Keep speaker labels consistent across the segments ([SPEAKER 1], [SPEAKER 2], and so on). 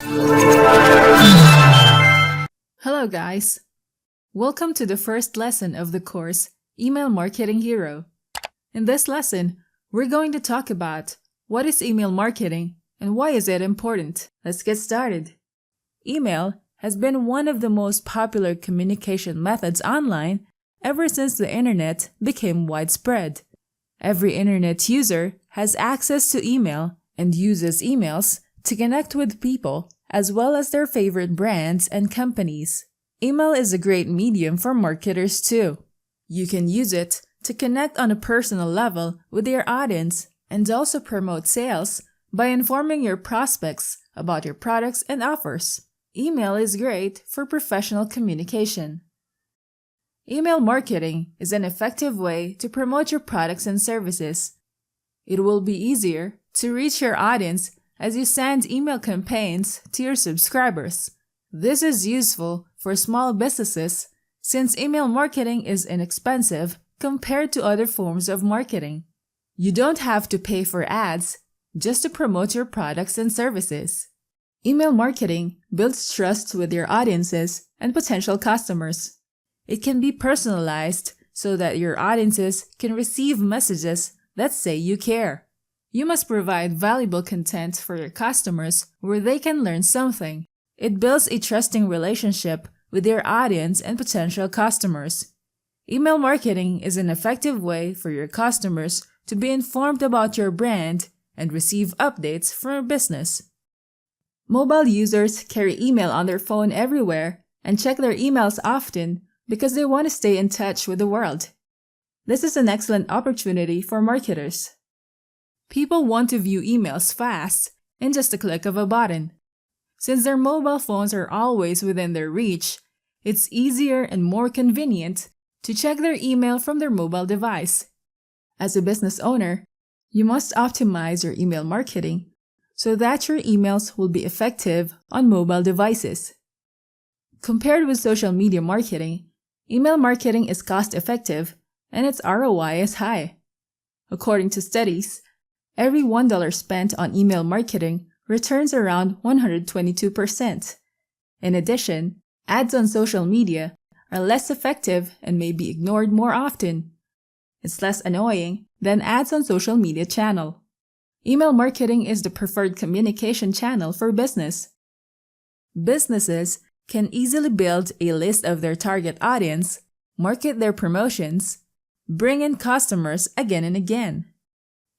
[SPEAKER 1] Hello guys! Welcome to the first lesson of the course Email Marketing Hero. In this lesson, we're going to talk about what is email marketing and why is it important. Let's get started. Email has been one of the most popular communication methods online ever since the internet became widespread. Every internet user has access to email and uses emails to connect with people as well as their favorite brands and companies. Email is a great medium for marketers too. You can use it to connect on a personal level with your audience and also promote sales by informing your prospects about your products and offers. Email is great for professional communication. Email marketing is an effective way to promote your products and services. It will be easier to reach your audience as you send email campaigns to your subscribers. This is useful for small businesses since email marketing is inexpensive compared to other forms of marketing. You don't have to pay for ads just to promote your products and services. Email marketing builds trust with your audiences and potential customers. It can be personalized so that your audiences can receive messages that say you care. You must provide valuable content for your customers where they can learn something. It builds a trusting relationship with your audience and potential customers. Email marketing is an effective way for your customers to be informed about your brand and receive updates from your business. Mobile users carry email on their phone everywhere and check their emails often because they want to stay in touch with the world. This is an excellent opportunity for marketers. People want to view emails fast in just a click of a button. Since their mobile phones are always within their reach, it's easier and more convenient to check their email from their mobile device. As a business owner, you must optimize your email marketing so that your emails will be effective on mobile devices. Compared with social media marketing, email marketing is cost-effective and its ROI is high. According to studies, every $1 spent on email marketing returns around 122%. In addition, ads on social media are less effective and may be ignored more often. It's less annoying than ads on social media channel. Email marketing is the preferred communication channel for business. Businesses can easily build a list of their target audience, market their promotions, bring in customers again and again.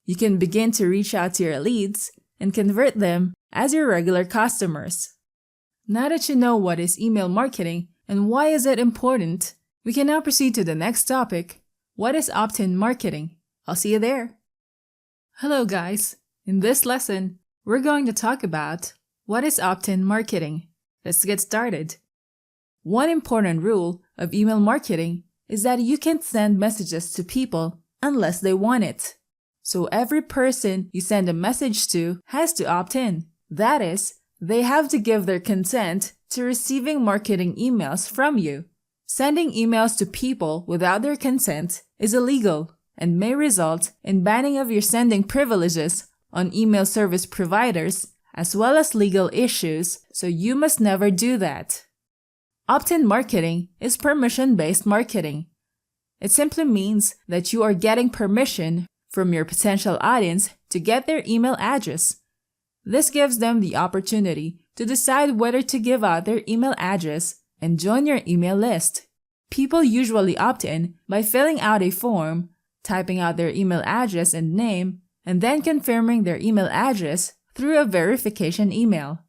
[SPEAKER 1] You can begin to reach out to your leads and convert them as your regular customers. Now that you know what is email marketing and why is it important, we can now proceed to the next topic. What is opt-in marketing? I'll see you there. Hello guys! In this lesson, we're going to talk about what is opt-in marketing. Let's get started. One important rule of email marketing is that you can't send messages to people unless they want it. So every person you send a message to has to opt in. That is, they have to give their consent to receiving marketing emails from you. Sending emails to people without their consent is illegal and may result in banning of your sending privileges on email service providers as well as legal issues, so you must never do that. Opt-in marketing is permission-based marketing. It simply means that you are getting permission from your potential audience to get their email address. This gives them the opportunity to decide whether to give out their email address and join your email list. People usually opt in by filling out a form, typing out their email address and name, and then confirming their email address through a verification email.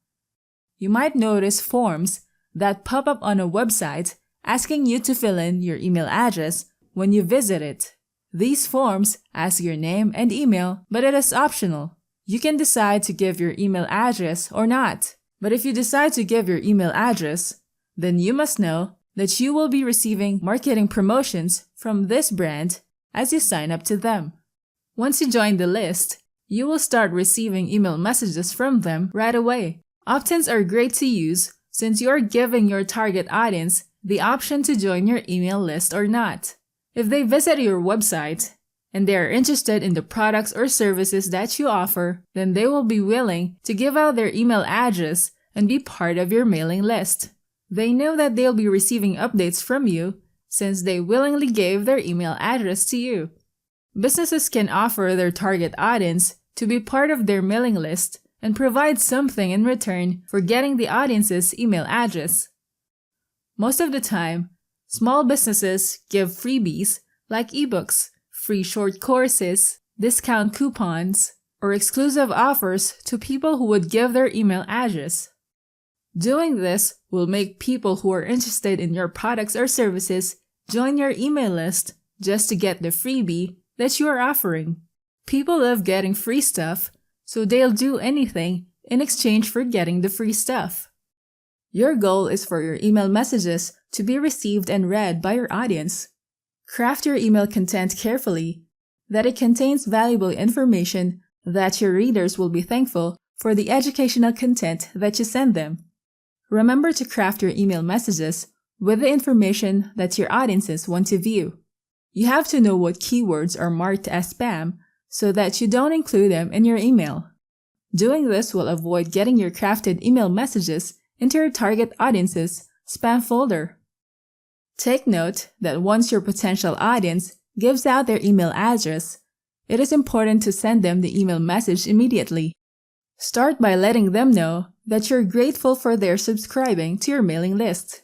[SPEAKER 1] You might notice forms that pop up on a website asking you to fill in your email address when you visit it. These forms ask your name and email, but it is optional. You can decide to give your email address or not. But if you decide to give your email address, then you must know that you will be receiving marketing promotions from this brand as you sign up to them. Once you join the list, you will start receiving email messages from them right away. Opt-ins are great to use since you are giving your target audience the option to join your email list or not. If they visit your website and they are interested in the products or services that you offer, then they will be willing to give out their email address and be part of your mailing list. They know that they'll be receiving updates from you since they willingly gave their email address to you. Businesses can offer their target audience to be part of their mailing list and provide something in return for getting the audience's email address. Most of the time, small businesses give freebies like ebooks, free short courses, discount coupons, or exclusive offers to people who would give their email address. Doing this will make people who are interested in your products or services join your email list just to get the freebie that you are offering. People love getting free stuff, so they'll do anything in exchange for getting the free stuff. Your goal is for your email messages to be received and read by your audience. Craft your email content carefully, that it contains valuable information that your readers will be thankful for the educational content that you send them. Remember to craft your email messages with the information that your audiences want to view. You have to know what keywords are marked as spam so that you don't include them in your email. Doing this will avoid getting your crafted email messages into your target audience's spam folder. Take note that once your potential audience gives out their email address, it is important to send them the email message immediately. Start by letting them know that you're grateful for their subscribing to your mailing list.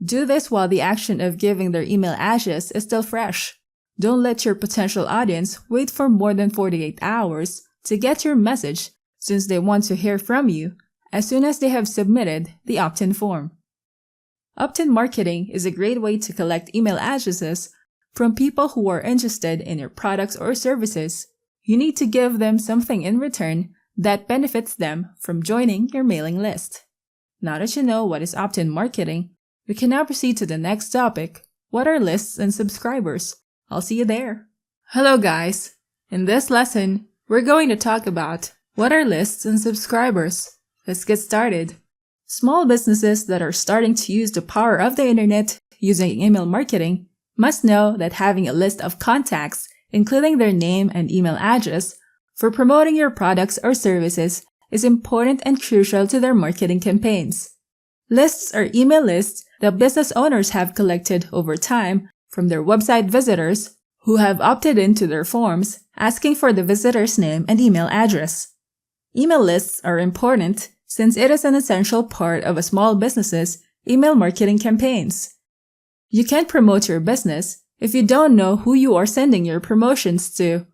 [SPEAKER 1] Do this while the action of giving their email address is still fresh. Don't let your potential audience wait for more than 48 hours to get your message, since they want to hear from you as soon as they have submitted the opt-in form. Opt-in marketing is a great way to collect email addresses from people who are interested in your products or services. You need to give them something in return that benefits them from joining your mailing list. Now that you know what is opt-in marketing, we can now proceed to the next topic. What are lists and subscribers? I'll see you there. Hello guys! In this lesson, we're going to talk about what are lists and subscribers. Let's get started. Small businesses that are starting to use the power of the internet using email marketing must know that having a list of contacts, including their name and email address, for promoting your products or services is important and crucial to their marketing campaigns. Lists are email lists that business owners have collected over time from their website visitors who have opted into their forms asking for the visitor's name and email address. Email lists are important since it is an essential part of a small business's email marketing campaigns. You can't promote your business if you don't know who you are sending your promotions to.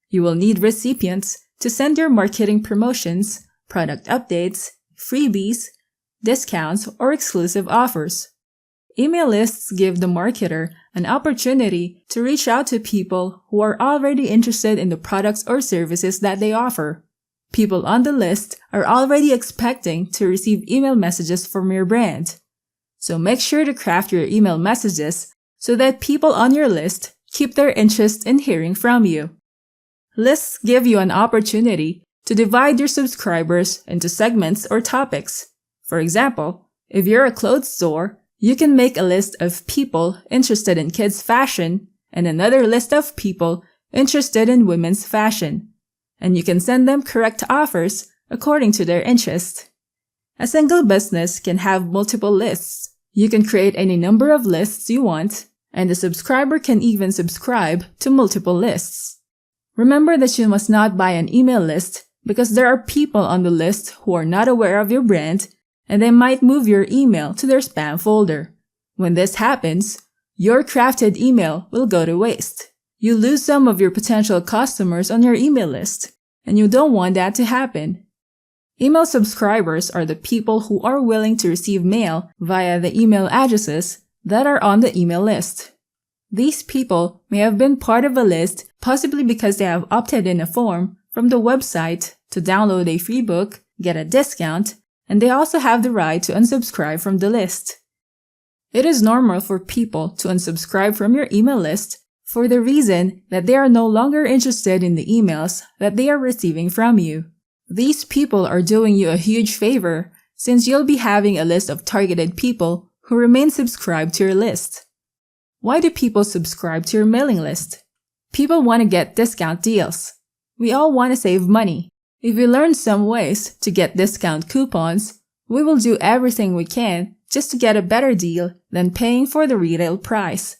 [SPEAKER 1] You will need recipients to send your marketing promotions, product updates, freebies, discounts, or exclusive offers. Email lists give the marketer an opportunity to reach out to people who are already interested in the products or services that they offer. People on the list are already expecting to receive email messages from your brand. So make sure to craft your email messages so that people on your list keep their interest in hearing from you. Lists give you an opportunity to divide your subscribers into segments or topics. For example, if you're a clothes store, you can make a list of people interested in kids' fashion and another list of people interested in women's fashion, and you can send them correct offers according to their interest. A single business can have multiple lists. You can create any number of lists you want, and the subscriber can even subscribe to multiple lists. Remember that you must not buy an email list because there are people on the list who are not aware of your brand and they might move your email to their spam folder. When this happens, your crafted email will go to waste. You lose some of your potential customers on your email list, and you don't want that to happen. Email subscribers are the people who are willing to receive mail via the email addresses that are on the email list. These people may have been part of a list possibly because they have opted in a form from the website to download a free book, get a discount, and they also have the right to unsubscribe from the list. It is normal for people to unsubscribe from your email list for the reason that they are no longer interested in the emails that they are receiving from you. These people are doing you a huge favor since you'll be having a list of targeted people who remain subscribed to your list. Why do people subscribe to your mailing list? People want to get discount deals. We all want to save money. If we learn some ways to get discount coupons, We will do everything we can just to get a better deal than paying for the retail price.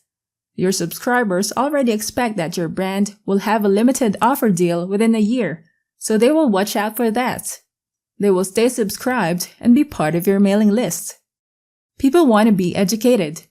[SPEAKER 1] Your subscribers already expect that your brand will have a limited offer deal within a year, so they will watch out for that. They will stay subscribed and be part of your mailing list. People want to be educated.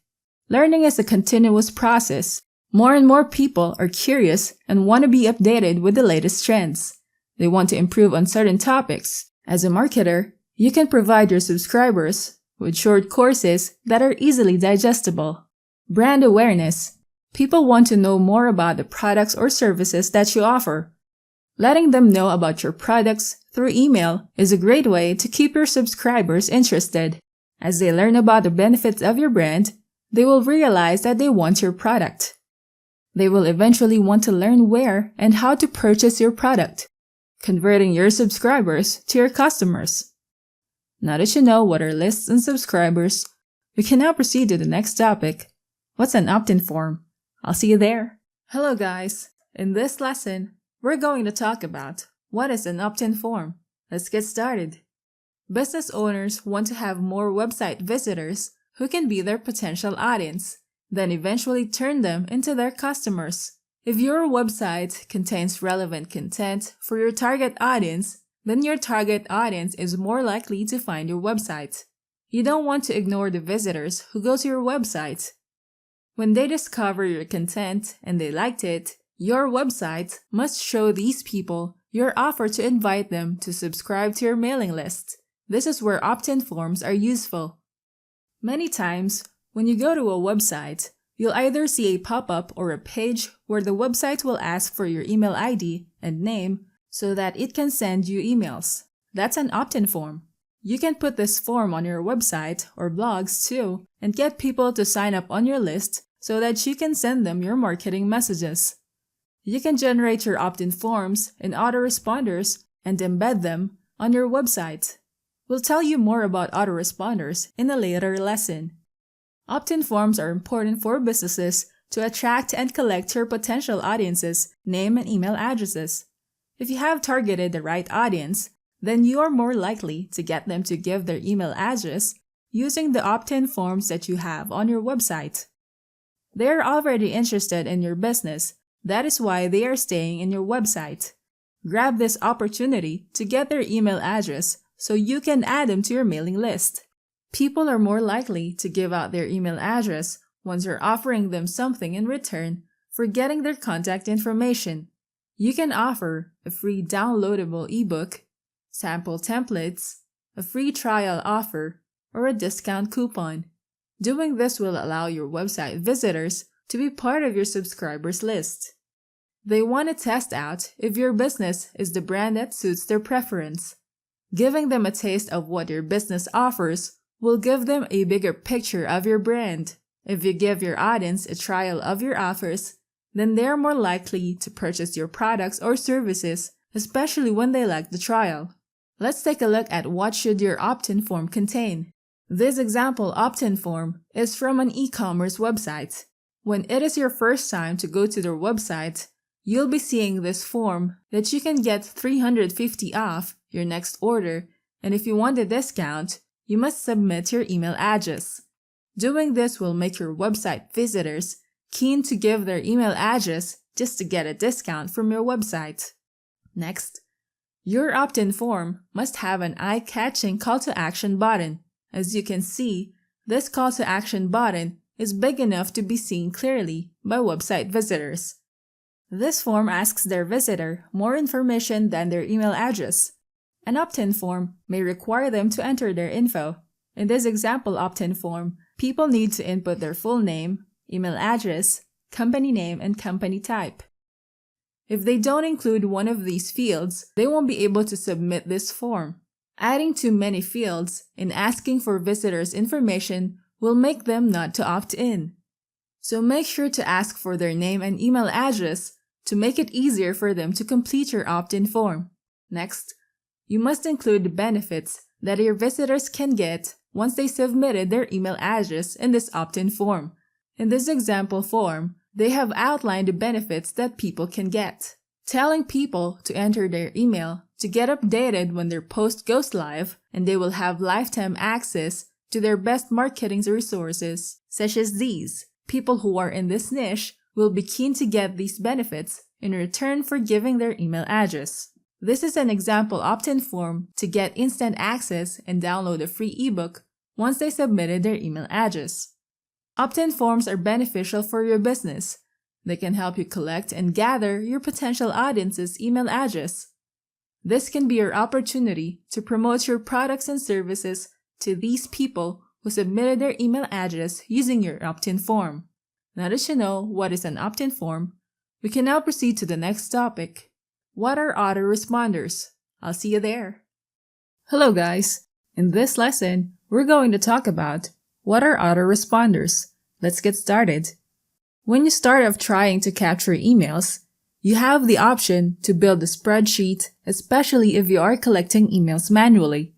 [SPEAKER 1] Learning is a continuous process. More and more people are curious and want to be updated with the latest trends. They want to improve on certain topics. As a marketer, you can provide your subscribers with short courses that are easily digestible. Brand awareness. People want to know more about the products or services that you offer. Letting them know about your products through email is a great way to keep your subscribers interested. As they learn about the benefits of your brand, they will realize that they want your product. They will eventually want to learn where and how to purchase your product, converting your subscribers to your customers. Now that you know what are lists and subscribers, we can now proceed to the next topic. What's an opt-in form? I'll see you there. Hello guys! In this lesson, we're going to talk about what is an opt-in form. Let's get started. Business owners want to have more website visitors who can be their potential audience, then eventually turn them into their customers. If your website contains relevant content for your target audience, then your target audience is more likely to find your website. You don't want to ignore the visitors who go to your website. When they discover your content and they liked it, your website must show these people your offer to invite them to subscribe to your mailing list. This is where opt-in forms are useful. Many times, when you go to a website, you'll either see a pop-up or a page where the website will ask for your email ID and name so that it can send you emails. That's an opt-in form. You can put this form on your website or blogs too and get people to sign up on your list so that you can send them your marketing messages. You can generate your opt-in forms in autoresponders and embed them on your website. We'll tell you more about autoresponders in a later lesson. Opt-in forms are important for businesses to attract and collect your potential audience's name and email addresses. If you have targeted the right audience, then you are more likely to get them to give their email address using the opt-in forms that you have on your website. They are already interested in your business. That is why they are staying in your website. Grab this opportunity to get their email address so you can add them to your mailing list. People are more likely to give out their email address once you're offering them something in return for getting their contact information. You can offer a free downloadable ebook, sample templates, a free trial offer, or a discount coupon. Doing this will allow your website visitors to be part of your subscribers list. They want to test out if your business is the brand that suits their preference. Giving them a taste of what your business offers will give them a bigger picture of your brand. If you give your audience a trial of your offers, then they're more likely to purchase your products or services, especially when they like the trial. Let's take a look at what should your opt-in form contain. This example opt-in form is from an e-commerce website. When it is your first time to go to their website, you'll be seeing this form that you can get $350 off your next order, and if you want a discount, you must submit your email address. Doing this will make your website visitors keen to give their email address just to get a discount from your website. Next, your opt-in form must have an eye-catching call to action button. As you can see, this call to action button is big enough to be seen clearly by website visitors. This form asks their visitor more information than their email address. An opt-in form may require them to enter their info. In this example opt-in form, people need to input their full name, email address, company name, and company type. If they don't include one of these fields, they won't be able to submit this form. Adding too many fields and asking for visitors' information will make them not to opt in. So make sure to ask for their name and email address to make it easier for them to complete your opt-in form. Next, you must include the benefits that your visitors can get once they submitted their email address in this opt-in form. In this example form, they have outlined the benefits that people can get. Telling people to enter their email to get updated when their post goes live, and they will have lifetime access to their best marketing resources, such as these. People who are in this niche will be keen to get these benefits in return for giving their email address. This is an example opt-in form to get instant access and download a free ebook once they submitted their email address. Opt-in forms are beneficial for your business. They can help you collect and gather your potential audience's email address. This can be your opportunity to promote your products and services to these people who submitted their email address using your opt-in form. Now that you know what is an opt-in form, we can now proceed to the next topic. What are autoresponders? I'll see you there. Hello guys! In this lesson, we're going to talk about what are autoresponders. Let's get started. When you start off trying to capture emails, you have the option to build a spreadsheet, especially if you are collecting emails manually.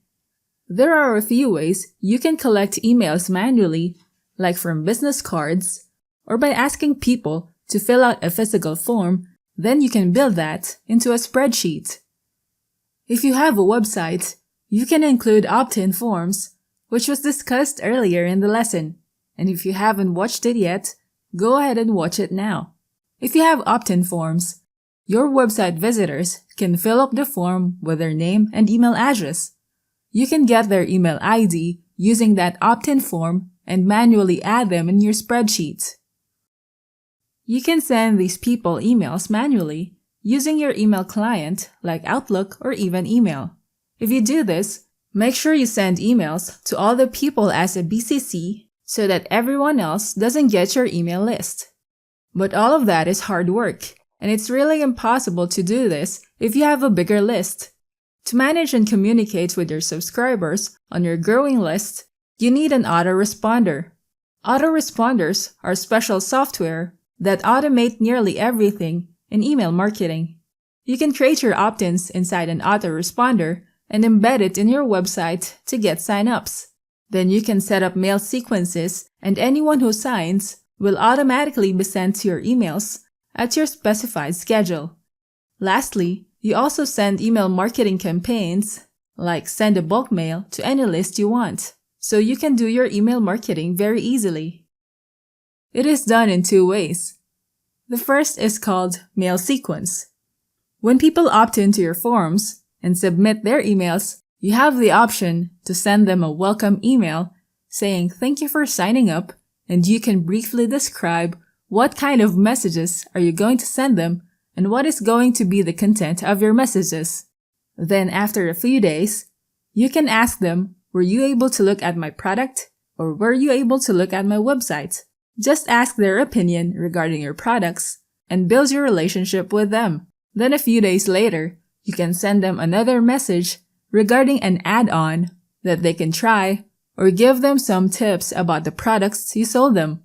[SPEAKER 1] There are a few ways you can collect emails manually, like from business cards, or by asking people to fill out a physical form. Then you can build that into a spreadsheet. If you have a website, you can include opt-in forms, which was discussed earlier in the lesson. And if you haven't watched it yet, go ahead and watch it now. If you have opt-in forms, your website visitors can fill up the form with their name and email address. You can get their email ID using that opt-in form and manually add them in your spreadsheet. You can send these people emails manually using your email client like Outlook or even email. If you do this, make sure you send emails to all the people as a BCC so that everyone else doesn't get your email list. But all of that is hard work, and it's really impossible to do this if you have a bigger list. To manage and communicate with your subscribers on your growing list, you need an autoresponder. Autoresponders are special software that automate nearly everything in email marketing. You can create your opt-ins inside an autoresponder and embed it in your website to get signups. Then you can set up mail sequences, and anyone who signs will automatically be sent to your emails at your specified schedule. Lastly, you also send email marketing campaigns, like send a bulk mail to any list you want, so you can do your email marketing very easily. It is done in two ways. The first is called mail sequence. When people opt into your forms and submit their emails, you have the option to send them a welcome email saying thank you for signing up, and you can briefly describe what kind of messages are you going to send them and what is going to be the content of your messages. Then after a few days, you can ask them, were you able to look at my product, or were you able to look at my website? Just ask their opinion regarding your products and build your relationship with them. Then a few days later, you can send them another message regarding an add-on that they can try, or give them some tips about the products you sold them.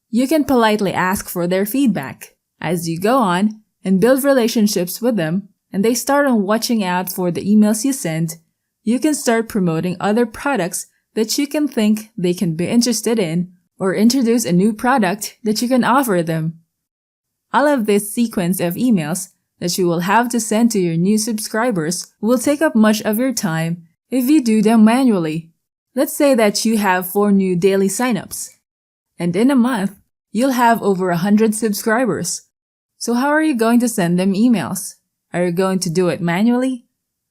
[SPEAKER 1] You can politely ask for their feedback. As you go on and build relationships with them, and they start on watching out for the emails you send, you can start promoting other products that you can think they can be interested in, or introduce a new product that you can offer them. All of this sequence of emails that you will have to send to your new subscribers will take up much of your time if you do them manually. Let's say that you have 4 new daily signups, and in a month, you'll have over 100 subscribers. So how are you going to send them emails? Are you going to do it manually?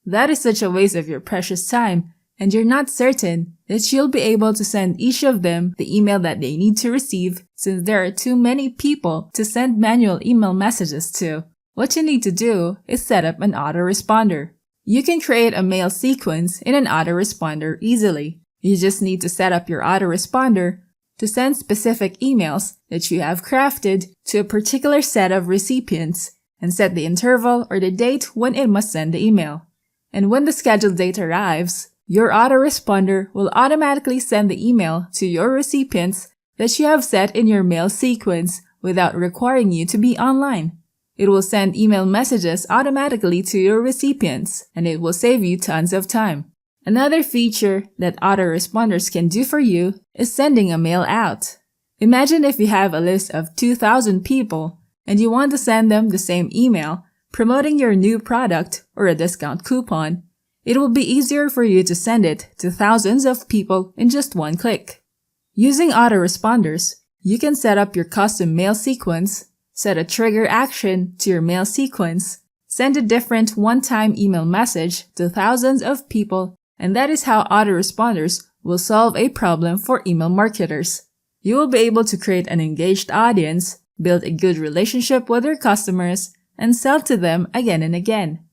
[SPEAKER 1] That is such a waste of your precious time, and you're not certain that you'll be able to send each of them the email that they need to receive, since there are too many people to send manual email messages to. What you need to do is set up an autoresponder. You can create a mail sequence in an autoresponder easily. You just need to set up your autoresponder to send specific emails that you have crafted to a particular set of recipients, and set the interval or the date when it must send the email. And when the scheduled date arrives, your autoresponder will automatically send the email to your recipients that you have set in your mail sequence without requiring you to be online. It will send email messages automatically to your recipients, and it will save you tons of time. Another feature that autoresponders can do for you is sending a mail out. Imagine if you have a list of 2,000 people and you want to send them the same email promoting your new product or a discount coupon, it will be easier for you to send it to thousands of people in just one click. Using autoresponders, you can set up your custom mail sequence, set a trigger action to your mail sequence, send a different one-time email message to thousands of people, and that is how autoresponders will solve a problem for email marketers. You will be able to create an engaged audience, build a good relationship with your customers, and sell to them again and again.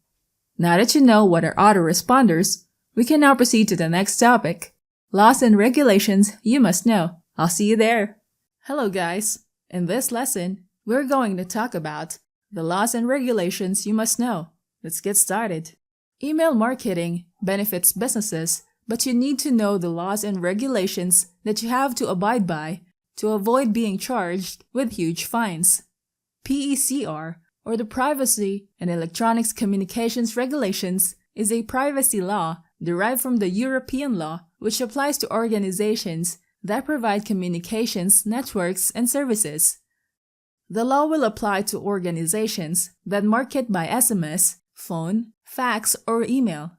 [SPEAKER 1] Now that you know what are autoresponders, we can now proceed to the next topic. Laws and regulations you must know. I'll see you there. Hello guys. In this lesson, we're going to talk about the laws and regulations you must know. Let's get started. Email marketing benefits businesses, but you need to know the laws and regulations that you have to abide by to avoid being charged with huge fines. PECR, or the Privacy and Electronics Communications Regulations, is a privacy law derived from the European law, which applies to organizations that provide communications, networks, and services. The law will apply to organizations that market by SMS, phone, fax, or email.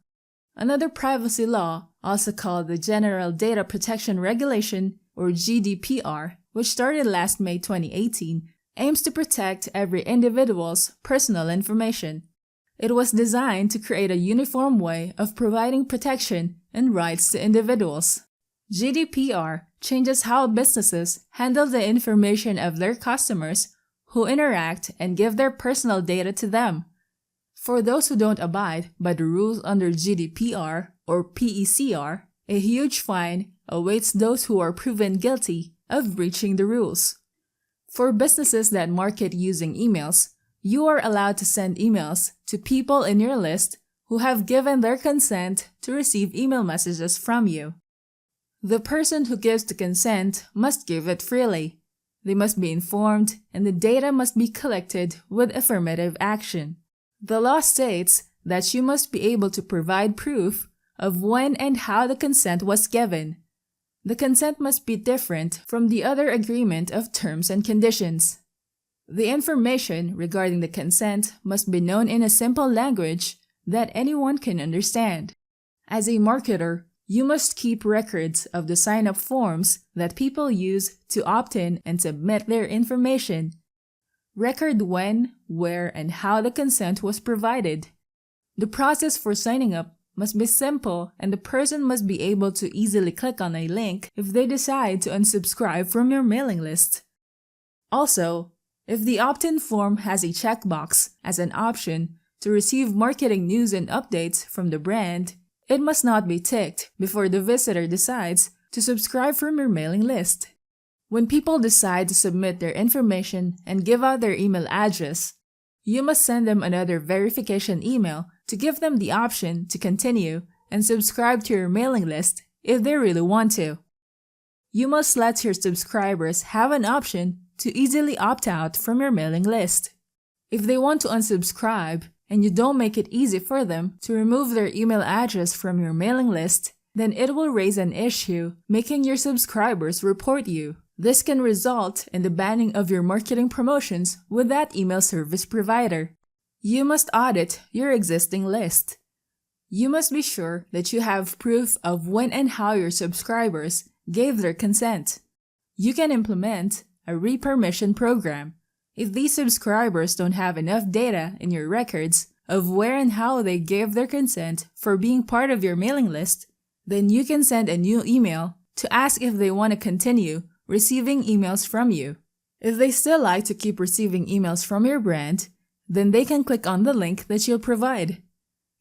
[SPEAKER 1] Another privacy law, also called the General Data Protection Regulation, or GDPR, which started last May 2018, aims to protect every individual's personal information. It was designed to create a uniform way of providing protection and rights to individuals. GDPR changes how businesses handle the information of their customers who interact and give their personal data to them. For those who don't abide by the rules under GDPR or PECR, a huge fine awaits those who are proven guilty of breaching the rules. For businesses that market using emails, you are allowed to send emails to people in your list who have given their consent to receive email messages from you. The person who gives the consent must give it freely. They must be informed, and the data must be collected with affirmative action. The law states that you must be able to provide proof of when and how the consent was given. The consent must be different from the other agreement of terms and conditions. The information regarding the consent must be known in a simple language that anyone can understand. As a marketer, you must keep records of the sign-up forms that people use to opt in and submit their information. Record when, where, and how the consent was provided. The process for signing up must be simple, and the person must be able to easily click on a link if they decide to unsubscribe from your mailing list. Also, if the opt-in form has a checkbox as an option to receive marketing news and updates from the brand, it must not be ticked before the visitor decides to subscribe from your mailing list. When people decide to submit their information and give out their email address, you must send them another verification email to give them the option to continue and subscribe to your mailing list if they really want to. You must let your subscribers have an option to easily opt out from your mailing list. If they want to unsubscribe and you don't make it easy for them to remove their email address from your mailing list, then it will raise an issue, making your subscribers report you. This can result in the banning of your marketing promotions with that email service provider. You must audit your existing list. You must be sure that you have proof of when and how your subscribers gave their consent. You can implement a re-permission program. If these subscribers don't have enough data in your records of where and how they gave their consent for being part of your mailing list, then you can send a new email to ask if they want to continue receiving emails from you. If they still like to keep receiving emails from your brand, then they can click on the link that you'll provide.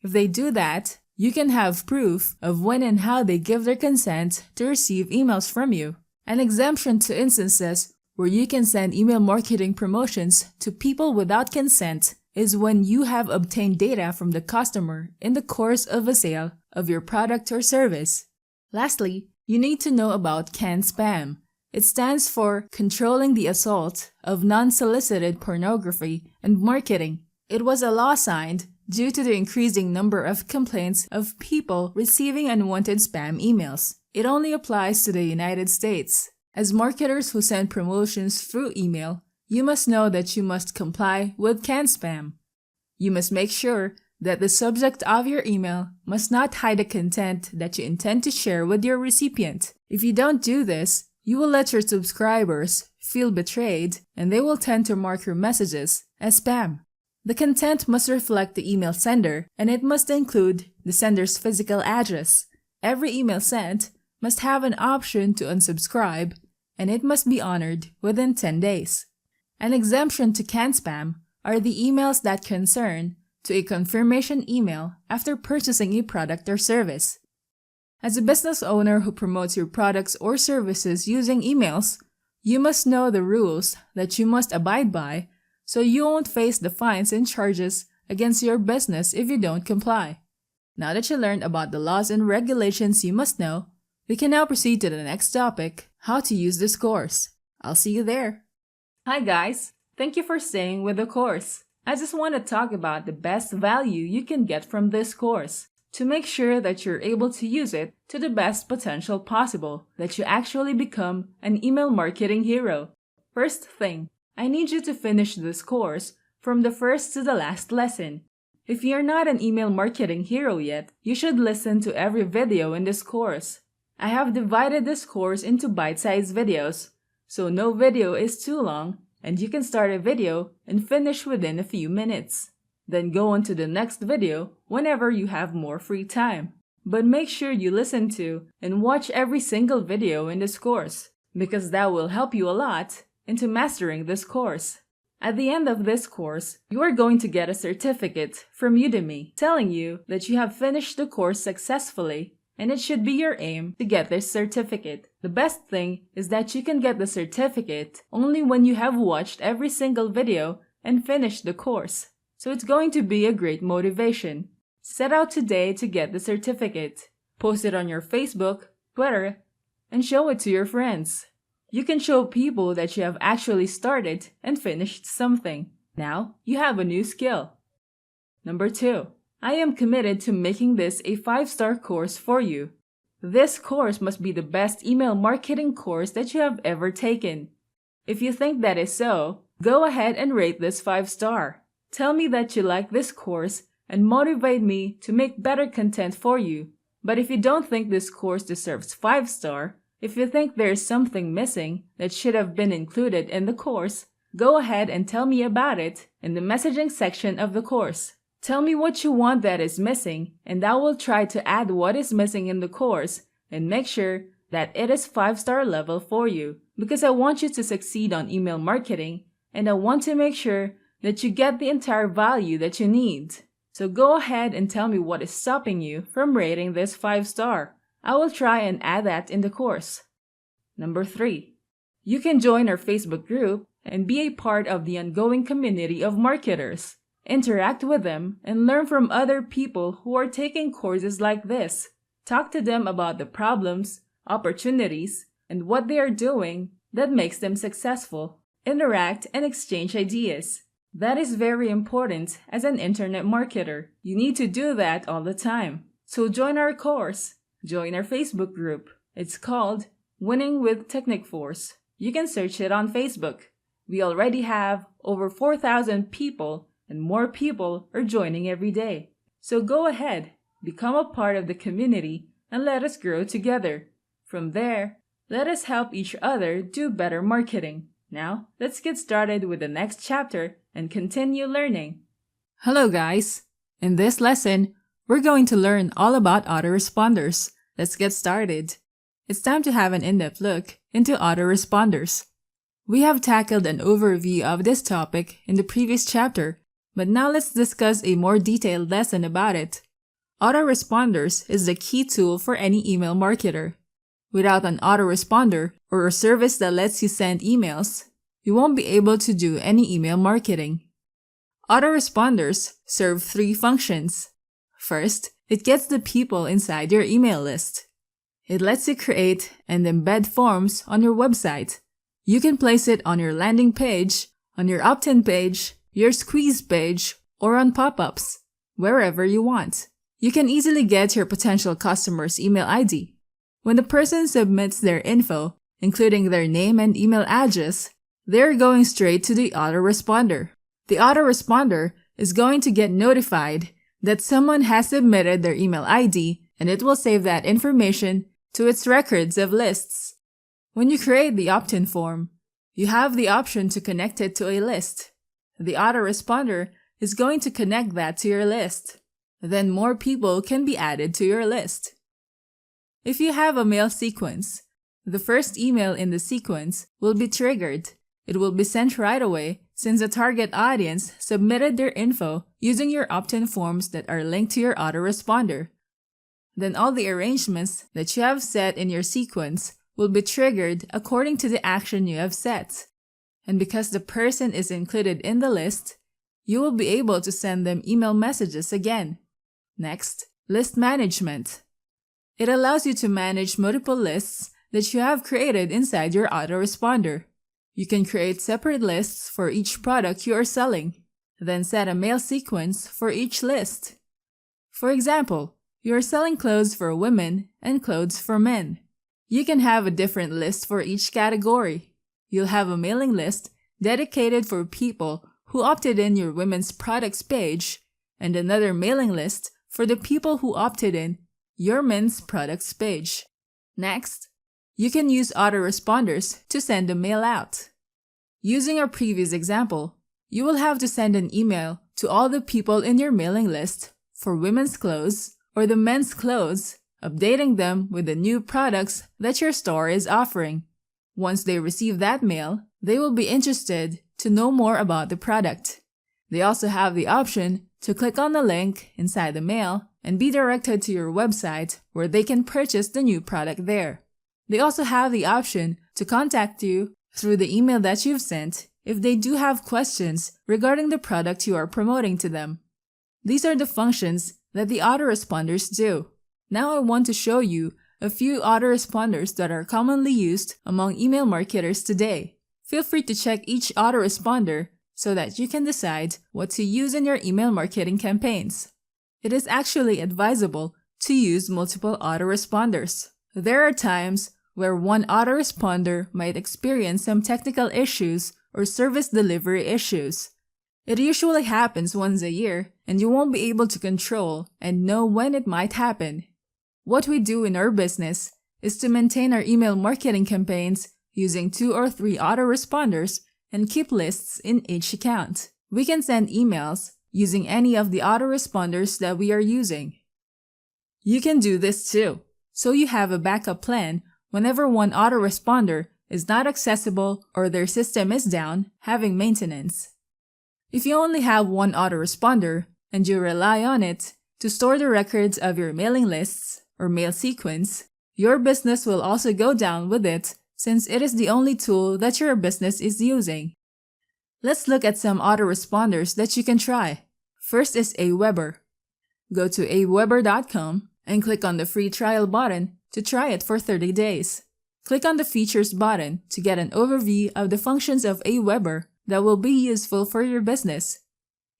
[SPEAKER 1] If they do that, you can have proof of when and how they give their consent to receive emails from you. An exemption to instances where you can send email marketing promotions to people without consent is when you have obtained data from the customer in the course of a sale of your product or service. Lastly, you need to know about CANSPAM. It stands for Controlling the Assault of Non-Solicited Pornography and Marketing. It was a law signed due to the increasing number of complaints of people receiving unwanted spam emails. It only applies to the United States. As marketers who send promotions through email, you must know that you must comply with CANSPAM. You must make sure that the subject of your email must not hide the content that you intend to share with your recipient. If you don't do this, you will let your subscribers feel betrayed, and they will tend to mark your messages as spam. The content must reflect the email sender, and it must include the sender's physical address. Every email sent must have an option to unsubscribe, and it must be honored within 10 days. An exemption to CANSPAM are the emails that concern to a confirmation email after purchasing a product or service. As a business owner who promotes your products or services using emails, you must know the rules that you must abide by so you won't face the fines and charges against your business if you don't comply. Now that you learned about the laws and regulations you must know, we can now proceed to the next topic, how to use this course. I'll see you there. Hi guys, thank you for staying with the course. I just want to talk about the best value you can get from this course to make sure that you're able to use it to the best potential possible, that you actually become an email marketing hero. First thing, I need you to finish this course from the first to the last lesson. If you're not an email marketing hero yet, you should listen to every video in this course. I have divided this course into bite-sized videos, so no video is too long, and you can start a video and finish within a few minutes. Then go on to the next video whenever you have more free time. But make sure you listen to and watch every single video in this course, because that will help you a lot into mastering this course. At the end of this course, you are going to get a certificate from Udemy telling you that you have finished the course successfully, and it should be your aim to get this certificate. The best thing is that you can get the certificate only when you have watched every single video and finished the course. So it's going to be a great motivation. Set out today to get the certificate. Post it on your Facebook, Twitter, and show it to your friends. You can show people that you have actually started and finished something. Now, you have a new skill. Number 2. I am committed to making this a 5-star course for you. This course must be the best email marketing course that you have ever taken. If you think that is so, go ahead and rate this 5-star. Tell me that you like this course and motivate me to make better content for you. But if you don't think this course deserves 5-star, if you think there is something missing that should have been included in the course, go ahead and tell me about it in the messaging section of the course. Tell me what you want that is missing, and I will try to add what is missing in the course and make sure that it is 5-star level for you, because I want you to succeed on email marketing, and I want to make sure that you get the entire value that you need. So go ahead and tell me what is stopping you from rating this 5-star. I will try and add that in the course. Number 3. You can join our Facebook group and be a part of the ongoing community of marketers. Interact with them and learn from other people who are taking courses like this. Talk to them about the problems, opportunities, and what they are doing that makes them successful. Interact and exchange ideas. That is very important as an internet marketer. You need to do that all the time. So join our course. Join our Facebook group. It's called Winning with Technic Force. You can search it on Facebook. We already have over 4,000 people, and more people are joining every day. So go ahead, become a part of the community, and let us grow together. From there, let us help each other do better marketing. Now, let's get started with the next chapter and continue learning. Hello guys! In this lesson, we're going to learn all about autoresponders. Let's get started. It's time to have an in-depth look into autoresponders. We have tackled an overview of this topic in the previous chapter, but now let's discuss a more detailed lesson about it. Autoresponders is the key tool for any email marketer. Without an autoresponder or a service that lets you send emails, you won't be able to do any email marketing. Autoresponders serve 3 functions. First, it gets the people inside your email list. It lets you create and embed forms on your website. You can place it on your landing page, on your opt-in page, your squeeze page, or on pop-ups, wherever you want. You can easily get your potential customer's email ID. When the person submits their info, including their name and email address, they're going straight to the autoresponder. The autoresponder is going to get notified that someone has submitted their email ID, and it will save that information to its records of lists. When you create the opt-in form, you have the option to connect it to a list. The autoresponder is going to connect that to your list. Then more people can be added to your list. If you have a mail sequence, the first email in the sequence will be triggered. It will be sent right away since the target audience submitted their info using your opt-in forms that are linked to your autoresponder. Then all the arrangements that you have set in your sequence will be triggered according to the action you have set. And because the person is included in the list, you will be able to send them email messages again. Next, list management. It allows you to manage multiple lists that you have created inside your autoresponder. You can create separate lists for each product you are selling, then set a mail sequence for each list. For example, you are selling clothes for women and clothes for men. You can have a different list for each category. You'll have a mailing list dedicated for people who opted in your women's products page, and another mailing list for the people who opted in your men's products page. Next, you can use autoresponders to send a mail out. Using our previous example, you will have to send an email to all the people in your mailing list for women's clothes or the men's clothes, updating them with the new products that your store is offering. Once they receive that mail, they will be interested to know more about the product. They also have the option to click on the link inside the mail and be directed to your website where they can purchase the new product there. They also have the option to contact you through the email that you've sent if they do have questions regarding the product you are promoting to them. These are the functions that the autoresponders do. Now I want to show you a few autoresponders that are commonly used among email marketers today. Feel free to check each autoresponder so that you can decide what to use in your email marketing campaigns. It is actually advisable to use multiple autoresponders. There are times where one autoresponder might experience some technical issues or service delivery issues. It usually happens once a year, and you won't be able to control and know when it might happen. What we do in our business is to maintain our email marketing campaigns using 2 or 3 autoresponders and keep lists in each account. We can send emails using any of the autoresponders that we are using. You can do this too, so you have a backup plan whenever one autoresponder is not accessible or their system is down, having maintenance. If you only have one autoresponder and you rely on it to store the records of your mailing lists or mail sequence, your business will also go down with it since it is the only tool that your business is using. Let's look at some autoresponders that you can try. First is Aweber. Go to aweber.com and click on the free trial button to try it for 30 days. Click on the Features button to get an overview of the functions of Aweber that will be useful for your business.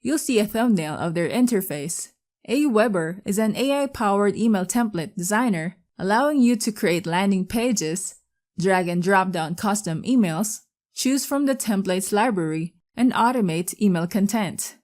[SPEAKER 1] You'll see a thumbnail of their interface. Aweber is an AI-powered email template designer, allowing you to create landing pages, drag and drop down custom emails, choose from the templates library, and automate email content.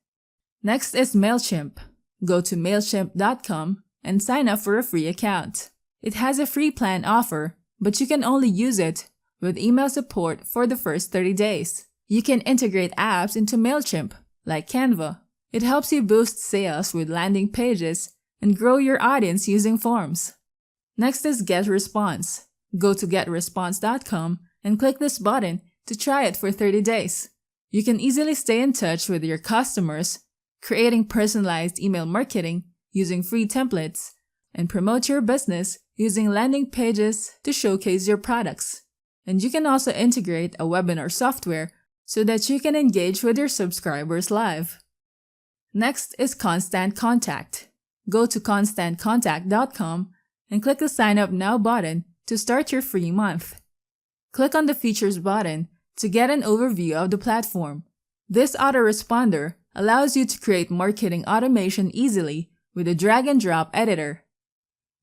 [SPEAKER 1] Next is MailChimp. Go to MailChimp.com and sign up for a free account. It has a free plan offer, but you can only use it with email support for the first 30 days. You can integrate apps into MailChimp, like Canva. It helps you boost sales with landing pages and grow your audience using forms. Next is Getresponse. Go to Getresponse.com and click this button to try it for 30 days. You can easily stay in touch with your customers, creating personalized email marketing using free templates, and promote your business using landing pages to showcase your products. And you can also integrate a webinar software so that you can engage with your subscribers live. Next is Constant Contact. Go to constantcontact.com and click the Sign Up Now button to start your free month. Click on the Features button to get an overview of the platform. This autoresponder allows you to create marketing automation easily with a drag-and-drop editor.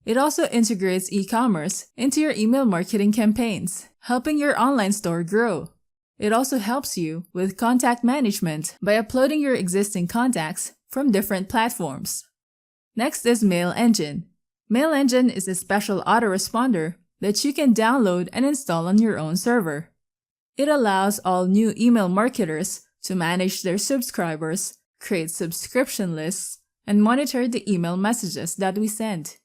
[SPEAKER 1] It also integrates e-commerce into your email marketing campaigns, helping your online store grow. It also helps you with contact management by uploading your existing contacts from different platforms. Next is MailEngine. MailEngine is a special autoresponder that you can download and install on your own server. It allows all new email marketers to manage their subscribers, create subscription lists, and monitor the email messages that we send.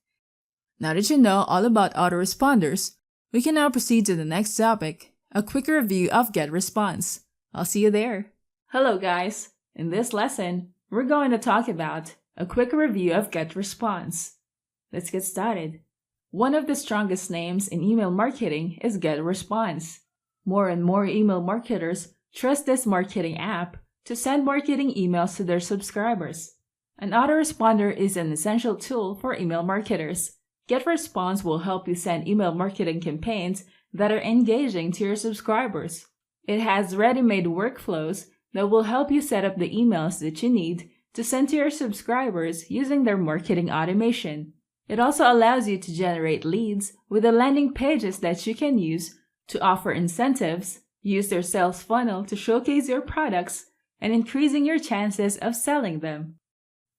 [SPEAKER 1] Now that you know all about autoresponders, we can now proceed to the next topic, a quick review of Getresponse. I'll see you there. Hello guys! In this lesson, we're going to talk about a quick review of Getresponse. Let's get started. One of the strongest names in email marketing is Getresponse. More and more email marketers trust this marketing app to send marketing emails to their subscribers. An autoresponder is an essential tool for email marketers. Getresponse will help you send email marketing campaigns that are engaging to your subscribers. It has ready-made workflows that will help you set up the emails that you need to send to your subscribers using their marketing automation. It also allows you to generate leads with the landing pages that you can use to offer incentives, use their sales funnel to showcase your products, and increasing your chances of selling them.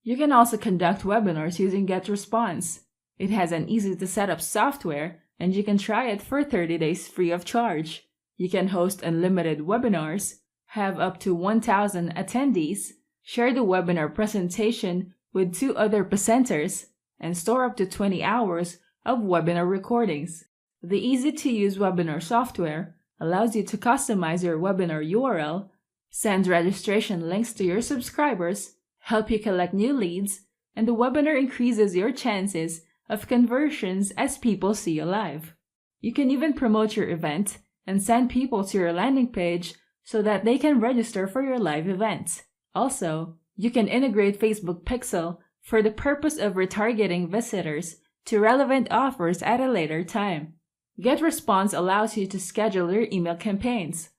[SPEAKER 1] You can also conduct webinars using Getresponse. It has an easy-to-set-up software, and you can try it for 30 days free of charge. You can host unlimited webinars, have up to 1,000 attendees, share the webinar presentation with 2 other presenters, and store up to 20 hours of webinar recordings. The easy-to-use webinar software allows you to customize your webinar URL, send registration links to your subscribers, help you collect new leads, and the webinar increases your chances of conversions as people see you live. You can even promote your event and send people to your landing page so that they can register for your live event. Also, you can integrate Facebook Pixel for the purpose of retargeting visitors to relevant offers at a later time. Getresponse allows you to schedule your email campaigns.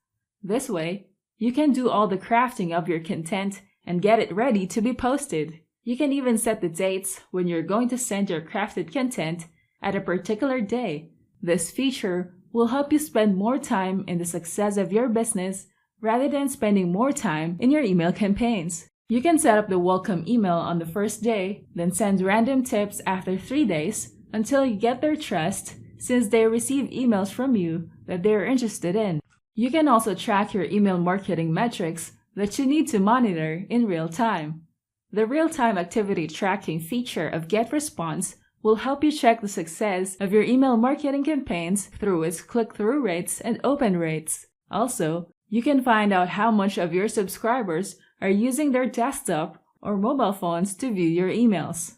[SPEAKER 1] This way, you can do all the crafting of your content and get it ready to be posted. You can even set the dates when you're going to send your crafted content at a particular day. This feature will help you spend more time in the success of your business rather than spending more time in your email campaigns. You can set up the welcome email on the first day, then send random tips after 3 days until you get their trust, since they receive emails from you that they are interested in. You can also track your email marketing metrics that you need to monitor in real time. The real-time activity tracking feature of Getresponse will help you check the success of your email marketing campaigns through its click-through rates and open rates. Also, you can find out how much of your subscribers are using their desktop or mobile phones to view your emails.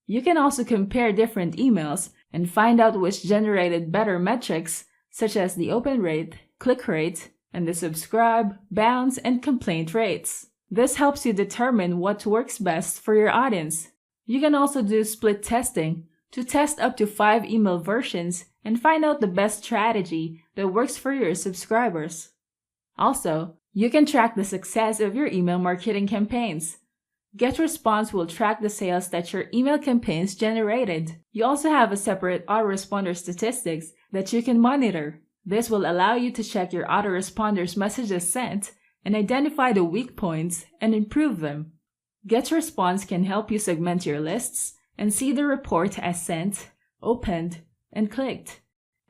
[SPEAKER 1] You can also compare different emails and find out which generated better metrics, such as the open rate, click rate, and the subscribe, bounce, and complaint rates. This helps you determine what works best for your audience. You can also do split testing to test up to 5 email versions and find out the best strategy that works for your subscribers. Also, you can track the success of your email marketing campaigns. Getresponse will track the sales that your email campaigns generated. You also have a separate autoresponder statistics that you can monitor. This will allow you to check your autoresponders' messages sent and identify the weak points and improve them. Getresponse can help you segment your lists and see the report as sent, opened, and clicked.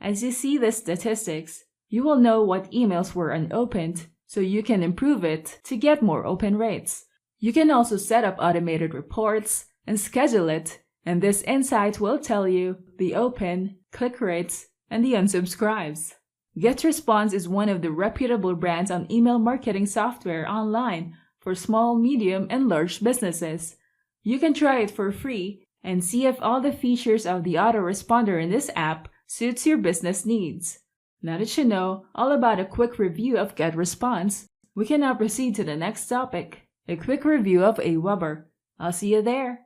[SPEAKER 1] As you see the statistics, you will know what emails were unopened, so you can improve it to get more open rates. You can also set up automated reports and schedule it, and this insight will tell you the open, click rates, and the unsubscribes. Getresponse is one of the reputable brands on email marketing software online for small, medium, and large businesses. You can try it for free and see if all the features of the autoresponder in this app suits your business needs. Now that you know all about a quick review of Getresponse, we can now proceed to the next topic, a quick review of Aweber. I'll see you there.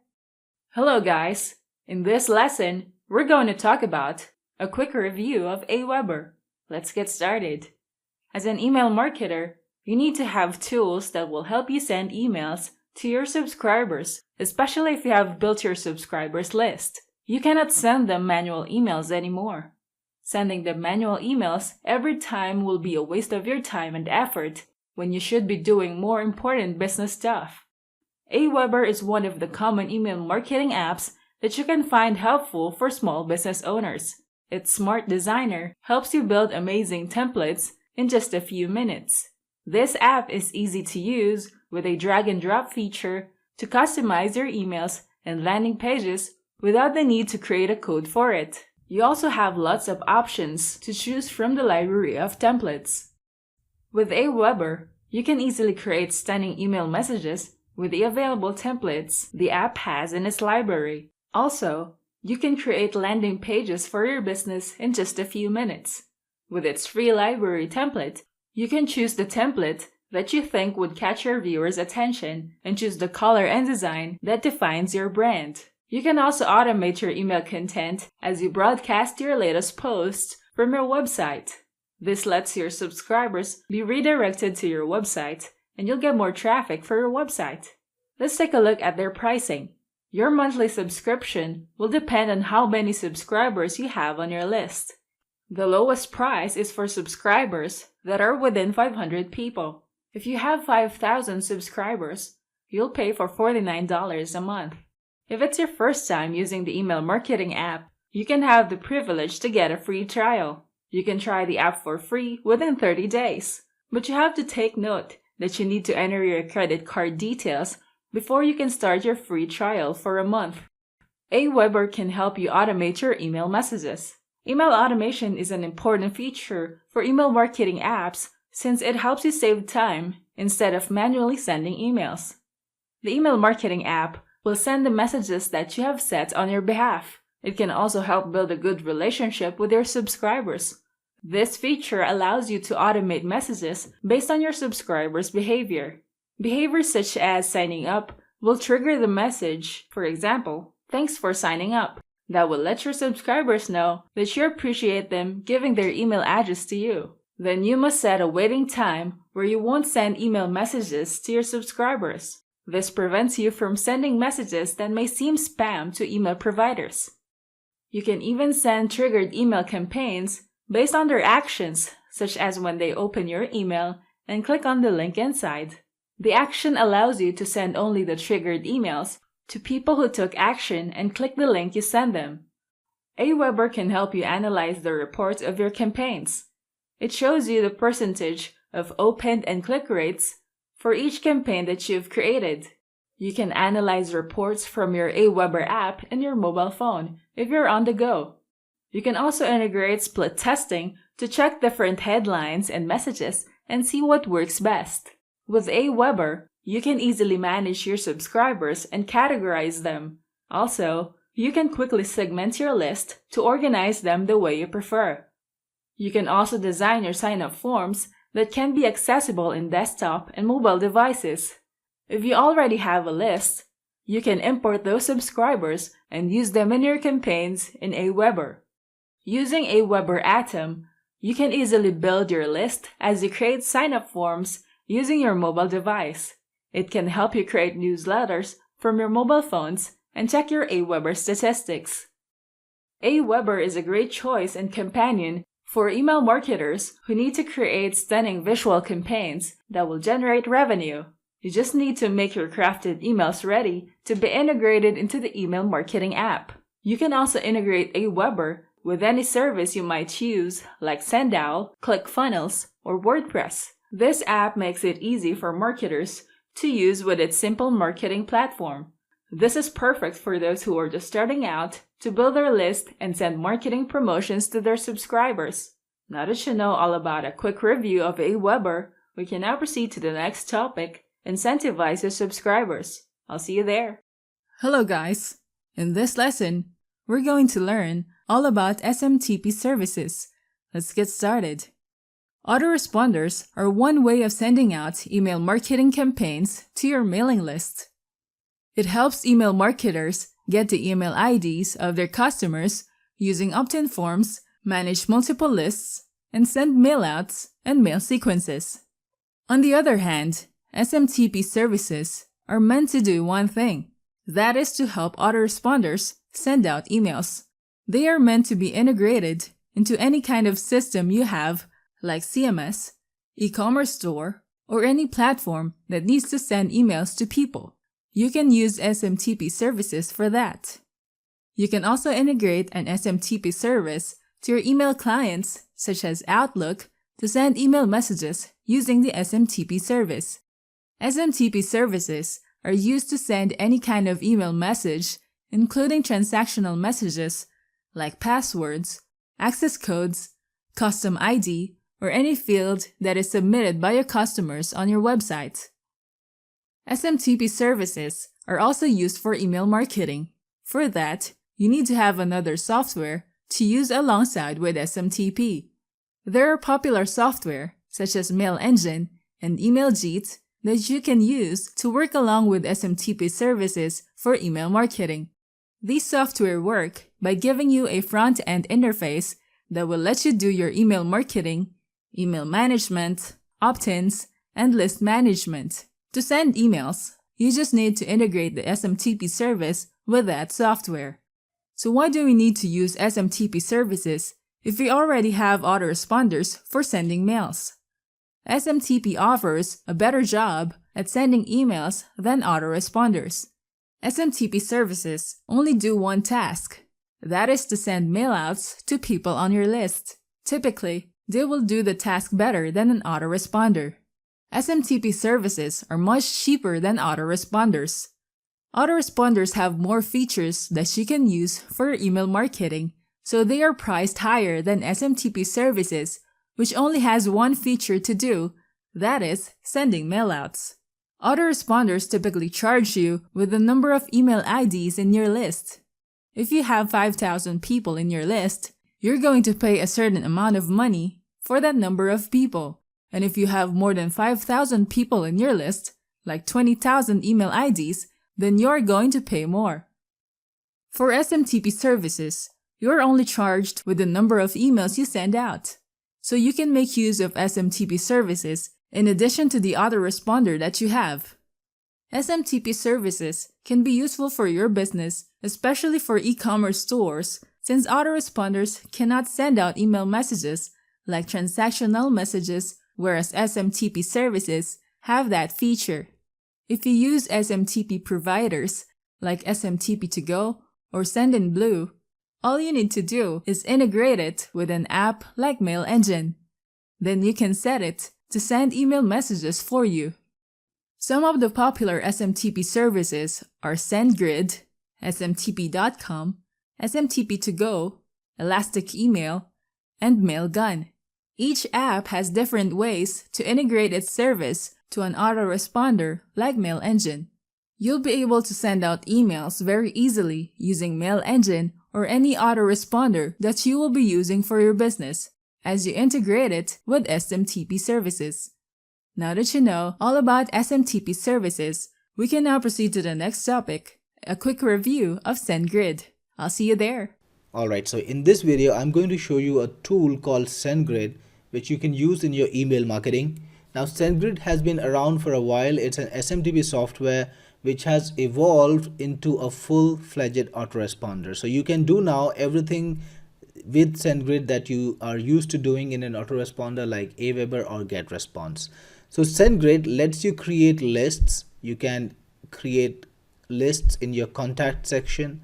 [SPEAKER 1] Hello guys! In this lesson, we're going to talk about a quick review of Aweber. Let's get started. As an email marketer, you need to have tools that will help you send emails to your subscribers, especially if you have built your subscribers list. You cannot send them manual emails anymore. Sending them manual emails every time will be a waste of your time and effort when you should be doing more important business stuff. Aweber is one of the common email marketing apps that you can find helpful for small business owners. Its smart designer helps you build amazing templates in just a few minutes. This app is easy to use with a drag and drop feature to customize your emails and landing pages without the need to create a code for it. You also have lots of options to choose from the library of templates. With Aweber, you can easily create stunning email messages with the available templates the app has in its library. Also, you can create landing pages for your business in just a few minutes. With its free library template, you can choose the template that you think would catch your viewers' attention and choose the color and design that defines your brand. You can also automate your email content as you broadcast your latest posts from your website. This lets your subscribers be redirected to your website, and you'll get more traffic for your website. Let's take a look at their pricing. Your monthly subscription will depend on how many subscribers you have on your list. The lowest price is for subscribers that are within 500 people. If you have 5,000 subscribers, you'll pay for $49 a month. If it's your first time using the email marketing app, you can have the privilege to get a free trial. You can try the app for free within 30 days. But you have to take note that you need to enter your credit card details before you can start your free trial for a month. Aweber can help you automate your email messages. Email automation is an important feature for email marketing apps since it helps you save time instead of manually sending emails. The email marketing app will send the messages that you have set on your behalf. It can also help build a good relationship with your subscribers. This feature allows you to automate messages based on your subscribers' behavior. Behaviors such as signing up will trigger the message, for example, "Thanks for signing up." That will let your subscribers know that you appreciate them giving their email address to you. Then you must set a waiting time where you won't send email messages to your subscribers. This prevents you from sending messages that may seem spam to email providers. You can even send triggered email campaigns based on their actions, such as when they open your email and click on the link inside. The action allows you to send only the triggered emails to people who took action and click the link you send them. Aweber can help you analyze the reports of your campaigns. It shows you the percentage of opened and click rates for each campaign that you've created. You can analyze reports from your Aweber app in your mobile phone if you're on the go. You can also integrate split testing to check different headlines and messages and see what works best. With Aweber, you can easily manage your subscribers and categorize them. Also, you can quickly segment your list to organize them the way you prefer. You can also design your sign-up forms that can be accessible in desktop and mobile devices. If you already have a list, you can import those subscribers and use them in your campaigns in Aweber. Using Aweber Atom, you can easily build your list as you create sign-up forms using your mobile device. It can help you create newsletters from your mobile phones and check your Aweber statistics. Aweber is a great choice and companion for email marketers who need to create stunning visual campaigns that will generate revenue. You just need to make your crafted emails ready to be integrated into the email marketing app. You can also integrate Aweber with any service you might choose like Sendowl, ClickFunnels, or WordPress. This app makes it easy for marketers to use with its simple marketing platform. This is perfect for those who are just starting out to build their list and send marketing promotions to their subscribers. Now that you know all about a quick review of Aweber, we can now proceed to the next topic, incentivize your subscribers. I'll see you there. Hello guys! In this lesson, we're going to learn all about SMTP services. Let's get started. Autoresponders are one way of sending out email marketing campaigns to your mailing list. It helps email marketers get the email IDs of their customers using opt-in forms, manage multiple lists, and send mailouts and mail sequences. On the other hand, SMTP services are meant to do one thing. That is to help autoresponders send out emails. They are meant to be integrated into any kind of system you have, like CMS, e-commerce store, or any platform that needs to send emails to people. You can use SMTP services for that. You can also integrate an SMTP service to your email clients, such as Outlook, to send email messages using the SMTP service. SMTP services are used to send any kind of email message, including transactional messages like passwords, access codes, custom ID, or any field that is submitted by your customers on your website. SMTP services are also used for email marketing. For that, you need to have another software to use alongside with SMTP. There are popular software such as MailEngine and EmailJeet that you can use to work along with SMTP services for email marketing. These software work by giving you a front-end interface that will let you do your email marketing, email management, opt-ins, and list management. To send emails, you just need to integrate the SMTP service with that software. So why do we need to use SMTP services if we already have autoresponders for sending mails? SMTP offers a better job at sending emails than autoresponders. SMTP services only do one task. That is to send mailouts to people on your list. Typically, they will do the task better than an autoresponder. SMTP services are much cheaper than autoresponders. Autoresponders have more features that you can use for email marketing, so they are priced higher than SMTP services, which only has one feature to do, that is, sending mailouts. Autoresponders typically charge you with the number of email IDs in your list. If you have 5,000 people in your list, you're going to pay a certain amount of money for that number of people. And if you have more than 5,000 people in your list, like 20,000 email IDs, then you're going to pay more. For SMTP services, you're only charged with the number of emails you send out. So you can make use of SMTP services in addition to the autoresponder that you have. SMTP services can be useful for your business, especially for e-commerce stores, since autoresponders cannot send out email messages like transactional messages, whereas SMTP services have that feature. If you use SMTP providers like SMTP to go or Sendinblue, all you need to do is integrate it with an app like MailEngine. Then you can set it to send email messages for you. Some of the popular SMTP services are Sendgrid, SMTP.com, SMTP2Go, Elastic Email, and Mailgun. Each app has different ways to integrate its service to an autoresponder like MailEngine. You'll be able to send out emails very easily using MailEngine or any autoresponder that you will be using for your business as you integrate it with SMTP services. Now that you know all about SMTP services, we can now proceed to the next topic, a quick review of Sendgrid. I'll see you there.
[SPEAKER 2] Alright, so in this video, I'm going to show you a tool called Sendgrid, which you can use in your email marketing. Now, Sendgrid has been around for a while. It's an SMTP software which has evolved into a full-fledged autoresponder. So you can do now everything with Sendgrid that you are used to doing in an autoresponder like Aweber or Getresponse. So Sendgrid lets you create lists. You can create lists in your contact section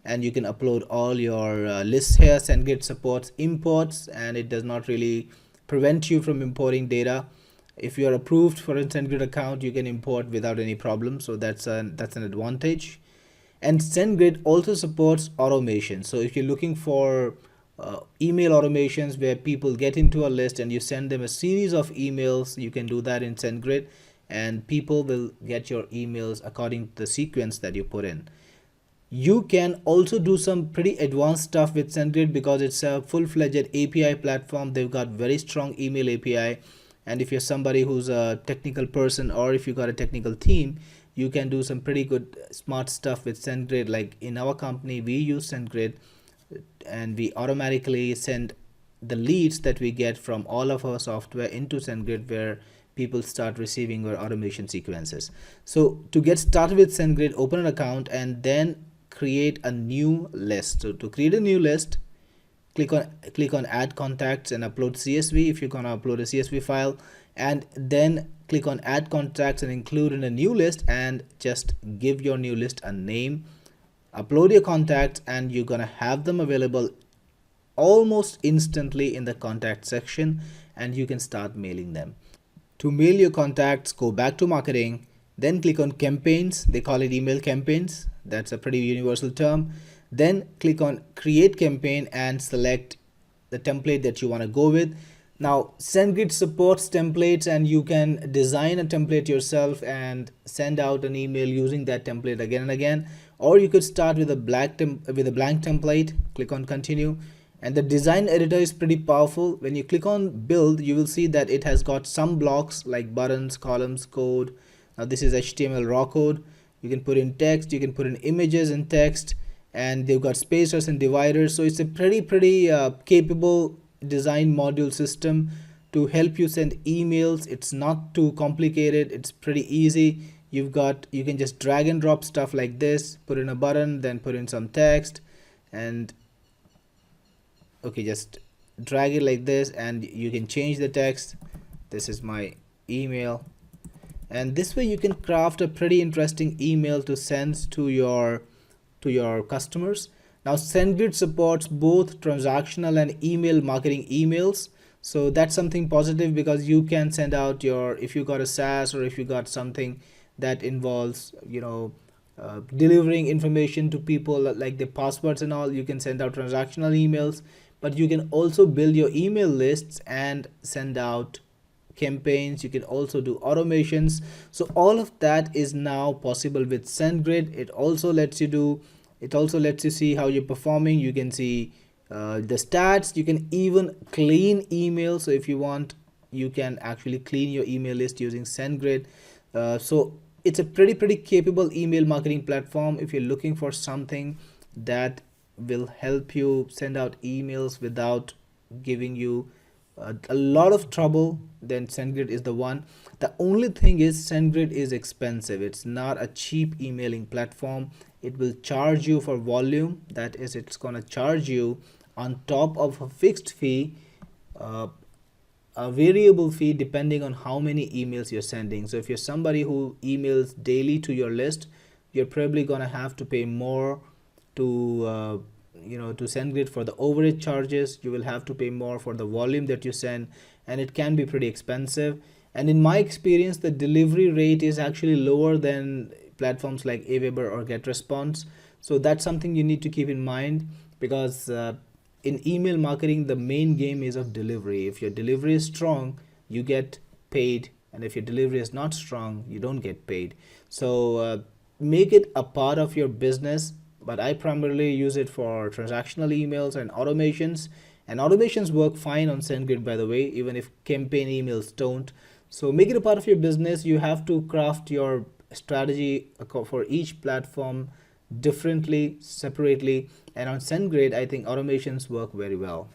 [SPEAKER 2] and you can upload all your lists here. Sendgrid supports imports and it does not really prevent you from importing data. If you are approved for a Sendgrid account, you can import without any problem. So that's an advantage. And Sendgrid also supports automation. So if you're looking for email automations where people get into a list and you send them a series of emails, you can do that in Sendgrid and people will get your emails according to the sequence that you put in. You can also do some pretty advanced stuff with Sendgrid because it's a full-fledged API platform. They've got very strong email API. And if you're somebody who's a technical person or if you got a technical team, you can do some pretty good smart stuff with Sendgrid. Like in our company, we use Sendgrid and we automatically send the leads that we get from all of our software into Sendgrid where people start receiving our automation sequences. So to get started with Sendgrid, open an account and then create a new list. So to create a new list, click on add contacts and upload CSV if you're gonna upload a CSV file, and then click on add contacts and include in a new list, and just give your new list a name, upload your contacts, and you're gonna have them available almost instantly in the contact section, and you can start mailing them. To mail your contacts, go back to marketing, then click on campaigns. They call it email campaigns. That's a pretty universal term. Then click on create campaign and select the template that you want to go with. Now Sendgrid supports templates, and you can design a template yourself and send out an email using that template again and again, or you could start with a blank template. Click on continue, and the design editor is pretty powerful. When you click on build, you will see that it has got some blocks like buttons, columns, code. Now this is HTML raw code. You can put in text, you can put in images and text, and they've got spacers and dividers. So it's a pretty capable design module system to help you send emails. It's not too complicated, it's pretty easy. You can just drag and drop stuff like this, put in a button, then put in some text, and okay, just drag it like this, and you can change the text. This is my email, and this way you can craft a pretty interesting email to send to your customers. Now Sendgrid supports both transactional and email marketing emails, so that's something positive, because you can send out if you got a SaaS, or if you got something that involves delivering information to people like the passwords and all, you can send out transactional emails. But you can also build your email lists and send out campaigns. You can also do automations. So all of that is now possible with Sendgrid. It also lets you see how you're performing. You can see the stats. You can even clean emails. So if you want, you can actually clean your email list using Sendgrid. So it's a pretty capable email marketing platform. If you're looking for something that will help you send out emails without giving you a lot of trouble, then Sendgrid is the one. The only thing is Sendgrid is expensive. It's not a cheap emailing platform. It will charge you for volume. That is, it's gonna charge you on top of a fixed fee, a variable fee depending on how many emails you're sending. So if you're somebody who emails daily to your list, you're probably gonna have to pay more to Sendgrid for the overage charges. You will have to pay more for the volume that you send, and it can be pretty expensive. And in my experience, the delivery rate is actually lower than platforms like Aweber or Getresponse. So that's something you need to keep in mind, because in email marketing, the main game is of delivery. If your delivery is strong, you get paid, and if your delivery is not strong, you don't get paid. So make it a part of your business. But I primarily use it for transactional emails and automations. And automations work fine on Sendgrid, by the way, even if campaign emails don't. So make it a part of your business. You have to craft your strategy for each platform differently, separately. And on Sendgrid, I think automations work very well.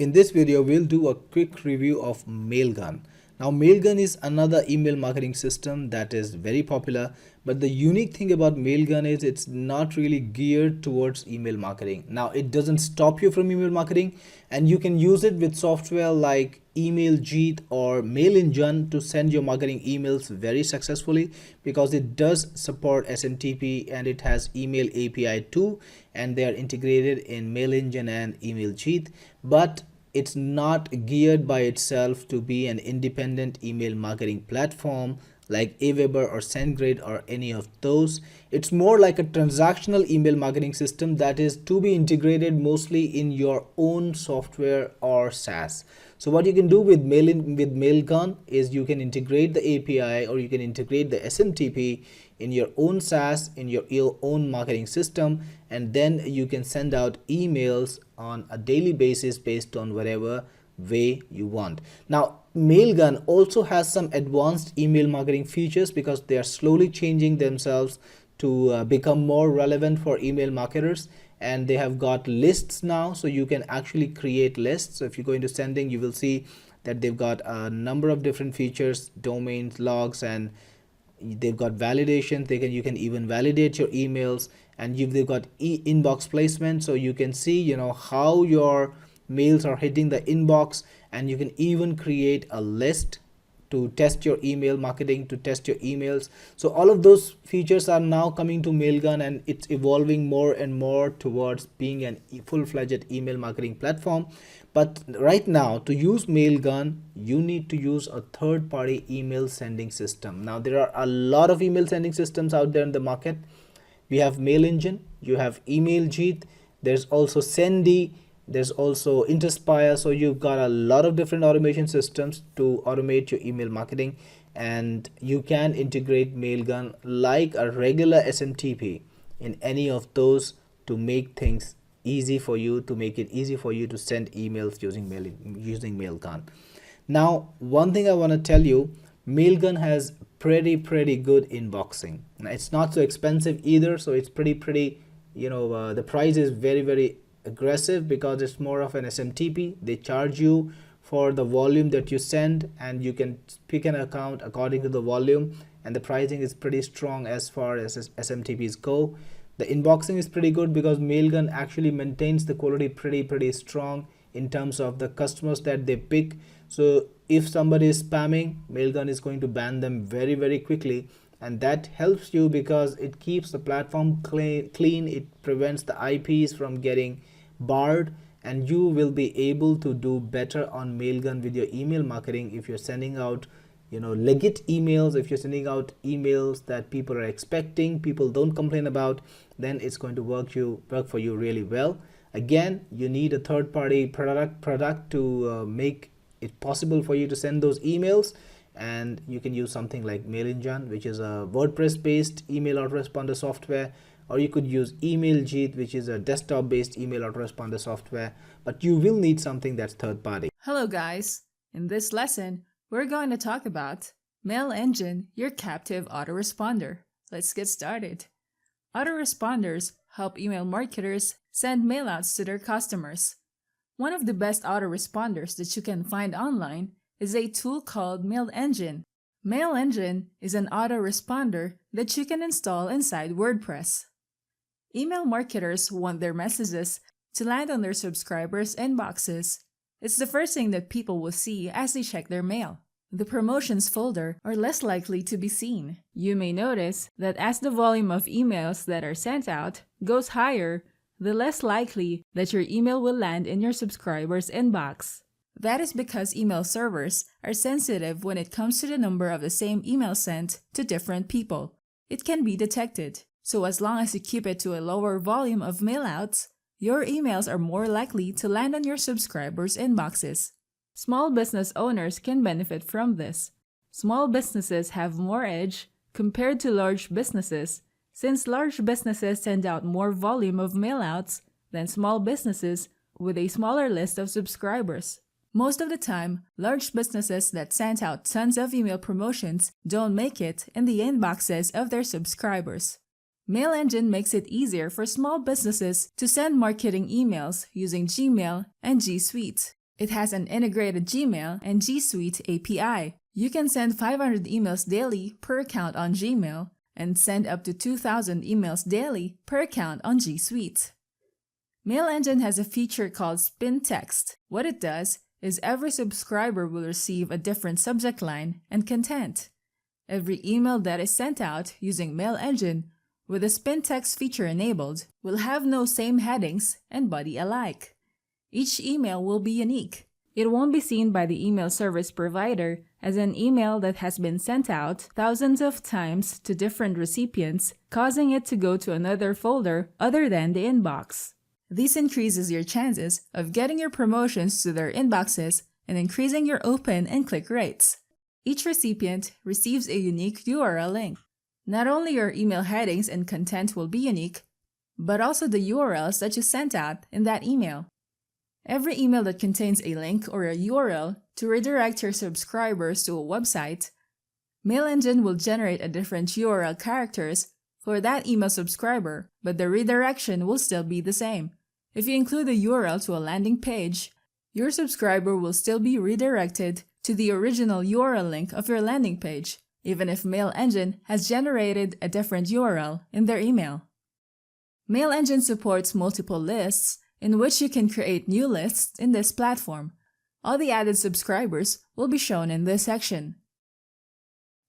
[SPEAKER 2] In this video, we'll do a quick review of Mailgun. Now Mailgun is another email marketing system that is very popular, but the unique thing about Mailgun is it's not really geared towards email marketing. Now it doesn't stop you from email marketing, and you can use it with software like EmailJeet or MailEngine to send your marketing emails very successfully, because it does support SMTP and it has email API too, and they are integrated in MailEngine and EmailJeet. But it's not geared by itself to be an independent email marketing platform like Aweber or Sendgrid or any of those. It's more like a transactional email marketing system that is to be integrated mostly in your own software or SaaS. So what you can do with Mailgun is you can integrate the API, or you can integrate the SMTP in your own SaaS, in your own marketing system, and then you can send out emails on a daily basis based on whatever way you want. Now Mailgun also has some advanced email marketing features, because they are slowly changing themselves to become more relevant for email marketers, and they have got lists now, so you can actually create lists. So if you go into sending, you will see that they've got a number of different features, domains, logs, and they've got validation. You can even validate your emails, and they've got inbox placement, so you can see how your mails are hitting the inbox, and you can even create a list to test your email marketing, to test your emails. So all of those features are now coming to Mailgun, and it's evolving more and more towards being an full-fledged email marketing platform. But right now, to use Mailgun, you need to use a third-party email sending system. Now there are a lot of email sending systems out there in the market. We have MailEngine, you have EmailJeet, there's also Sendy, there's also Interspire. So you've got a lot of different automation systems to automate your email marketing, and you can integrate Mailgun like a regular SMTP in any of those to make things easy for you, to make it easy for you to send emails using Mailgun. Now, one thing I want to tell you, Mailgun has pretty good inboxing. Now, it's not so expensive either, so it's pretty the price is very aggressive because it's more of an SMTP. They charge you for the volume that you send, and you can pick an account according to the volume, and the pricing is pretty strong as far as SMTPs go. The inboxing is pretty good because Mailgun actually maintains the quality pretty strong in terms of the customers that they pick. So if somebody is spamming, Mailgun is going to ban them very quickly, and that helps you because it keeps the platform clean. It prevents the IPs from getting barred, and you will be able to do better on Mailgun with your email marketing. If you're sending out legit emails, if you're sending out emails that people are expecting, people don't complain about, then it's going to work for you really well. Again, you need a third-party product to make it possible for you to send those emails, and you can use something like MailEngine, which is a WordPress-based email autoresponder software, or you could use EmailJeet, which is a desktop-based email autoresponder software, but you will need something that's third-party.
[SPEAKER 1] Hello guys! In this lesson, we're going to talk about MailEngine, your captive autoresponder. Let's get started. Autoresponders help email marketers send mailouts to their customers. One of the best autoresponders that you can find online is a tool called MailEngine. MailEngine is an autoresponder that you can install inside WordPress. Email marketers want their messages to land on their subscribers' inboxes. It's the first thing that people will see as they check their mail. The promotions folder are less likely to be seen. You may notice that as the volume of emails that are sent out goes higher, the less likely that your email will land in your subscriber's inbox. That is because email servers are sensitive when it comes to the number of the same email sent to different people. It can be detected, so as long as you keep it to a lower volume of mailouts, your emails are more likely to land on your subscribers' inboxes. Small business owners can benefit from this. Small businesses have more edge compared to large businesses, since large businesses send out more volume of mailouts than small businesses with a smaller list of subscribers. Most of the time, large businesses that send out tons of email promotions don't make it in the inboxes of their subscribers. MailEngine makes it easier for small businesses to send marketing emails using Gmail and G Suite. It has an integrated Gmail and G Suite API. You can send 500 emails daily per account on Gmail and send up to 2,000 emails daily per account on G Suite. MailEngine has a feature called Spin Text. What it does is every subscriber will receive a different subject line and content. Every email that is sent out using MailEngine with the Spin Text feature enabled will have no same headings and body alike. Each email will be unique. It won't be seen by the email service provider as an email that has been sent out thousands of times to different recipients, causing it to go to another folder other than the inbox. This increases your chances of getting your promotions to their inboxes and increasing your open and click rates. Each recipient receives a unique URL link. Not only your email headings and content will be unique, but also the URLs that you sent out in that email. Every email that contains a link or a URL to redirect your subscribers to a website, MailEngine will generate a different URL characters for that email subscriber, but the redirection will still be the same. If you include a URL to a landing page, your subscriber will still be redirected to the original URL link of your landing page, even if MailEngine has generated a different URL in their email. MailEngine supports multiple lists in which you can create new lists in this platform. All the added subscribers will be shown in this section.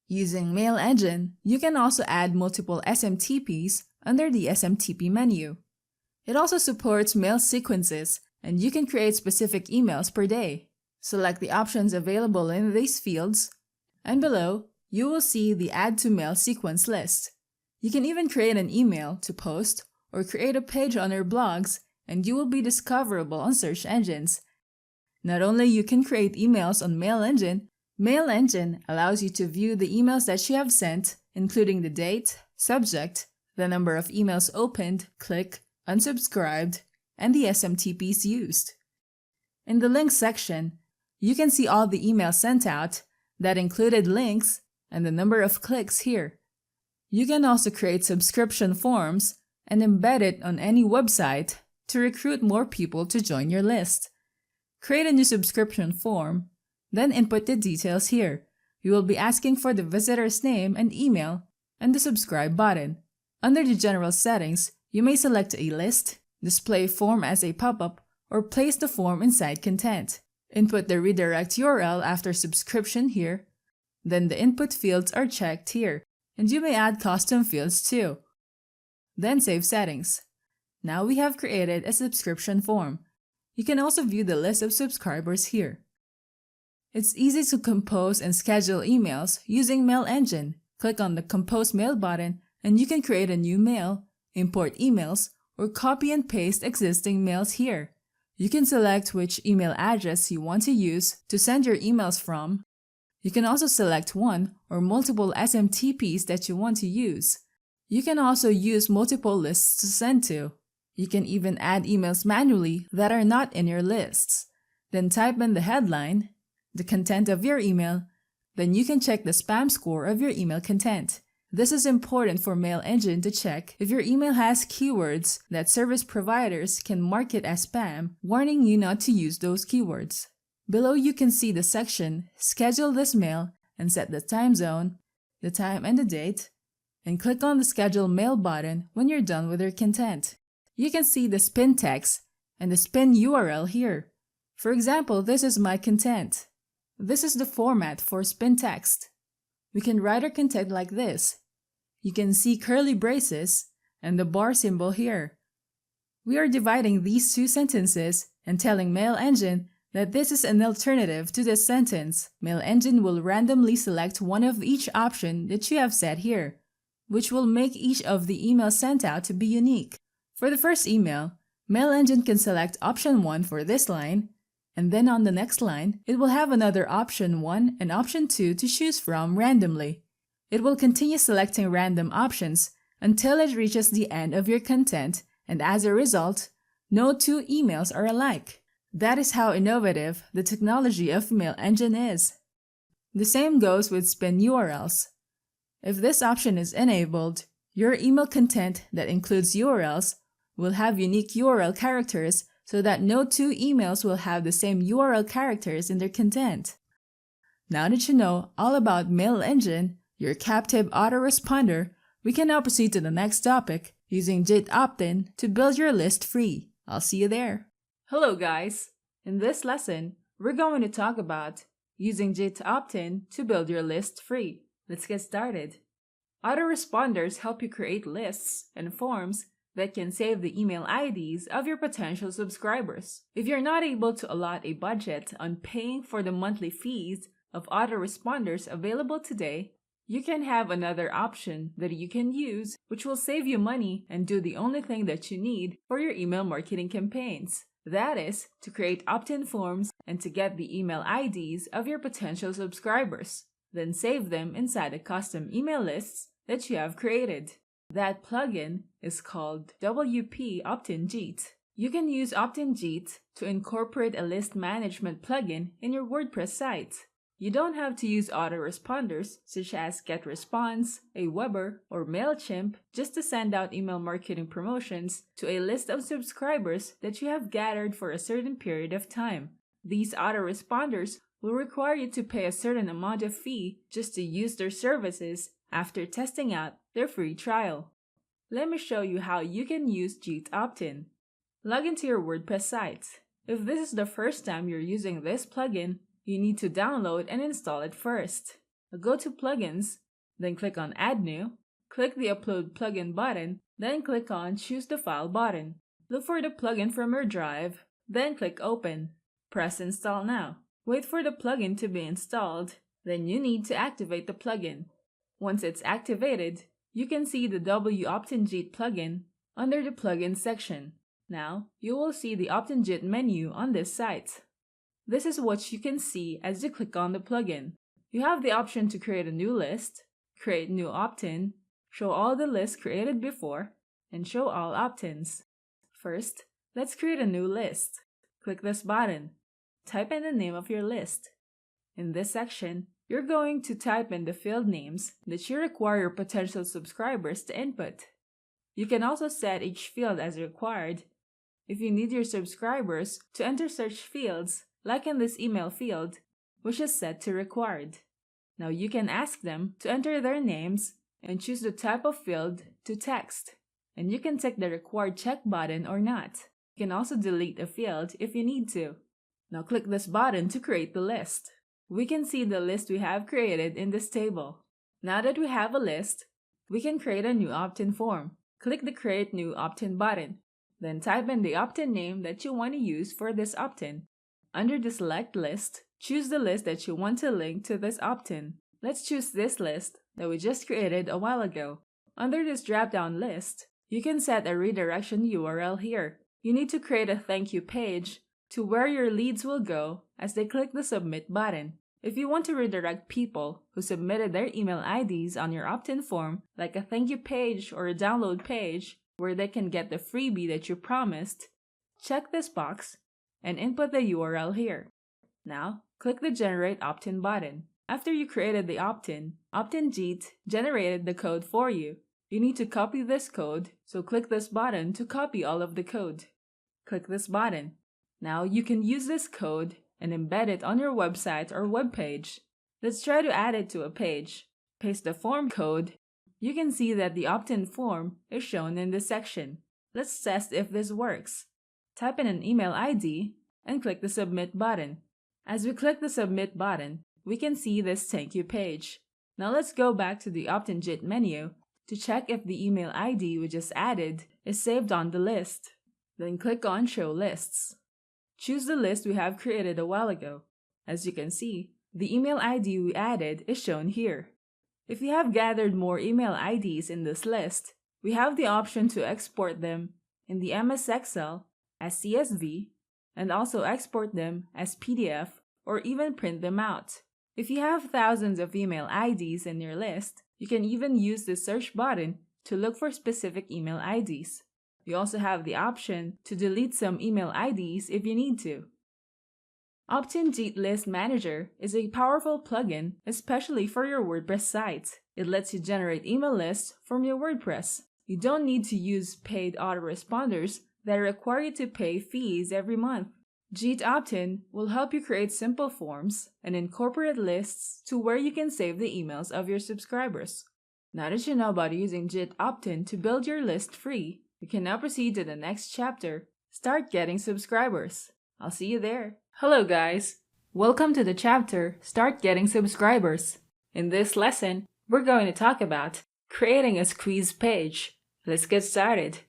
[SPEAKER 1] Using MailEngine, you can also add multiple SMTPs under the SMTP menu. It also supports mail sequences, and you can create specific emails per day. Select the options available in these fields, and below, you will see the Add to Mail sequence list. You can even create an email to post or create a page on your blogs, and you will be discoverable on search engines. Not only you can create emails on MailEngine, MailEngine allows you to view the emails that you have sent, including the date, subject, the number of emails opened, clicked, unsubscribed, and the SMTPs used. In the links section, you can see all the emails sent out that included links and the number of clicks here. You can also create subscription forms and embed it on any website to recruit more people to join your list. Create a new subscription form, then input the details here. You will be asking for the visitor's name and email and the subscribe button. Under the general settings, you may select a list, display form as a pop-up, or place the form inside content. Input the redirect URL after subscription here. Then the input fields are checked here, and you may add custom fields too. Then save settings. Now we have created a subscription form. You can also view the list of subscribers here. It's easy to compose and schedule emails using MailEngine. Click on the Compose Mail button and you can create a new mail, import emails, or copy and paste existing mails here. You can select which email address you want to use to send your emails from. You can also select one or multiple SMTPs that you want to use. You can also use multiple lists to send to. You can even add emails manually that are not in your lists. Then type in the headline, the content of your email, then you can check the spam score of your email content. This is important for MailEngine to check if your email has keywords that service providers can mark it as spam, warning you not to use those keywords. Below you can see the section Schedule this mail and set the time zone, the time and the date, and click on the Schedule Mail button when you're done with your content. You can see the spin text and the spin URL here. For example, this is my content. This is the format for spin text. We can write our content like this. You can see curly braces and the bar symbol here. We are dividing these two sentences and telling MailEngine that this is an alternative to this sentence. MailEngine will randomly select one of each option that you have set here, which will make each of the emails sent out to be unique. For the first email, MailEngine can select option 1 for this line, and then on the next line, it will have another option 1 and option 2 to choose from randomly. It will continue selecting random options until it reaches the end of your content, and as a result, no two emails are alike. That is how innovative the technology of MailEngine is. The same goes with spin URLs. If this option is enabled, your email content that includes URLs will have unique URL characters so that no two emails will have the same URL characters in their content. Now that you know all about MailEngine, your captive autoresponder, we can now proceed to the next topic, using JeetOptin to build your list free. I'll see you there. Hello guys! In this lesson, we're going to talk about using JeetOptin to build your list free. Let's get started. Autoresponders help you create lists and forms that can save the email IDs of your potential subscribers. If you're not able to allot a budget on paying for the monthly fees of autoresponders available today, you can have another option that you can use which will save you money and do the only thing that you need for your email marketing campaigns. That is, to create opt-in forms and to get the email IDs of your potential subscribers. Then save them inside the custom email lists that you have created. That plugin is called WP Optin Jeet. You can use Optin Jeet to incorporate a list management plugin in your WordPress site. You don't have to use autoresponders such as Getresponse, Aweber, or MailChimp just to send out email marketing promotions to a list of subscribers that you have gathered for a certain period of time. These autoresponders will require you to pay a certain amount of fee just to use their services after testing out their free trial. Let me show you how you can use JeetOptin. Log into your WordPress site. If this is the first time you're using this plugin, you need to download and install it first. Go to Plugins, then click on Add New, click the Upload Plugin button, then click on Choose the File button. Look for the plugin from your drive, then click Open. Press Install Now. Wait for the plugin to be installed, then you need to activate the plugin. Once it's activated, you can see the optin Jeet plugin under the Plugins section. Now, you will see the optin Jeet menu on this site. This is what you can see as you click on the plugin. You have the option to create a new list, create new opt-in, show all the lists created before, and show all opt-ins. First, let's create a new list. Click this button. Type in the name of your list. In this section, you're going to type in the field names that you require your potential subscribers to input. You can also set each field as required. If you need your subscribers to enter search fields, like in this email field, which is set to required. Now you can ask them to enter their names and choose the type of field to text. And you can tick the required check button or not. You can also delete a field if you need to. Now click this button to create the list. We can see the list we have created in this table. Now that we have a list, we can create a new opt-in form. Click the Create New Opt-in button. Then type in the opt-in name that you want to use for this opt-in. Under the Select List, choose the list that you want to link to this opt-in. Let's choose this list that we just created a while ago. Under this drop-down list, you can set a redirection URL here. You need to create a thank you page to where your leads will go as they click the Submit button. If you want to redirect people who submitted their email IDs on your opt-in form, like a thank you page or a download page where they can get the freebie that you promised, check this box and input the URL here. Now, click the Generate Opt-in button. After you created the opt-in, optin Jeet generated the code for you. You need to copy this code, so click this button to copy all of the code. Click this button. Now you can use this code and embed it on your website or web page. Let's try to add it to a page. Paste the form code. You can see that the opt-in form is shown in this section. Let's test if this works. Type in an email ID and click the Submit button. As we click the Submit button, we can see this thank you page. Now let's go back to the opt-in Jeet menu to check if the email ID we just added is saved on the list. Then click on Show Lists. Choose the list we have created a while ago. As you can see, the email ID we added is shown here. If you have gathered more email IDs in this list, we have the option to export them in the MS Excel as CSV and also export them as PDF or even print them out. If you have thousands of email IDs in your list, you can even use the search button to look for specific email IDs. You also have the option to delete some email IDs if you need to. Optin Jeet List Manager is a powerful plugin, especially for your WordPress site. It lets you generate email lists from your WordPress. You don't need to use paid autoresponders that require you to pay fees every month. JeetOptin will help you create simple forms and incorporate lists to where you can save the emails of your subscribers. Now that you know about using JeetOptin to build your list free, you can now proceed to the next chapter, Start Getting Subscribers. I'll see you there. Hello guys! Welcome to the chapter, Start Getting Subscribers. In this lesson, we're going to talk about creating a squeeze page. Let's get started.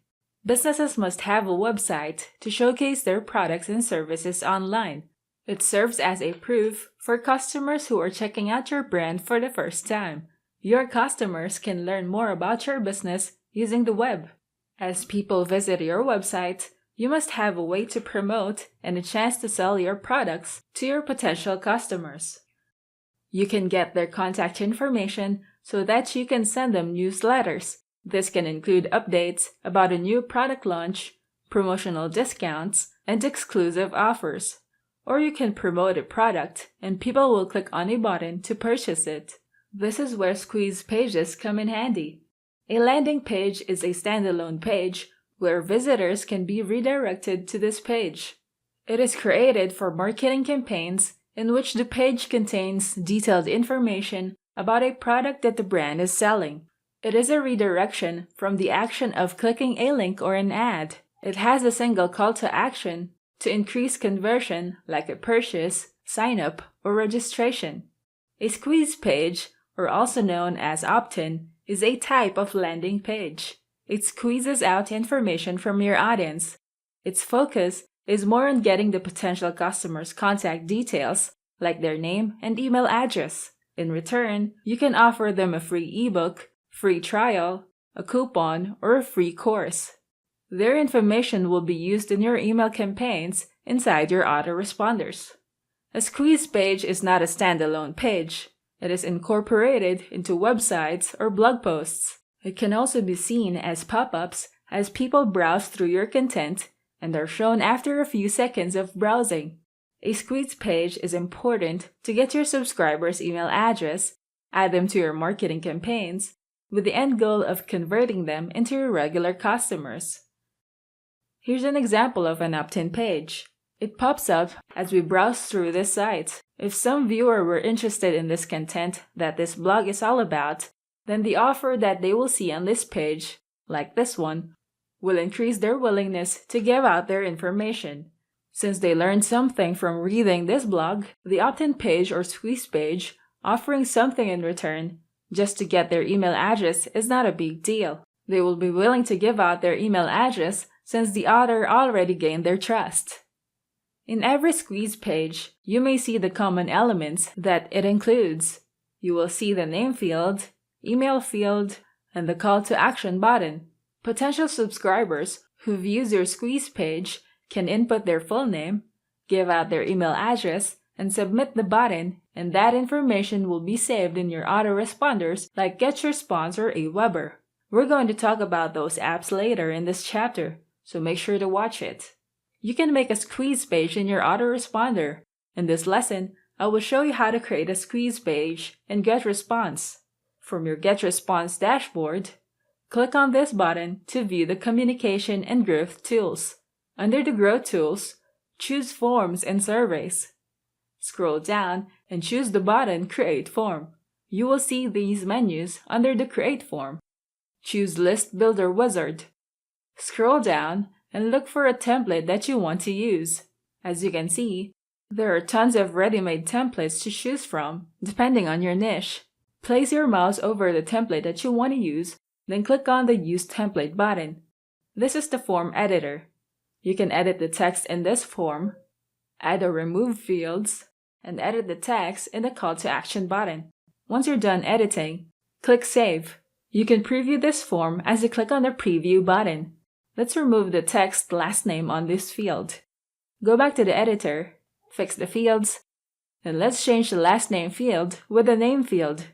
[SPEAKER 1] Businesses must have a website to showcase their products and services online. It serves as a proof for customers who are checking out your brand for the first time. Your customers can learn more about your business using the web. As people visit your website, you must have a way to promote and a chance to sell your products to your potential customers. You can get their contact information so that you can send them newsletters. This can include updates about a new product launch, promotional discounts, and exclusive offers. Or you can promote a product and people will click on a button to purchase it. This is where squeeze pages come in handy. A landing page is a standalone page where visitors can be redirected to this page. It is created for marketing campaigns in which the page contains detailed information about a product that the brand is selling. It is a redirection from the action of clicking a link or an ad. It has a single call to action to increase conversion, like a purchase, sign up, or registration. A squeeze page, or also known as opt-in, is a type of landing page. It squeezes out information from your audience. Its focus is more on getting the potential customer's contact details, like their name and email address. In return, you can offer them a free ebook, free trial, a coupon, or a free course. Their information will be used in your email campaigns inside your autoresponders. A squeeze page is not a standalone page. It is incorporated into websites or blog posts. It can also be seen as pop-ups as people browse through your content and are shown after a few seconds of browsing. A squeeze page is important to get your subscribers' email address, add them to your marketing campaigns, with the end goal of converting them into your regular customers. Here's an example of an opt-in page. It pops up as we browse through this site. If some viewer were interested in this content that this blog is all about, then the offer that they will see on this page, like this one, will increase their willingness to give out their information. Since they learned something from reading this blog, the opt-in page or squeeze page offering something in return just to get their email address is not a big deal. They will be willing to give out their email address since the author already gained their trust. In every squeeze page, you may see the common elements that it includes. You will see the name field, email field, and the call to action button. Potential subscribers who views your squeeze page can input their full name, give out their email address, and submit the button, and that information will be saved in your autoresponders like Getresponse or Aweber. We're going to talk about those apps later in this chapter, so make sure to watch it. You can make a squeeze page in your autoresponder. In this lesson, I will show you how to create a squeeze page in Getresponse. From your Getresponse dashboard, click on this button to view the communication and growth tools. Under the growth tools, choose Forms and Surveys. Scroll down and choose the button Create Form. You will see these menus under the Create Form. Choose List Builder Wizard. Scroll down and look for a template that you want to use. As you can see, there are tons of ready-made templates to choose from, depending on your niche. Place your mouse over the template that you want to use, then click on the Use Template button. This is the form editor. You can edit the text in this form, add or remove fields, and edit the text in the Call to Action button. Once you're done editing, click Save. You can preview this form as you click on the Preview button. Let's remove the text last name on this field. Go back to the editor, fix the fields, and let's change the last name field with the name field.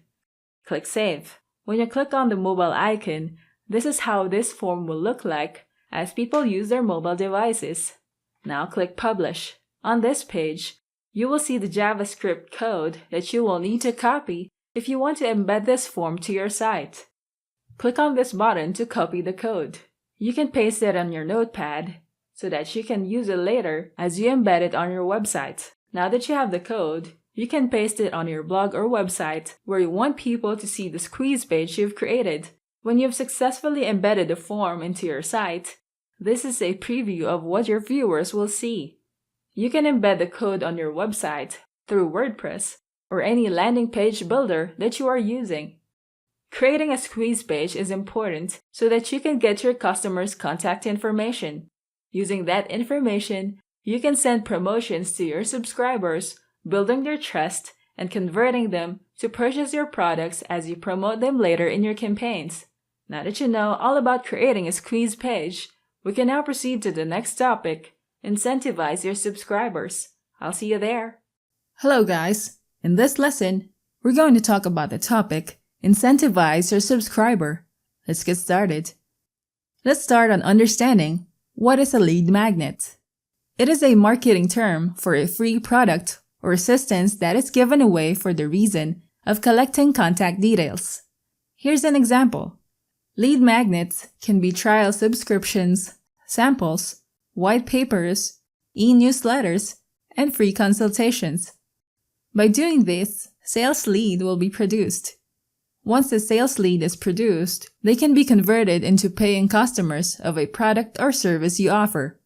[SPEAKER 1] Click Save. When you click on the mobile icon, this is how this form will look like as people use their mobile devices. Now click Publish. On this page, you will see the JavaScript code that you will need to copy if you want to embed this form to your site. Click on this button to copy the code. You can paste it on your notepad so that you can use it later as you embed it on your website. Now that you have the code, you can paste it on your blog or website where you want people to see the squeeze page you've created. When you've successfully embedded the form into your site, this is a preview of what your viewers will see. You can embed the code on your website through WordPress or any landing page builder that you are using. Creating a squeeze page is important so that you can get your customers' contact information. Using that information, you can send promotions to your subscribers, building their trust and converting them to purchase your products as you promote them later in your campaigns. Now that you know all about creating a squeeze page, we can now proceed to the next topic, incentivize your subscribers. I'll see you there. Hello guys. In this lesson, we're going to talk about the topic, incentivize your subscriber. Let's get started. Let's start on understanding what is a lead magnet. It is a marketing term for a free product or assistance that is given away for the reason of collecting contact details. Here's an example. Lead magnets can be trial subscriptions, samples, white papers, e-newsletters, and free consultations. By doing this, sales lead will be produced. Once the sales lead is produced, they can be converted into paying customers of a product or service you offer.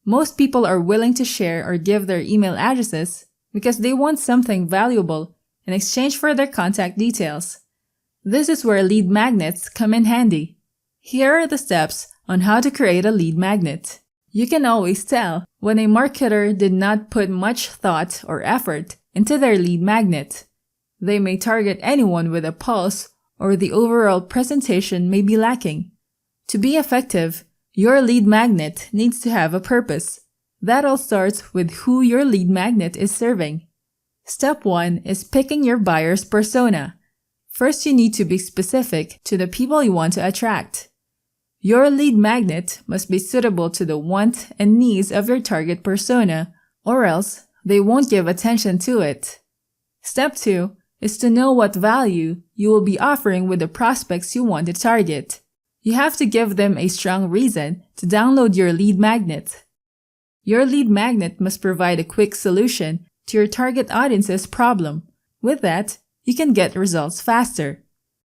[SPEAKER 1] Most people are willing to share or give their email addresses because they want something valuable in exchange for their contact details. This is where lead magnets come in handy. Here are the steps on how to create a lead magnet. You can always tell when a marketer did not put much thought or effort into their lead magnet. They may target anyone with a pulse, or the overall presentation may be lacking. To be effective, your lead magnet needs to have a purpose. That all starts with who your lead magnet is serving. Step 1 is picking your buyer's persona. First, you need to be specific to the people you want to attract. Your lead magnet must be suitable to the want and needs of your target persona, or else they won't give attention to it. Step 2 is to know what value you will be offering with the prospects you want to target. You have to give them a strong reason to download your lead magnet. Your lead magnet must provide a quick solution to your target audience's problem. With that, you can get results faster.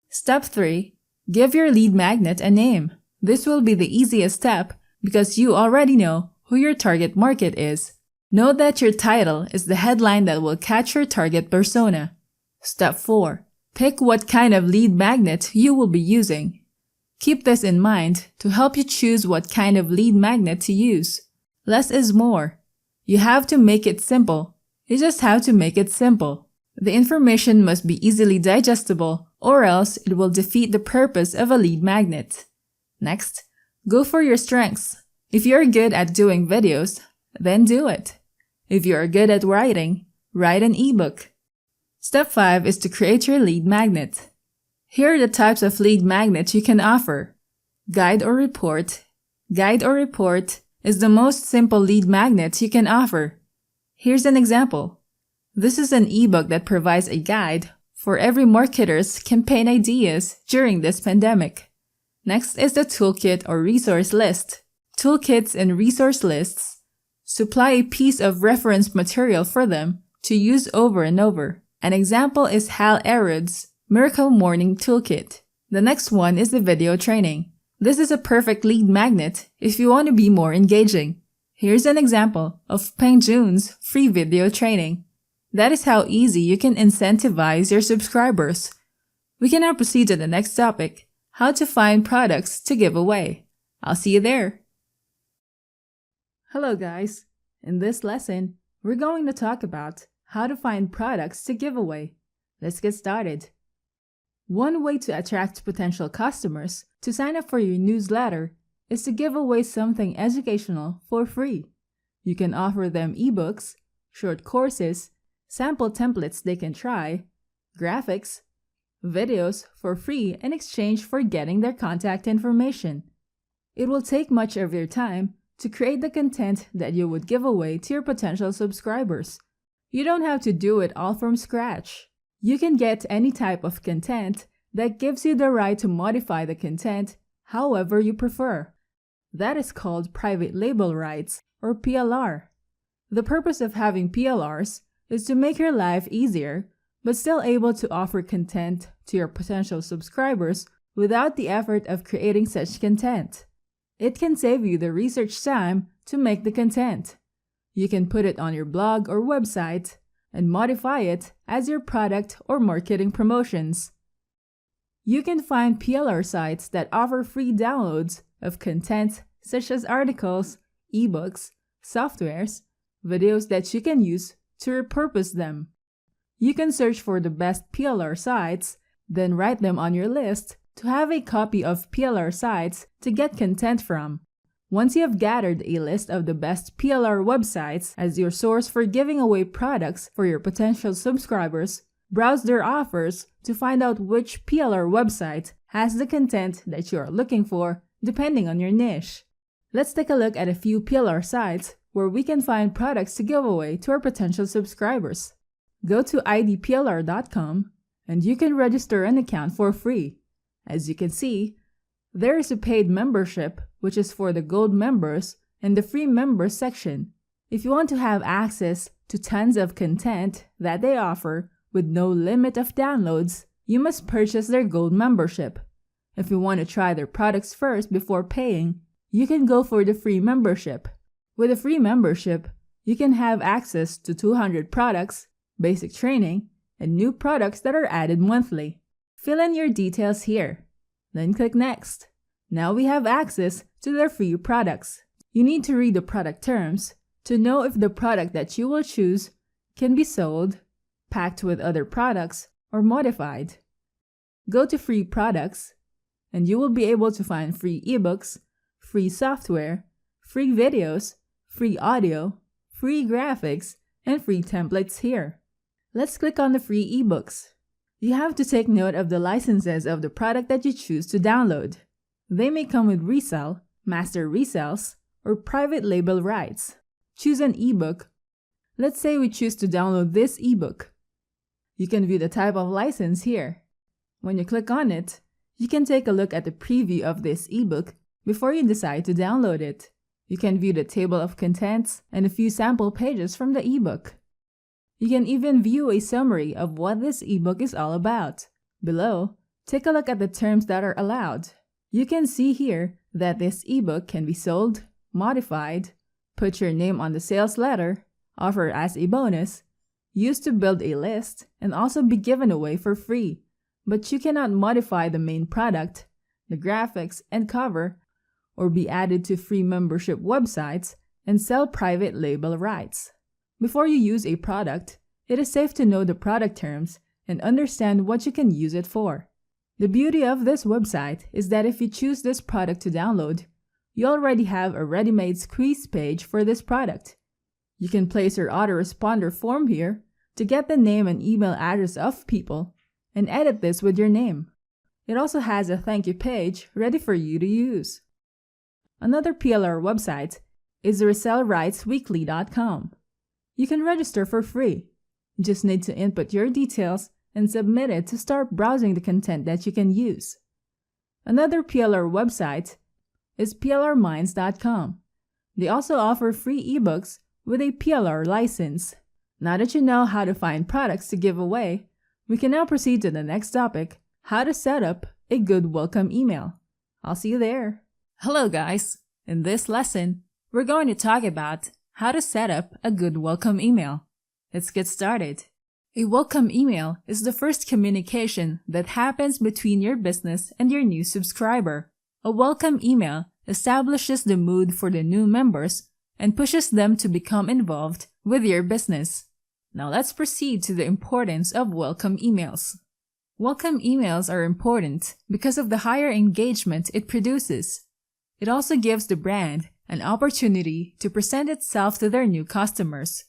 [SPEAKER 1] Step 3. Give your lead magnet a name. This will be the easiest step because you already know who your target market is. Note that your title is the headline that will catch your target persona. Step 4. Pick what kind of lead magnet you will be using. Keep this in mind to help you choose what kind of lead magnet to use. Less is more. You have to make it simple. You just have to make it simple. The information must be easily digestible, or else it will defeat the purpose of a lead magnet. Next, go for your strengths. If you're good at doing videos, then do it. If you're good at writing, write an ebook. Step 5 is to create your lead magnet. Here are the types of lead magnets you can offer. Guide or report. Guide or report is the most simple lead magnet you can offer. Here's an example. This is an ebook that provides a guide for every marketer's campaign ideas during this pandemic. Next is the toolkit or resource list. Toolkits and resource lists supply a piece of reference material for them to use over and over. An example is Hal Elrod's Miracle Morning Toolkit. The next one is the video training. This is a perfect lead magnet if you want to be more engaging. Here's an example of Peng Joon's free video training. That is how easy you can incentivize your subscribers. We can now proceed to the next topic, how to find products to give away. I'll see you there. Hello guys. In this lesson, we're going to talk about how to find products to give away. Let's get started. One way to attract potential customers to sign up for your newsletter is to give away something educational for free. You can offer them ebooks, short courses, sample templates they can try, graphics, videos for free in exchange for getting their contact information. It will take much of your time to create the content that you would give away to your potential subscribers. You don't have to do it all from scratch. You can get any type of content that gives you the right to modify the content however you prefer. That is called private label rights, or PLR. The purpose of having PLRs is to make your life easier, but still able to offer content to your potential subscribers without the effort of creating such content. It can save you the research time to make the content. You can put it on your blog or website and modify it as your product or marketing promotions. You can find PLR sites that offer free downloads of content such as articles, ebooks, softwares, videos that you can use to repurpose them. You can search for the best PLR sites, then write them on your list to have a copy of PLR sites to get content from. Once you have gathered a list of the best PLR websites as your source for giving away products for your potential subscribers, browse their offers to find out which PLR website has the content that you are looking for, depending on your niche. Let's take a look at a few PLR sites where we can find products to give away to our potential subscribers. Go to idplr.com and you can register an account for free. As you can see, there is a paid membership, which is for the gold members, and the free members section. If you want to have access to tons of content that they offer with no limit of downloads, you must purchase their gold membership. If you want to try their products first before paying, you can go for the free membership. With a free membership, you can have access to 200 products, basic training, and new products that are added monthly. Fill in your details here. Then click Next. Now we have access to their free products. You need to read the product terms to know if the product that you will choose can be sold, packed with other products, or modified. Go to Free Products, and you will be able to find free ebooks, free software, free videos, free audio, free graphics, and free templates here. Let's click on the free ebooks. You have to take note of the licenses of the product that you choose to download. They may come with resell, master resells, or private label rights. Choose an ebook. Let's say we choose to download this ebook. You can view the type of license here. When you click on it, you can take a look at the preview of this ebook before you decide to download it. You can view the table of contents and a few sample pages from the ebook. You can even view a summary of what this ebook is all about. Below, take a look at the terms that are allowed. You can see here that this ebook can be sold, modified, put your name on the sales letter, offer as a bonus, used to build a list, and also be given away for free. But you cannot modify the main product, the graphics and cover, or be added to free membership websites and sell private label rights. Before you use a product, it is safe to know the product terms and understand what you can use it for. The beauty of this website is that if you choose this product to download, you already have a ready-made squeeze page for this product. You can place your autoresponder form here to get the name and email address of people and edit this with your name. It also has a thank you page ready for you to use. Another PLR website is resellrightsweekly.com. You can register for free. You just need to input your details and submit it to start browsing the content that you can use. Another PLR website is plrminds.com. They also offer free ebooks with a PLR license. Now that you know how to find products to give away, we can now proceed to the next topic, how to set up a good welcome email. I'll see you there. Hello guys! In this lesson, we're going to talk about how to set up a good welcome email. Let's get started. A welcome email is the first communication that happens between your business and your new subscriber. A welcome email establishes the mood for the new members and pushes them to become involved with your business. Now let's proceed to the importance of welcome emails. Welcome emails are important because of the higher engagement it produces. It also gives the brand an opportunity to present itself to their new customers.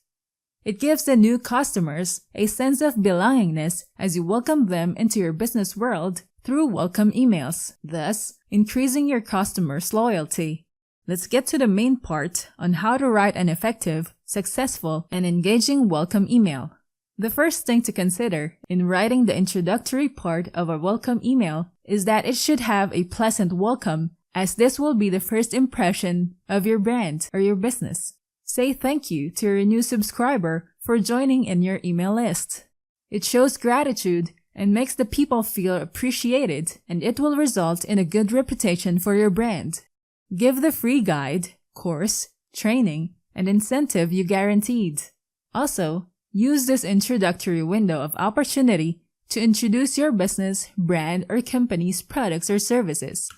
[SPEAKER 1] It gives the new customers a sense of belongingness as you welcome them into your business world through welcome emails, thus increasing your customers' loyalty. Let's get to the main part on how to write an effective, successful, and engaging welcome email. The first thing to consider in writing the introductory part of a welcome email is that it should have a pleasant welcome, as this will be the first impression of your brand or your business. Say thank you to your new subscriber for joining in your email list. It shows gratitude and makes the people feel appreciated, and it will result in a good reputation for your brand. Give the free guide, course, training, and incentive you guaranteed. Also, use this introductory window of opportunity to introduce your business, brand, or company's products or services.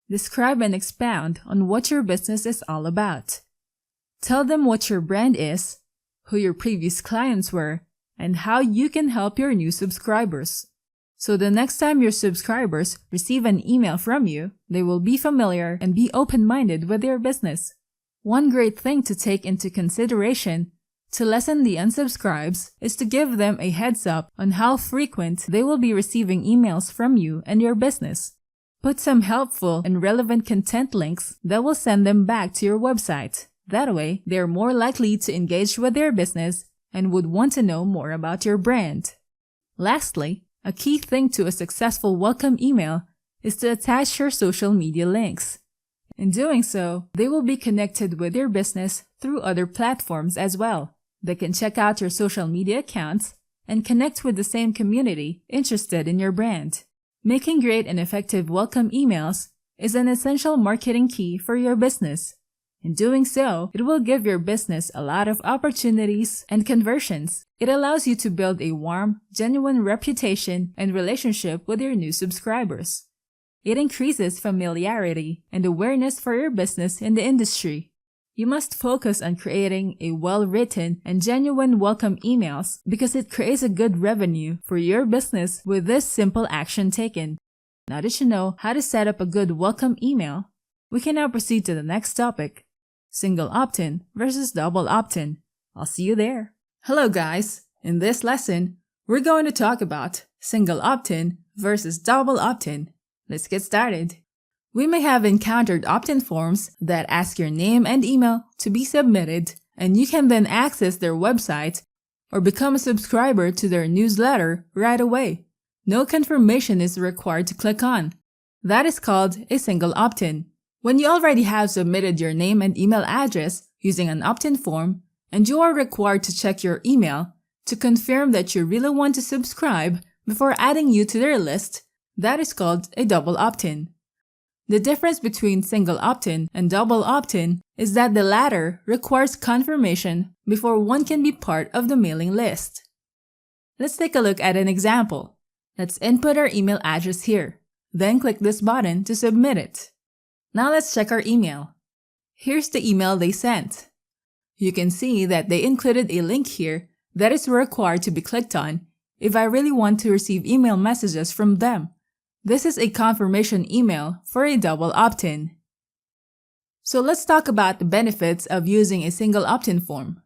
[SPEAKER 1] Describe and expound on what your business is all about. Tell them what your brand is, who your previous clients were, and how you can help your new subscribers. So the next time your subscribers receive an email from you, they will be familiar and be open-minded with your business. One great thing to take into consideration to lessen the unsubscribes is to give them a heads up on how frequent they will be receiving emails from you and your business. Put some helpful and relevant content links that will send them back to your website. That way, they are more likely to engage with their business and would want to know more about your brand. Lastly, a key thing to a successful welcome email is to attach your social media links. In doing so, they will be connected with your business through other platforms as well. They can check out your social media accounts and connect with the same community interested in your brand. Making great and effective welcome emails is an essential marketing key for your business. In doing so, it will give your business a lot of opportunities and conversions. It allows you to build a warm, genuine reputation and relationship with your new subscribers. It increases familiarity and awareness for your business in the industry. You must focus on creating a well-written and genuine welcome emails because it creates a good revenue for your business with this simple action taken. Now that you know how to set up a good welcome email, we can now proceed to the next topic. Single opt-in versus double opt-in. I'll see you there. Hello guys! In this lesson, we're going to talk about single opt-in versus double opt-in. Let's get started. We may have encountered opt-in forms that ask your name and email to be submitted, and you can then access their website or become a subscriber to their newsletter right away. No confirmation is required to click on. That is called a single opt-in. When you already have submitted your name and email address using an opt-in form, and you are required to check your email to confirm that you really want to subscribe before adding you to their list, that is called a double opt-in. The difference between single opt-in and double opt-in is that the latter requires confirmation before one can be part of the mailing list. Let's take a look at an example. Let's input our email address here, then click this button to submit it. Now let's check our email. Here's the email they sent. You can see that they included a link here that is required to be clicked on if I really want to receive email messages from them. This is a confirmation email for a double opt-in. So let's talk about the benefits of using a single opt-in form.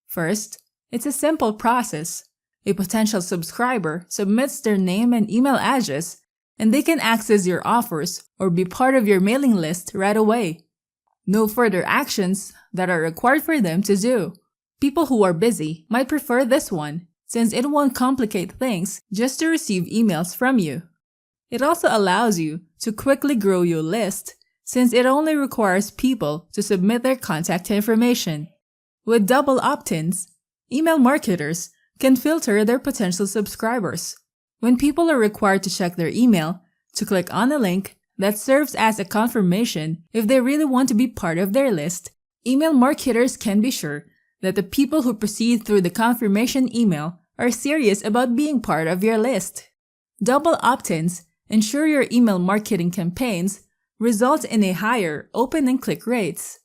[SPEAKER 1] First, it's a simple process. A potential subscriber submits their name and email address, and they can access your offers or be part of your mailing list right away. No further actions that are required for them to do. People who are busy might prefer this one, since it won't complicate things just to receive emails from you. It also allows you to quickly grow your list, since it only requires people to submit their contact information. With double opt-ins, email marketers can filter their potential subscribers. When people are required to check their email, to click on a link that serves as a confirmation if they really want to be part of their list, email marketers can be sure that the people who proceed through the confirmation email are serious about being part of your list. Double opt-ins ensure your email marketing campaigns result in a higher open and click rates.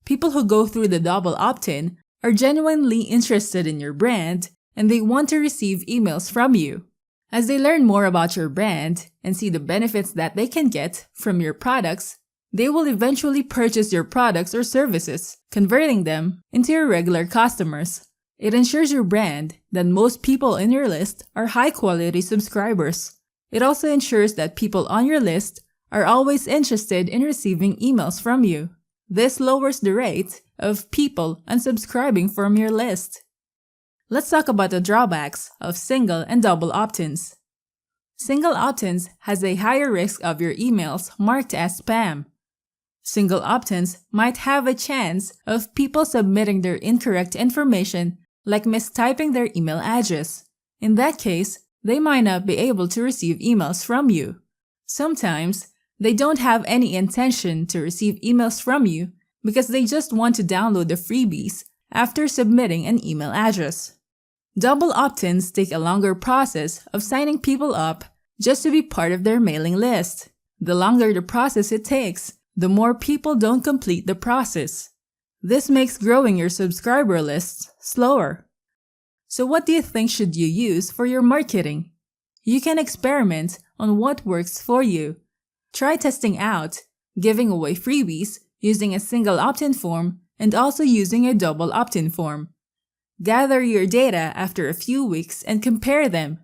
[SPEAKER 1] People who go through the double opt-in are genuinely interested in your brand and they want to receive emails from you. As they learn more about your brand and see the benefits that they can get from your products, they will eventually purchase your products or services, converting them into your regular customers. It ensures your brand that most people in your list are high-quality subscribers. It also ensures that people on your list are always interested in receiving emails from you. This lowers the rate of people unsubscribing from your list. Let's talk about the drawbacks of single and double opt-ins. Single opt-ins has a higher risk of your emails marked as spam. Single opt-ins might have a chance of people submitting their incorrect information, like mistyping their email address. In that case, they might not be able to receive emails from you. Sometimes, they don't have any intention to receive emails from you because they just want to download the freebies after submitting an email address. Double opt-ins take a longer process of signing people up just to be part of their mailing list. The longer the process it takes, the more people don't complete the process. This makes growing your subscriber lists slower. So what do you think should you use for your marketing? You can experiment on what works for you. Try testing out, giving away freebies using a single opt-in form and also using a double opt-in form. Gather your data after a few weeks and compare them.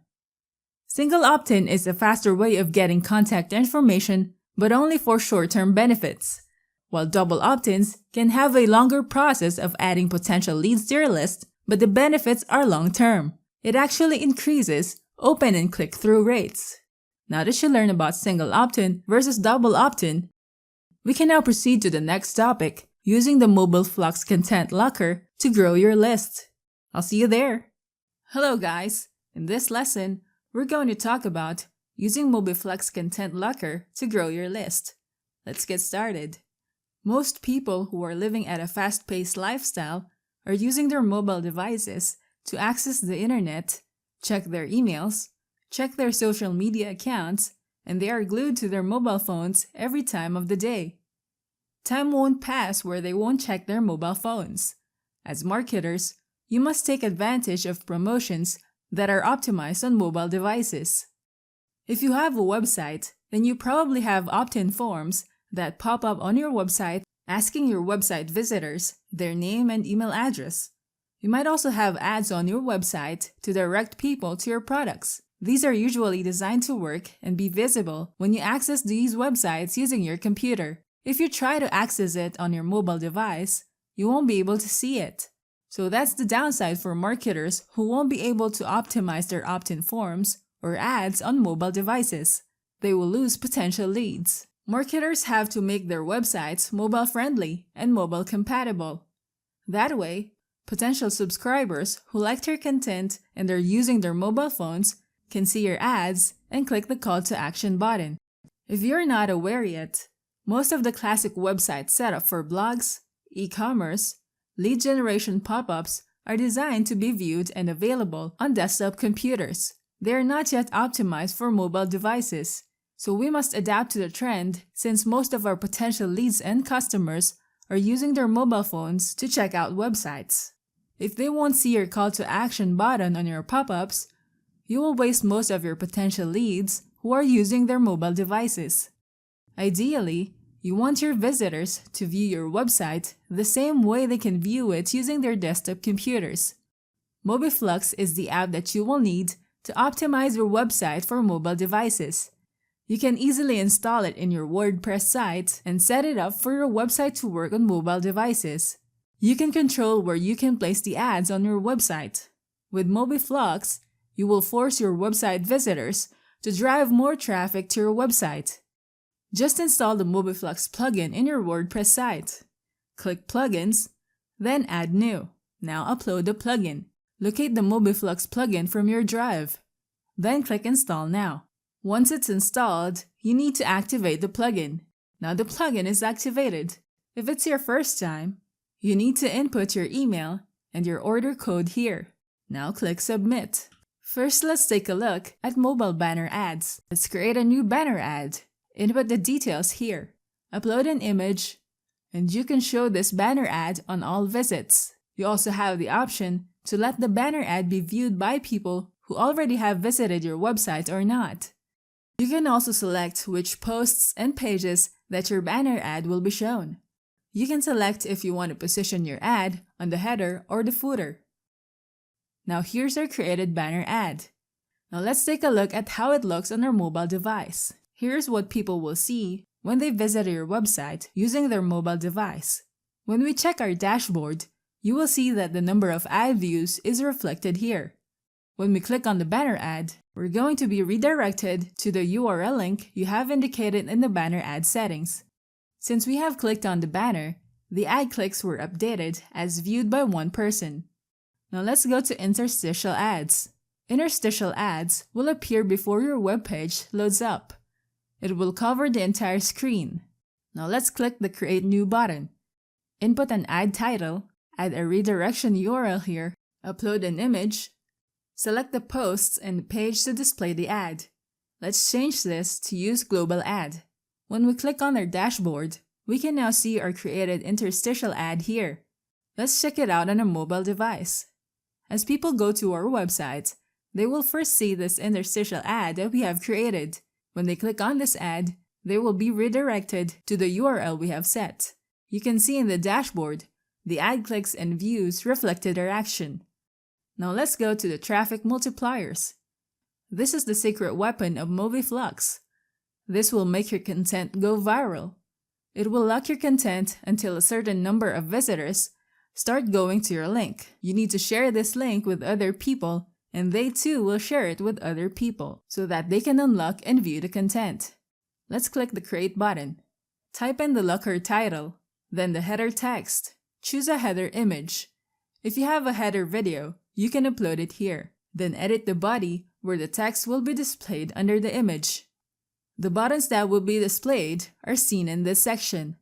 [SPEAKER 1] Single opt-in is a faster way of getting contact information, but only for short-term benefits, while double opt-ins can have a longer process of adding potential leads to your list, but the benefits are long-term. It actually increases open and click-through rates. Now that you learn about single opt-in versus double opt-in, we can now proceed to the next topic, using the Mobiflux Content Locker to grow your list. I'll see you there. Hello guys! In this lesson, we're going to talk about using Mobiflux Content Locker to grow your list. Let's get started. Most people who are living at a fast-paced lifestyle are using their mobile devices to access the internet, check their emails, check their social media accounts, and they are glued to their mobile phones every time of the day. Time won't pass where they won't check their mobile phones. As marketers, you must take advantage of promotions that are optimized on mobile devices. If you have a website, then you probably have opt-in forms that pop up on your website asking your website visitors their name and email address. You might also have ads on your website to direct people to your products. These are usually designed to work and be visible when you access these websites using your computer. If you try to access it on your mobile device, you won't be able to see it. So that's the downside for marketers who won't be able to optimize their opt-in forms or ads on mobile devices. They will lose potential leads. Marketers have to make their websites mobile-friendly and mobile-compatible. That way, potential subscribers who liked your content and are using their mobile phones can see your ads and click the call to action button. If you're not aware yet, most of the classic websites set up for blogs, e-commerce, lead generation pop-ups are designed to be viewed and available on desktop computers. They are not yet optimized for mobile devices, so we must adapt to the trend since most of our potential leads and customers are using their mobile phones to check out websites. If they won't see your call to action button on your pop-ups, you will waste most of your potential leads who are using their mobile devices. Ideally, you want your visitors to view your website the same way they can view it using their desktop computers. Mobiflux is the app that you will need to optimize your website for mobile devices. You can easily install it in your WordPress site and set it up for your website to work on mobile devices. You can control where you can place the ads on your website. With Mobiflux, you will force your website visitors to drive more traffic to your website. Just install the Mobiflux plugin in your WordPress site. Click Plugins, then Add New. Now upload the plugin. Locate the Mobiflux plugin from your drive. Then click Install Now. Once it's installed, you need to activate the plugin. Now the plugin is activated. If it's your first time, you need to input your email and your order code here. Now click Submit. First, let's take a look at mobile banner ads. Let's create a new banner ad. Input the details here. Upload an image, and you can show this banner ad on all visits. You also have the option to let the banner ad be viewed by people who already have visited your website or not. You can also select which posts and pages that your banner ad will be shown. You can select if you want to position your ad on the header or the footer. Now here's our created banner ad. Now let's take a look at how it looks on our mobile device. Here's what people will see when they visit your website using their mobile device. When we check our dashboard, you will see that the number of ad views is reflected here. When we click on the banner ad, we're going to be redirected to the URL link you have indicated in the banner ad settings. Since we have clicked on the banner, the ad clicks were updated as viewed by one person. Now let's go to interstitial ads. Interstitial ads will appear before your web page loads up. It will cover the entire screen. Now let's click the Create New button. Input an ad title, add a redirection URL here, upload an image, select the posts and the page to display the ad. Let's change this to Use Global Ad. When we click on our dashboard, we can now see our created interstitial ad here. Let's check it out on a mobile device. As people go to our website, they will first see this interstitial ad that we have created. When they click on this ad, they will be redirected to the URL we have set. You can see in the dashboard, the ad clicks and views reflected our action. Now let's go to the traffic multipliers. This is the secret weapon of Mobiflux. This will make your content go viral. It will lock your content until a certain number of visitors start going to your link. You need to share this link with other people, and they too will share it with other people so that they can unlock and view the content. Let's click the Create button. Type in the locker title, Then the header text. Choose a header image. If you have a header video, you can upload it here. Then edit the body where the text will be displayed under the image. The buttons that will be displayed are seen in this section.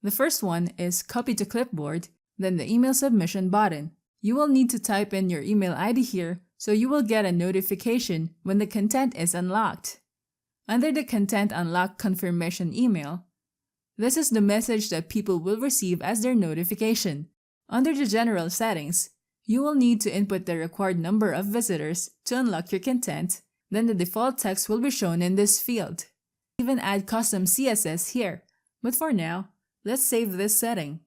[SPEAKER 1] The first one is Copy to Clipboard, then the email submission button. You will need to type in your email ID here so you will get a notification when the content is unlocked. Under the Content Unlock Confirmation email, this is the message that people will receive as their notification. Under the General Settings, you will need to input the required number of visitors to unlock your content, then the default text will be shown in this field. Even add custom CSS here, but for now, let's save this setting.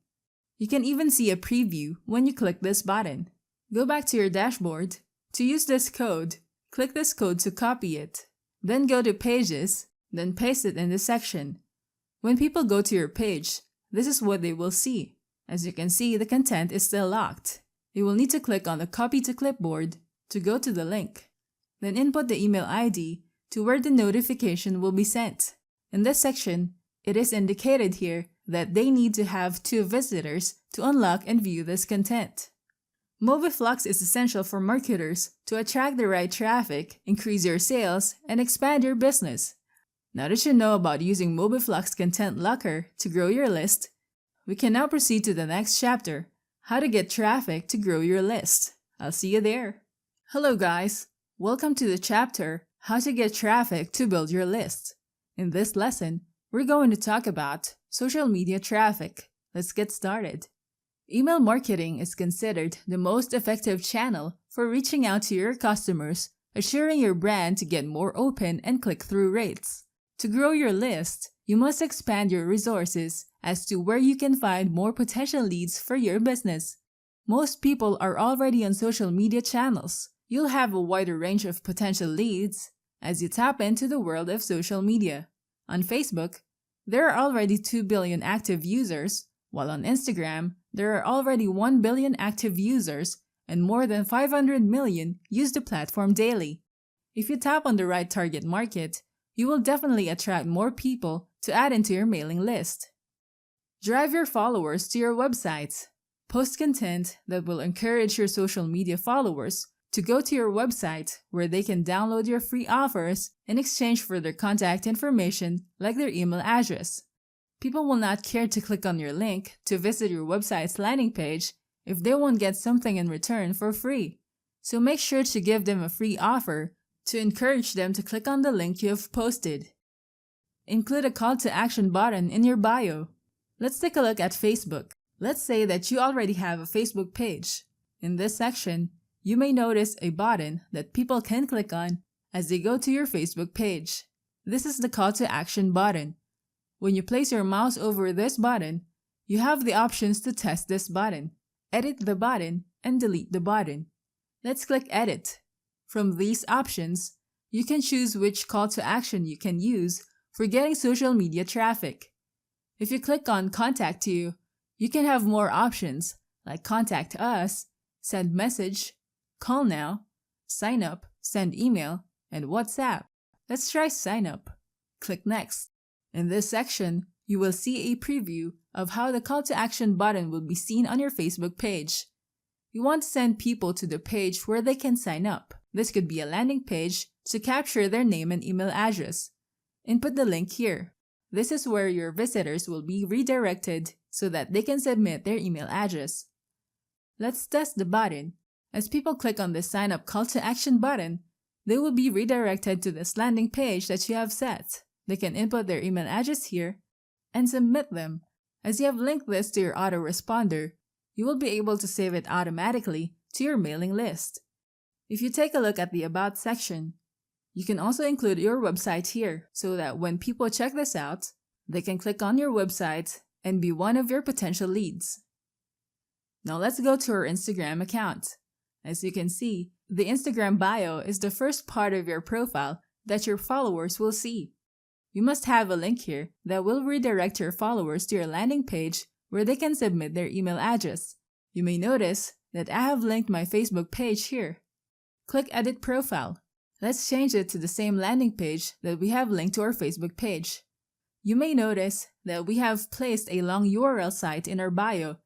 [SPEAKER 1] You can even see a preview when you click this button. Go back to your dashboard. To use this code, click this code to copy it. Then go to Pages, then paste it in this section. When people go to your page, this is what they will see. As you can see, the content is still locked. You will need to click on the Copy to Clipboard to go to the link. Then input the email ID to where the notification will be sent. In this section, it is indicated here that they need to have 2 visitors to unlock and view this content. Mobiflux is essential for marketers to attract the right traffic, increase your sales, and expand your business. Now that you know about using Mobiflux Content Locker to grow your list, we can now proceed to the next chapter, how to get traffic to grow your list. I'll see you there. Hello guys, welcome to the chapter, how to get traffic to build your list. In this lesson, we're going to talk about social media traffic. Let's get started. Email marketing is considered the most effective channel for reaching out to your customers, assuring your brand to get more open and click-through rates. To grow your list, you must expand your resources as to where you can find more potential leads for your business. Most people are already on social media channels. You'll have a wider range of potential leads as you tap into the world of social media. On Facebook, there are already 2 billion active users, while on Instagram, there are already 1 billion active users and more than 500 million use the platform daily. If you tap on the right target market, you will definitely attract more people to add into your mailing list. Drive your followers to your websites. Post content that will encourage your social media followers to go to your website where they can download your free offers in exchange for their contact information like their email address. People will not care to click on your link to visit your website's landing page if they won't get something in return for free. So make sure to give them a free offer to encourage them to click on the link you have posted. Include a call to action button in your bio. Let's take a look at Facebook. Let's say that you already have a Facebook page. In this section, you may notice a button that people can click on as they go to your Facebook page. This is the call to action button. When you place your mouse over this button, you have the options to test this button, edit the button, and delete the button. Let's click Edit. From these options, you can choose which call to action you can use for getting social media traffic. If you click on Contact You, you can have more options like Contact Us, Send Message, Call Now, Sign Up, Send Email, and WhatsApp. Let's try Sign Up. Click Next. In this section, you will see a preview of how the call to action button will be seen on your Facebook page. You want to send people to the page where they can sign up. This could be a landing page to capture their name and email address. Input the link here. This is where your visitors will be redirected so that they can submit their email address. Let's test the button. As people click on the sign up call to action button, they will be redirected to this landing page that you have set. They can input their email address here and submit them. As you have linked this to your autoresponder, you will be able to save it automatically to your mailing list. If you take a look at the About section, you can also include your website here so that when people check this out, they can click on your website and be one of your potential leads. Now let's go to our Instagram account. As you can see, the Instagram bio is the first part of your profile that your followers will see. You must have a link here that will redirect your followers to your landing page where they can submit their email address. You may notice that I have linked my Facebook page here. Click Edit Profile. Let's change it to the same landing page that we have linked to our Facebook page. You may notice that we have placed a long URL site in our bio,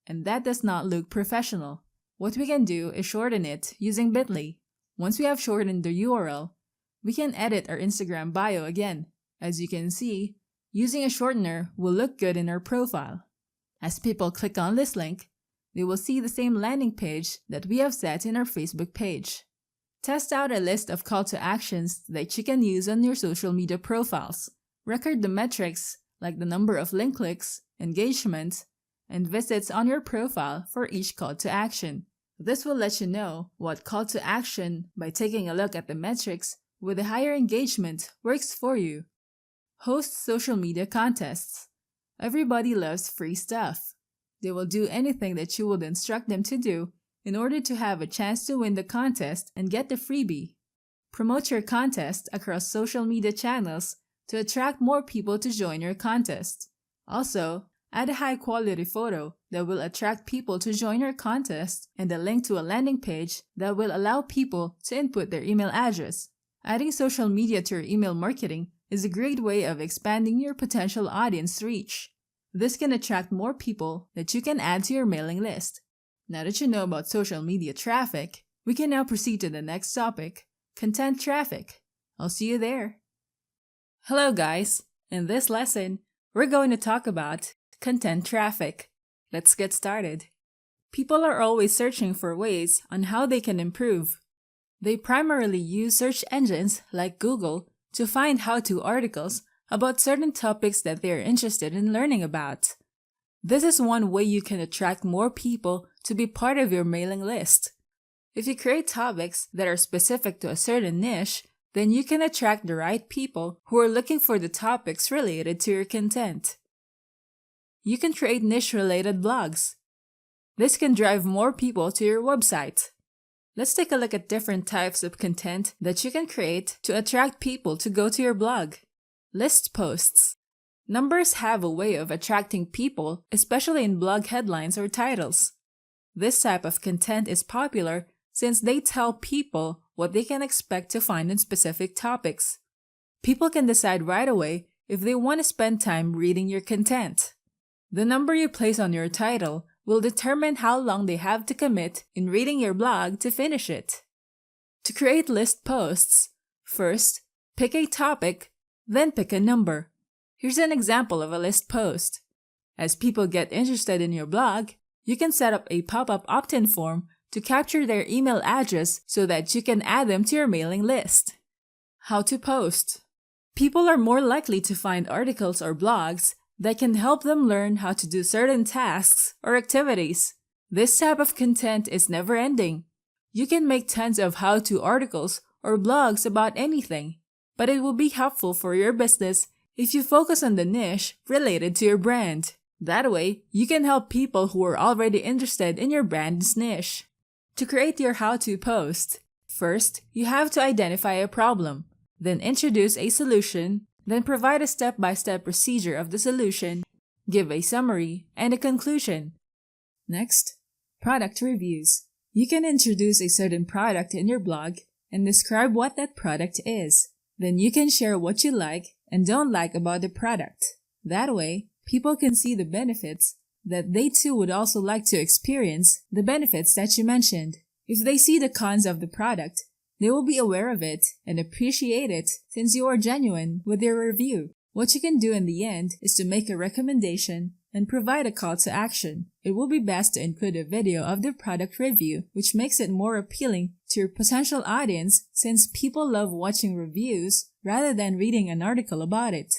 [SPEAKER 1] and that does not look professional. What we can do is shorten it using bit.ly. Once we have shortened the URL, we can edit our Instagram bio again. As you can see, using a shortener will look good in our profile. As people click on this link, they will see the same landing page that we have set in our Facebook page. Test out a list of call to actions that you can use on your social media profiles. Record the metrics like the number of link clicks, engagement, and visits on your profile for each call to action. This will let you know what call to action by taking a look at the metrics with a higher engagement works for you. Host social media contests. Everybody loves free stuff. They will do anything that you would instruct them to do in order to have a chance to win the contest and get the freebie. Promote your contest across social media channels to attract more people to join your contest. Also, add a high-quality photo that will attract people to join your contest and a link to a landing page that will allow people to input their email address. Adding social media to your email marketing is a great way of expanding your potential audience reach. This can attract more people that you can add to your mailing list. Now that you know about social media traffic, we can now proceed to the next topic, content traffic. I'll see you there. Hello guys! In this lesson, we're going to talk about content traffic. Let's get started. People are always searching for ways on how they can improve. They primarily use search engines like Google to find how-to articles about certain topics that they are interested in learning about. This is one way you can attract more people to be part of your mailing list. If you create topics that are specific to a certain niche, then you can attract the right people who are looking for the topics related to your content. You can create niche-related blogs. This can drive more people to your website. Let's take a look at different types of content that you can create to attract people to go to your blog. List posts. Numbers have a way of attracting people, especially in blog headlines or titles. This type of content is popular since they tell people what they can expect to find in specific topics. People can decide right away if they want to spend time reading your content. The number you place on your title will determine how long they have to commit in reading your blog to finish it. To create list posts, first, pick a topic, then pick a number. Here's an example of a list post. As people get interested in your blog, you can set up a pop-up opt-in form to capture their email address so that you can add them to your mailing list. How to post. People are more likely to find articles or blogs that can help them learn how to do certain tasks or activities. This type of content is never-ending. You can make tons of how-to articles or blogs about anything, but it will be helpful for your business if you focus on the niche related to your brand. That way, you can help people who are already interested in your brand's niche. To create your how-to post, first, you have to identify a problem, then introduce a solution, then provide a step-by-step procedure of the solution, give a summary, and a conclusion. Next, product reviews. You can introduce a certain product in your blog and describe what that product is. Then you can share what you like and don't like about the product. That way, people can see the benefits that they too would also like to experience the benefits that you mentioned. If they see the cons of the product, they will be aware of it and appreciate it since you are genuine with your review. What you can do in the end is to make a recommendation and provide a call to action. It will be best to include a video of the product review, which makes it more appealing to your potential audience since people love watching reviews rather than reading an article about it.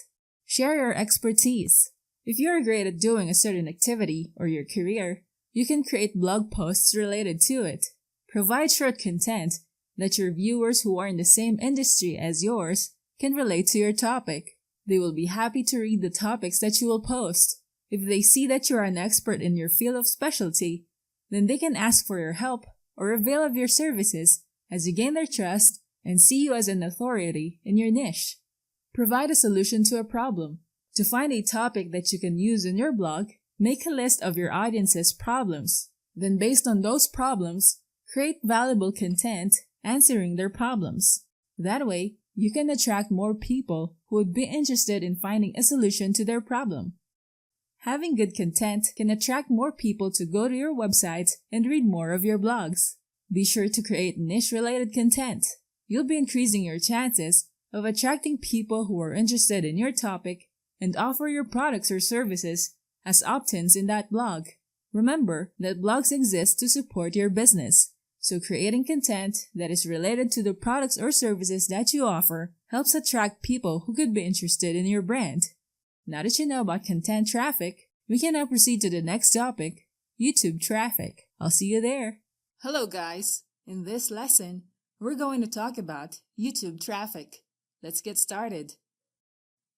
[SPEAKER 1] Share your expertise. If you are great at doing a certain activity or your career, you can create blog posts related to it. Provide short content that your viewers who are in the same industry as yours can relate to your topic. They will be happy to read the topics that you will post. If they see that you are an expert in your field of specialty, then they can ask for your help or avail of your services as you gain their trust and see you as an authority in your niche. Provide a solution to a problem. To find a topic that you can use in your blog, make a list of your audience's problems. Then based on those problems, create valuable content answering their problems. That way, you can attract more people who would be interested in finding a solution to their problem. Having good content can attract more people to go to your website and read more of your blogs. Be sure to create niche-related content. You'll be increasing your chances of attracting people who are interested in your topic and offer your products or services as opt-ins in that blog. Remember that blogs exist to support your business, so creating content that is related to the products or services that you offer helps attract people who could be interested in your brand. Now that you know about content traffic, we can now proceed to the next topic, YouTube traffic. I'll see you there. Hello guys! In this lesson, we're going to talk about YouTube traffic. Let's get started.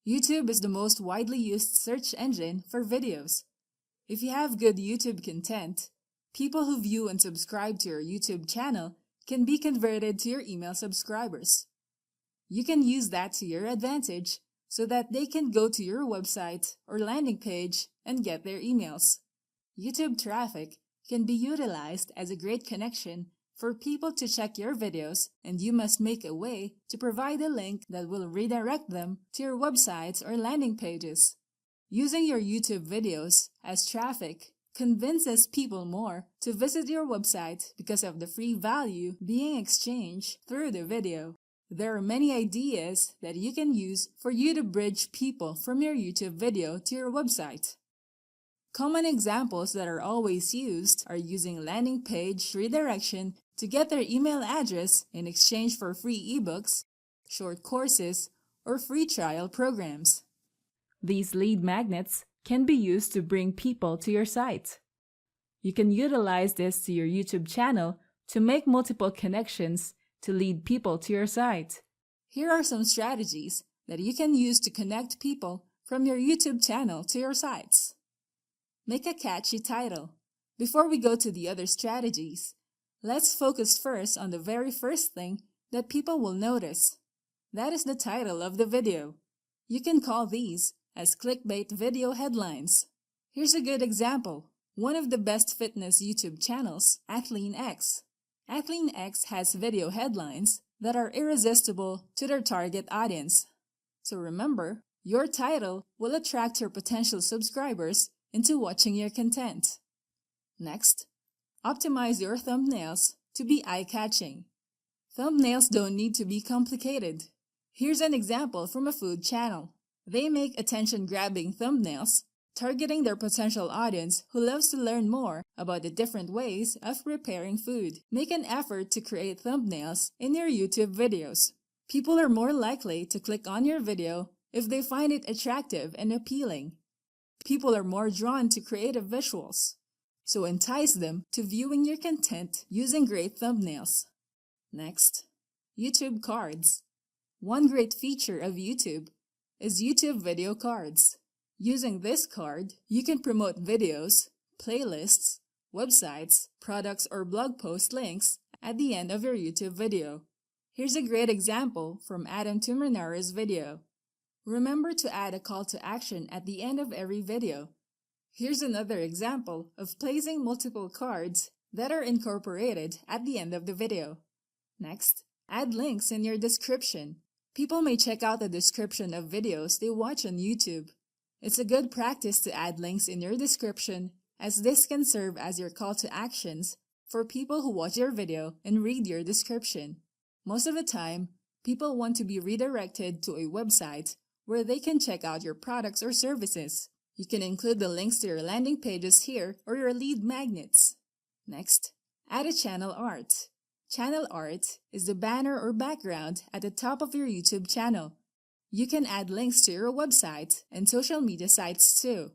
[SPEAKER 1] YouTube is the most widely used search engine for videos. If you have good YouTube content, people who view and subscribe to your YouTube channel can be converted to your email subscribers. You can use that to your advantage so that they can go to your website or landing page and get their emails. YouTube traffic can be utilized as a great connection for people to check your videos, and you must make a way to provide a link that will redirect them to your websites or landing pages. Using your YouTube videos as traffic convinces people more to visit your website because of the free value being exchanged through the video. There are many ideas that you can use for you to bridge people from your YouTube video to your website. Common examples that are always used are using landing page redirection to get their email address in exchange for free ebooks, short courses, or free trial programs. These lead magnets can be used to bring people to your site. You can utilize this to your YouTube channel to make multiple connections to lead people to your site. Here are some strategies that you can use to connect people from your YouTube channel to your sites. Make a catchy title. Before we go to the other strategies, let's focus first on the very first thing that people will notice. That is the title of the video. You can call these as clickbait video headlines. Here's a good example. One of the best fitness YouTube channels, AthleanX. AthleanX has video headlines that are irresistible to their target audience. So remember, your title will attract your potential subscribers into watching your content. Next, optimize your thumbnails to be eye-catching. Thumbnails don't need to be complicated. Here's an example from a food channel. They make attention-grabbing thumbnails, targeting their potential audience who loves to learn more about the different ways of preparing food. Make an effort to create thumbnails in your YouTube videos. People are more likely to click on your video if they find it attractive and appealing. People are more drawn to creative visuals, so entice them to viewing your content using great thumbnails. Next, YouTube cards. One great feature of YouTube is YouTube video cards. Using this card, you can promote videos, playlists, websites, products, or blog post links at the end of your YouTube video. Here's a great example from Adam Tuminara's video. Remember to add a call to action at the end of every video. Here's another example of placing multiple cards that are incorporated at the end of the video. Next, add links in your description. People may check out the description of videos they watch on YouTube. It's a good practice to add links in your description, as this can serve as your call to actions for people who watch your video and read your description. Most of the time, people want to be redirected to a website where they can check out your products or services. You can include the links to your landing pages here or your lead magnets. Next, add a channel art. Channel art is the banner or background at the top of your YouTube channel. You can add links to your website and social media sites too.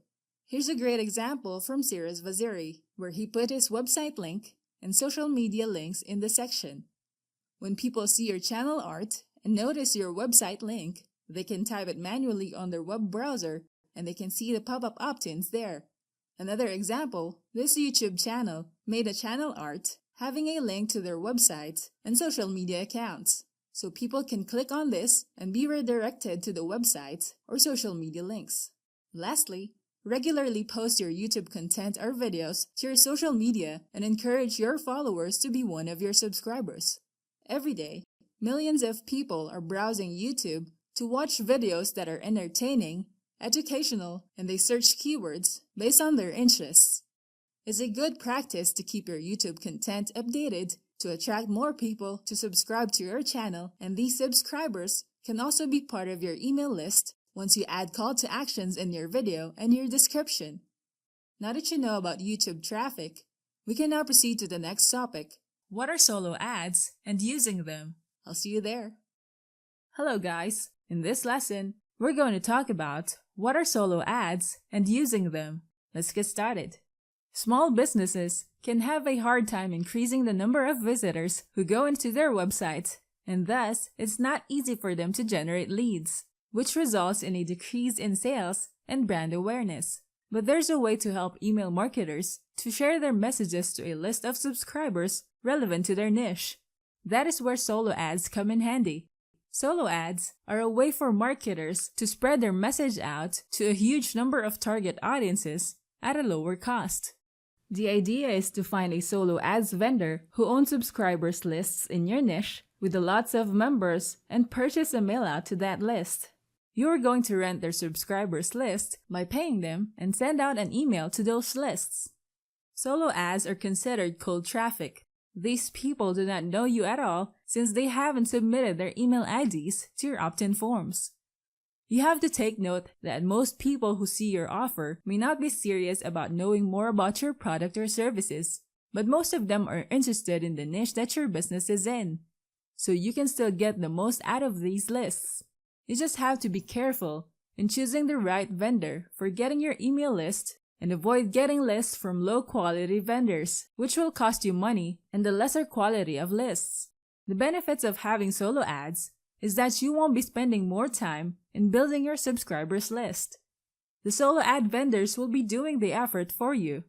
[SPEAKER 1] Here's a great example from Cyrus Vaziri, where he put his website link and social media links in the section. When people see your channel art and notice your website link, they can type it manually on their web browser and they can see the pop-up opt-ins there. Another example, this YouTube channel made a channel art having a link to their website and social media accounts, so people can click on this and be redirected to the website or social media links. Lastly, regularly post your YouTube content or videos to your social media and encourage your followers to be one of your subscribers. Every day, Millions of people are browsing YouTube to watch videos that are entertaining, educational, and they search keywords based on their interests. It's a good practice to keep your YouTube content updated to attract more people to subscribe to your channel, and these subscribers can also be part of your email list once you add call to actions in your video and your description. Now that you know about YouTube traffic, we can now proceed to the next topic. What are solo ads and using them? I'll see you there. Hello guys, in this lesson, we're going to talk about what are solo ads and using them. Let's get started. Small businesses can have a hard time increasing the number of visitors who go into their website, and thus it's not easy for them to generate leads, which results in a decrease in sales and brand awareness. But there's a way to help email marketers to share their messages to a list of subscribers relevant to their niche. That is where solo ads come in handy. Solo ads are a way for marketers to spread their message out to a huge number of target audiences at a lower cost. The idea is to find a solo ads vendor who owns subscribers lists in your niche with lots of members and purchase a mail out to that list. You are going to rent their subscribers list by paying them and send out an email to those lists. Solo ads are considered cold traffic. These people do not know you at all since they haven't submitted their email IDs to your opt-in forms. You have to take note that most people who see your offer may not be serious about knowing more about your product or services, but most of them are interested in the niche that your business is in. So you can still get the most out of these lists. You just have to be careful in choosing the right vendor for getting your email list and avoid getting lists from low-quality vendors, which will cost you money and the lesser quality of lists. The benefits of having solo ads is that you won't be spending more time in building your subscribers list. The solo ad vendors will be doing the effort for you.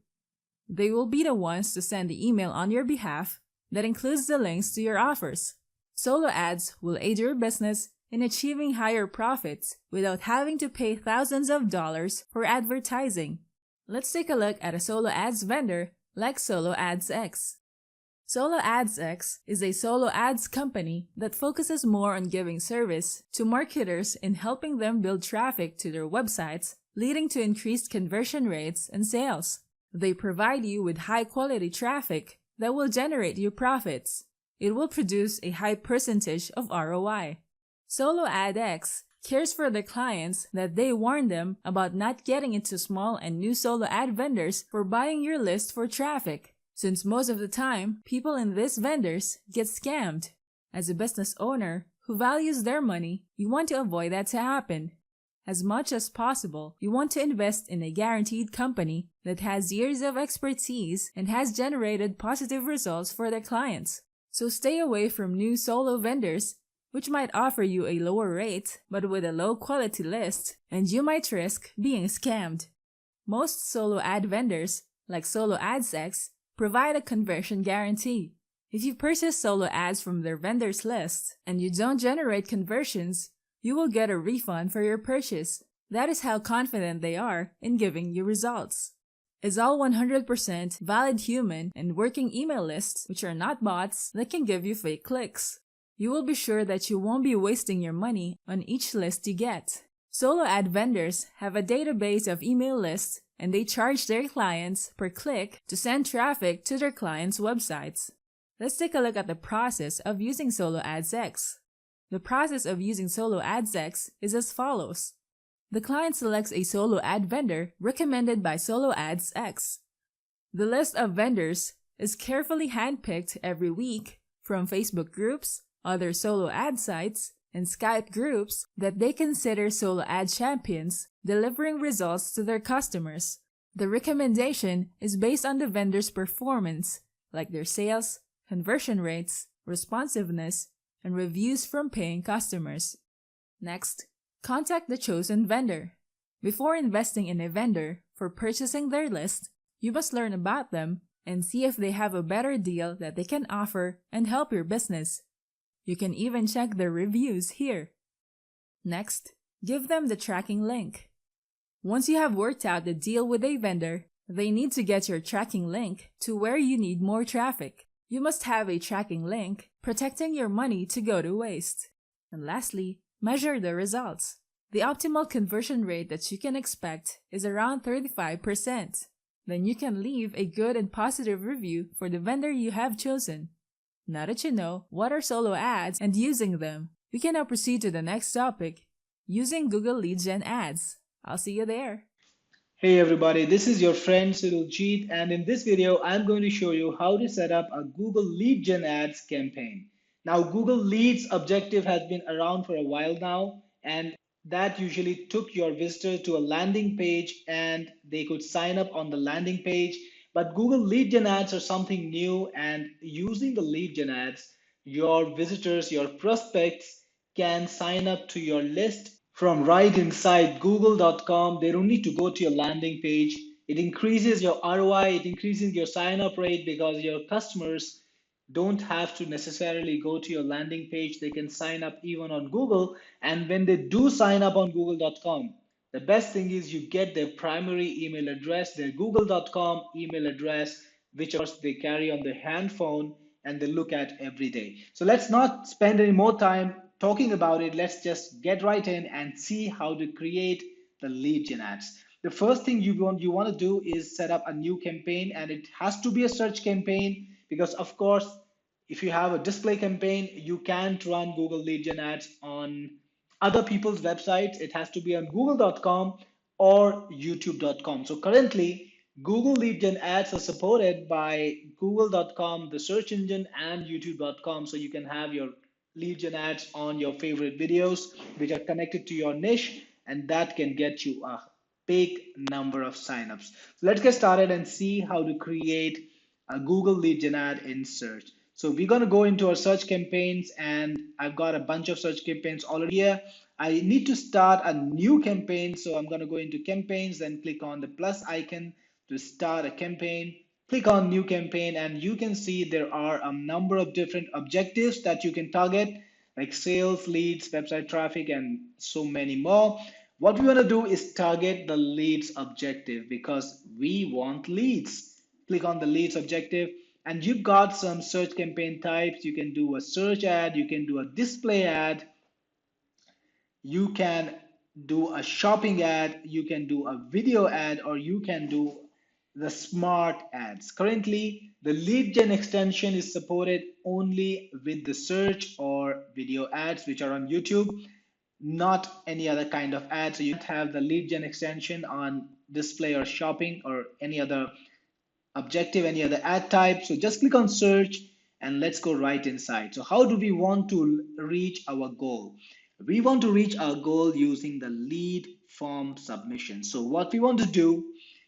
[SPEAKER 1] They will be the ones to send the email on your behalf that includes the links to your offers. Solo ads will aid your business in achieving higher profits without having to pay thousands of dollars for advertising. Let's take a look at a solo ads vendor like Solo Ads X. Solo Ads X is a solo ads company that focuses more on giving service to marketers in helping them build traffic to their websites, leading to increased conversion rates and sales. They provide you with high-quality traffic that will generate you profits. It will produce a high percentage of ROI. Solo Ad X cares for their clients that they warn them about not getting into small and new solo ad vendors for buying your list for traffic, since most of the time, people in these vendors get scammed. As a business owner who values their money, you want to avoid that to happen. As much as possible, you want to invest in a guaranteed company that has years of expertise and has generated positive results for their clients. So stay away from new solo vendors which might offer you a lower rate but with a low quality list, and you might risk being scammed. Most solo ad vendors, like Solo Ads X, provide a conversion guarantee. If you purchase solo ads from their vendors list and you don't generate conversions, you will get a refund for your purchase. That is how confident they are in giving you results. It's all 100% valid human and working email lists, which are not bots that can give you fake clicks. You will be sure that you won't be wasting your money on each list you get. Solo ad vendors have a database of email lists and they charge their clients per click to send traffic to their clients' websites. Let's take a look at the process of using Solo Ads X. The process of using Solo Ads X is as follows. The client selects a solo ad vendor recommended by Solo Ads X. The list of vendors is carefully handpicked every week from Facebook groups, other solo ad sites, and Skype groups that they consider solo ad champions, delivering results to their customers. The recommendation is based on the vendor's performance, like their sales, conversion rates, responsiveness, and reviews from paying customers. Next, contact the chosen vendor. Before investing in a vendor for purchasing their list, you must learn about them and see if they have a better deal that they can offer and help your business. You can even check their reviews here. Next, give them the tracking link. Once you have worked out the deal with a vendor, they need to get your tracking link to where you need more traffic. You must have a tracking link protecting your money to go to waste. And lastly, measure the results. The optimal conversion rate that you can expect is around 35%. Then you can leave a good and positive review for the vendor you have chosen. Now that you know what are solo ads and using them, we can now proceed to the next topic, using Google Leadgen ads. I'll see you there.
[SPEAKER 2] Hey everybody, this is your friend Cyril Jeet, and in this video I'm going to show you how to set up a Google Lead Gen ads campaign. Now Google Leads objective has been around for a while now, and that usually took your visitors to a landing page and they could sign up on the landing page. But Google Lead Gen ads are something new, and using the Lead Gen ads, your visitors, your prospects can sign up to your list from right inside google.com. They don't need to go to your landing page. It increases your ROI, it increases your sign up rate because your customers don't have to necessarily go to your landing page. They can sign up even on Google. And when they do sign up on google.com, the best thing is you get their primary email address, their google.com email address, which of course they carry on their hand phone and they look at every day. So let's not spend any more time talking about it. Let's just get right in and see how to create the lead gen ads. The first thing you want to do is set up a new campaign, and it has to be a search campaign because of course if you have a display campaign, you can't run Google lead gen ads on other people's websites. It has to be on google.com or youtube.com. So currently Google lead gen ads are supported by google.com, the search engine, and youtube.com. So you can have your lead gen ads on your favorite videos which are connected to your niche, and that can get you a big number of signups. So let's get started and see how to create a Google lead gen ad in search. So we're going to go into our search campaigns, and I've got a bunch of search campaigns already here. I need to start a new campaign. So I'm going to go into campaigns, then click on the plus icon to start a campaign. Click on new campaign, and you can see there are a number of different objectives that you can target, like sales, leads, website traffic, and so many more. What we want to do is target the leads objective because we want leads. Click on the leads objective, and you've got some search campaign types. You can do a search ad, you can do a display ad, you can do a shopping ad, you can do a video ad, or you can do the smart ads. Currently, the lead gen extension is supported only with the search or video ads, which are on YouTube, not any other kind of ad. So you don't have the lead gen extension on display or shopping or any other objective, any other ad type. So just click on search and let's go right inside. So how do we want to reach our goal? We want to reach our goal using the lead form submission. So what we want to do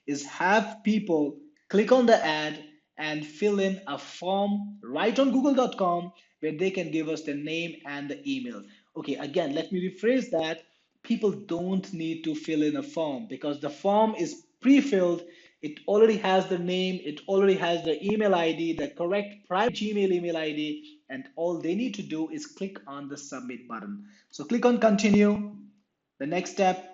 [SPEAKER 2] is have people click on the ad and fill in a form right on google.com where they can give us their name and the email. Okay, again, let me rephrase that. People don't need to fill in a form because the form is pre-filled. It already has the name, it already has the email ID, the correct private Gmail email ID, and all they need to do is click on the submit button. So click on continue. The next step,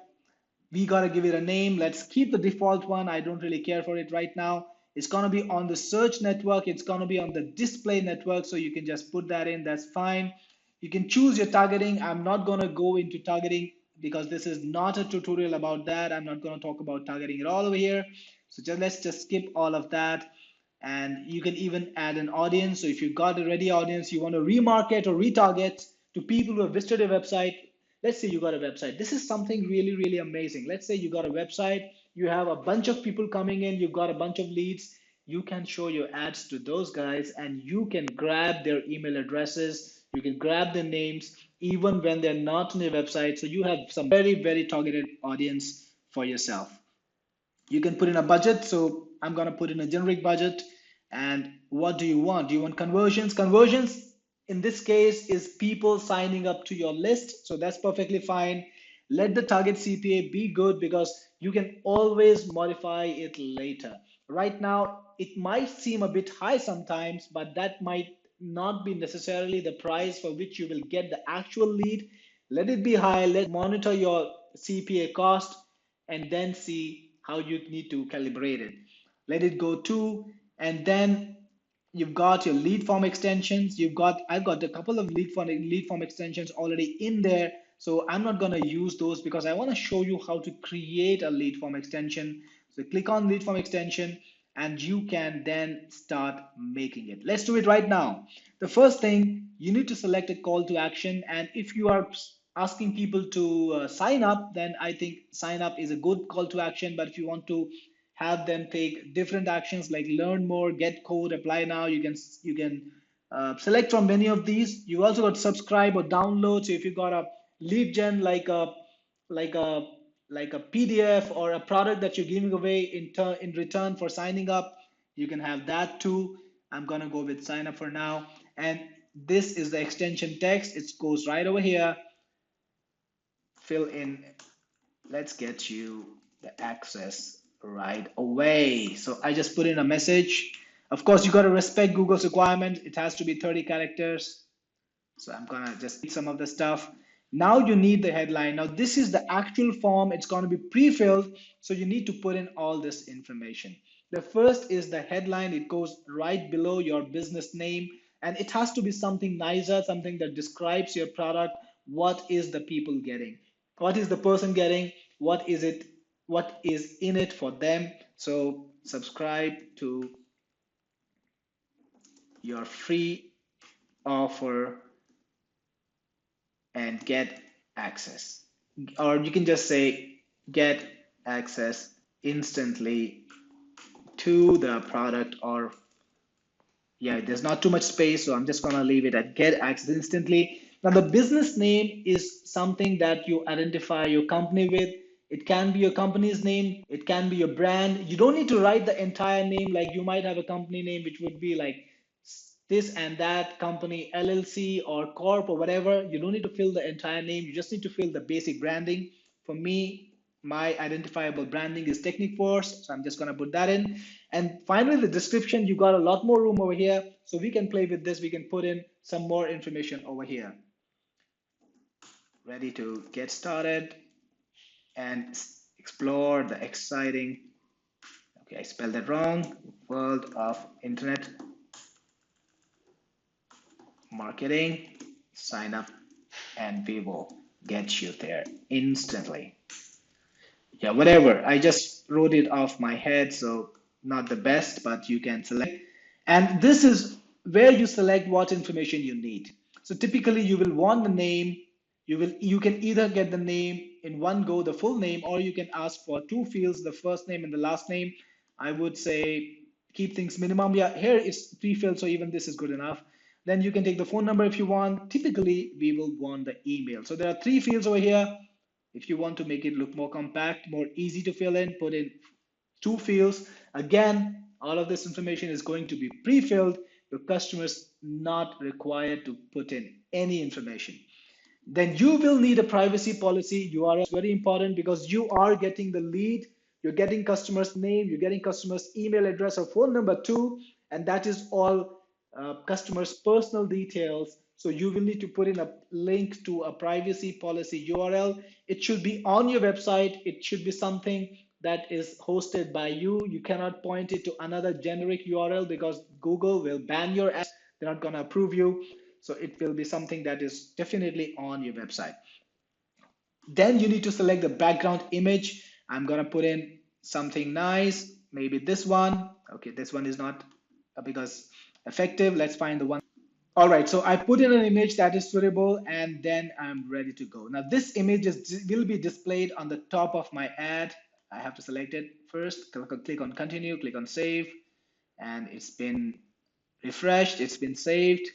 [SPEAKER 2] we gotta give it a name. Let's keep the default one. I don't really care for it right now. It's gonna be on the search network. It's gonna be on the display network. So you can just put that in, that's fine. You can choose your targeting. I'm not gonna go into targeting because this is not a tutorial about that. I'm not gonna talk about targeting at all over here. So let's just skip all of that. And you can even add an audience. So if you've got a ready audience, you want to remarket or retarget to people who have visited your website. Let's say you got a website. This is something really, really amazing. Let's say you got a website, you have a bunch of people coming in, you've got a bunch of leads. You can show your ads to those guys and you can grab their email addresses, you can grab their names, even when they're not on your website. So you have some very, very targeted audience for yourself. You can put in a budget. So I'm going to put in a generic budget. And what do you want? Do you want conversions? Conversions in this case is people signing up to your list. So that's perfectly fine. Let the target CPA be good because you can always modify it later. Right now, it might seem a bit high sometimes, but that might not be necessarily the price for which you will get the actual lead. Let it be high. Let's monitor your CPA cost and then see how you need to calibrate it. Let it go 2, and then you've got your lead form extensions. I've got a couple of lead form extensions already in there. So I'm not going to use those because I want to show you how to create a lead form extension. So click on lead form extension and you can then start making it. Let's do it right now. The first thing, you need to select a call to action. And if you are asking people to sign up, then I think sign up is a good call to action. But if you want to have them take different actions like learn more, get code, apply now, you can select from many of these. You also got subscribe or download. So if you got a lead gen like a like a PDF or a product that you're giving away in return for signing up, you can have that too. I'm gonna go with sign up for now. And this is the extension text. It goes right over here. Fill in. Let's get you the access right away. So I just put in a message. Of course, you got to respect Google's requirement. It has to be 30 characters. So I'm gonna just read some of the stuff. Now you need the headline. Now this is the actual form. It's going to be pre-filled. So you need to put in all this information. The first is the headline. It goes right below your business name. And it has to be something nicer, something that describes your product. What is the people getting? What is the person getting? What is it? What is in it for them? So subscribe to your free offer and get access. Or you can just say get access instantly to the product, or yeah, there's not too much space, so I'm just gonna leave it at get access instantly. Now the business name is something that you identify your company with. It can be your company's name, it can be your brand. You don't need to write the entire name. Like you might have a company name which would be like this and that company LLC or corp or whatever. You don't need to fill the entire name. You just need to fill the basic branding. For me, my identifiable branding is Technic Force, so I'm just going to put that in. And finally, the description, you got a lot more room over here, so we can play with this. We can put in some more information over here. Ready to get started and explore the exciting, okay, I spelled that wrong, world of internet marketing. Sign up and we will get you there instantly. Yeah, whatever. I just wrote it off my head, so not the best, but you can select. And this is where you select what information you need. So typically you will want the name. You can either get the name in one go, the full name, or you can ask for two fields, the first name and the last name. I would say keep things minimum. Yeah, here it's pre-filled, so even this is good enough. Then you can take the phone number if you want. Typically, we will want the email. So there are three fields over here. If you want to make it look more compact, more easy to fill in, put in two fields. Again, all of this information is going to be pre-filled. Your customers not required to put in any information. Then you will need a privacy policy. URL is very important because you are getting the lead. You're getting customer's name, you're getting customer's email address or phone number too, and that is all customer's personal details. So you will need to put in a link to a privacy policy URL. It should be on your website. It should be something that is hosted by you. You cannot point it to another generic URL because Google will ban your ads. They're not going to approve you. So it will be something that is definitely on your website. Then you need to select the background image. I'm going to put in something nice, maybe this one. Okay, this one is not because effective. Let's find the one. All right, so I put in an image that is suitable and then I'm ready to go. Now this image will be displayed on the top of my ad. I have to select it first, click on continue, click on save, and it's been refreshed, it's been saved.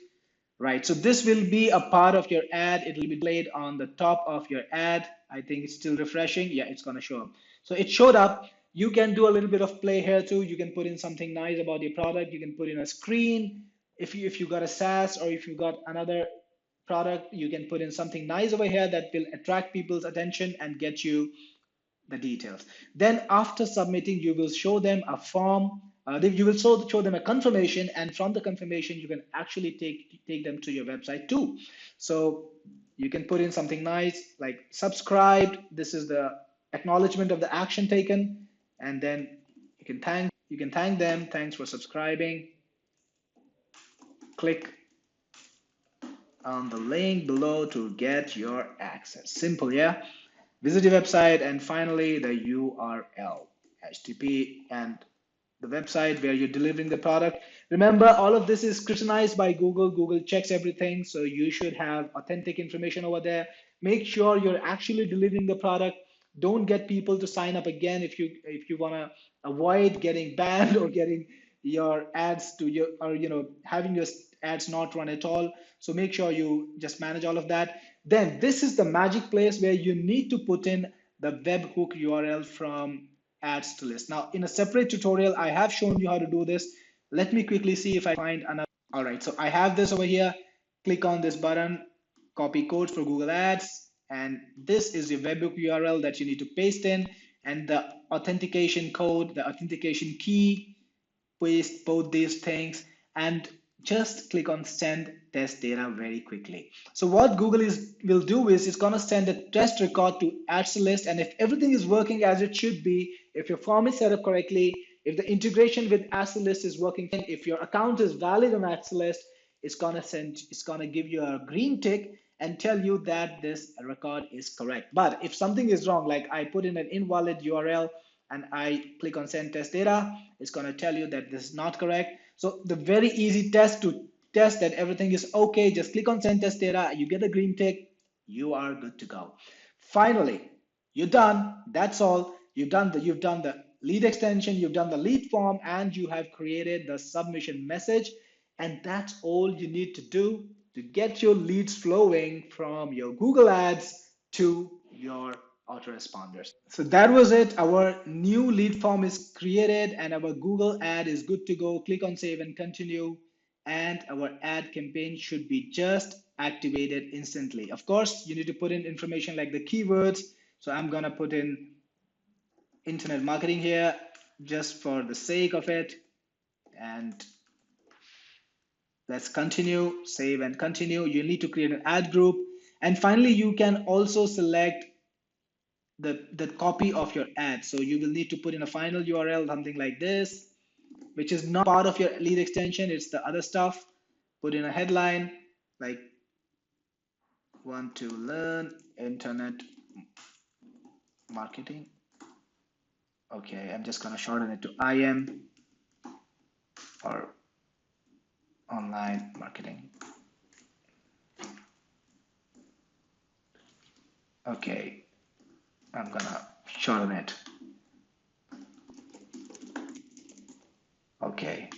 [SPEAKER 2] Right, so this will be a part of your ad. It will be displayed on the top of your ad. I think it's still refreshing. Yeah, it's gonna show up. So it showed up. You can do a little bit of play here too. You can put in something nice about your product. You can put in a screen. If you got a SaaS or if you got another product, you can put in something nice over here that will attract people's attention and get you the details. Then after submitting, you will show them a form. You will show them a confirmation, and from the confirmation, you can actually take them to your website too. So you can put in something nice like subscribed. This is the acknowledgement of the action taken, and then you can thank them. Thanks for subscribing.
[SPEAKER 3] click on the link below to get your access. Simple, yeah? Visit your website and finally the URL, HTTP, and the website where you're delivering the product. Remember, all of this is scrutinized by Google. Google checks everything, so you should have authentic information over there. Make sure you're actually delivering the product. Don't get people to sign up again if you want to avoid getting banned or getting your ads to your, or having your ads not run at all. So make sure you just manage all of that. Then this is the magic place where you need to put in the webhook URL from ads to list. Now, in a separate tutorial, I have shown you how to do this. Let me quickly see if I find another. All right, so I have this over here. Click on this button, copy codes for Google Ads, and this is your webhook URL that you need to paste in, and the authentication code, the authentication key. Paste both these things and just click on send test data very quickly. So what Google will do is it's going to send a test record to ads list, and if everything is working as it should be, if your form is set up correctly, if the integration with ads list is working, if your account is valid on ads list, it's going to give you a green tick and tell you that this record is correct. But if something is wrong, like I put in an invalid URL and I click on send test data, it's going to tell you that this is not correct. So the very easy test to test that everything is okay, just click on send test data, you get a green tick, you are good to go. Finally, you're done. That's all. You've done the lead extension, you've done the lead form, and you have created the submission message. And that's all you need to do to get your leads flowing from your Google Ads to your autoresponders. So that was it. Our new lead form is created and our Google ad is good to go. Click on save and continue, and our ad campaign should be just activated instantly. Of course, you need to put in information like the keywords. So I'm going to put in internet marketing here just for the sake of it, and let's continue, save and continue. You need to create an ad group, and finally you can also select the copy of your ad. So you will need to put in a final URL, something like this, which is not part of your lead extension, it's the other stuff. Put in a headline like want to learn internet marketing. Okay, I'm just gonna shorten it to IM or online marketing. Okay, I'm gonna shorten it. Okay.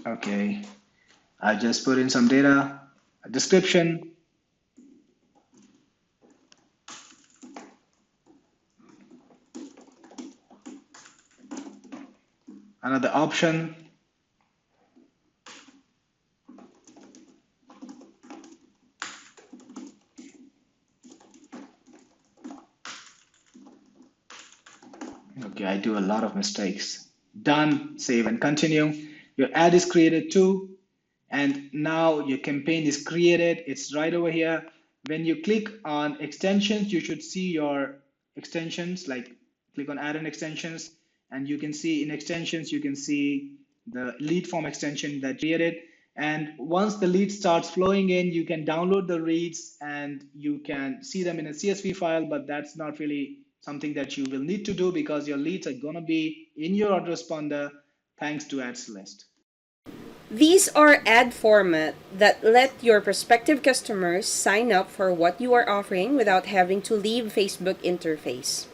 [SPEAKER 3] Okay, I just put in some data, a description, another option, okay, I do a lot of mistakes. Done, save and continue. Your ad is created too, and now your campaign is created. It's right over here. When you click on extensions, you should see your extensions, like click on add-on extensions, and you can see in extensions, you can see the lead form extension that created. And once the lead starts flowing in, you can download the leads and you can see them in a CSV file, but that's not really something that you will need to do because your leads are gonna be in your autoresponder thanks to ads list.
[SPEAKER 4] These are ad format that let your prospective customers sign up for what you are offering without having to leave Facebook interface.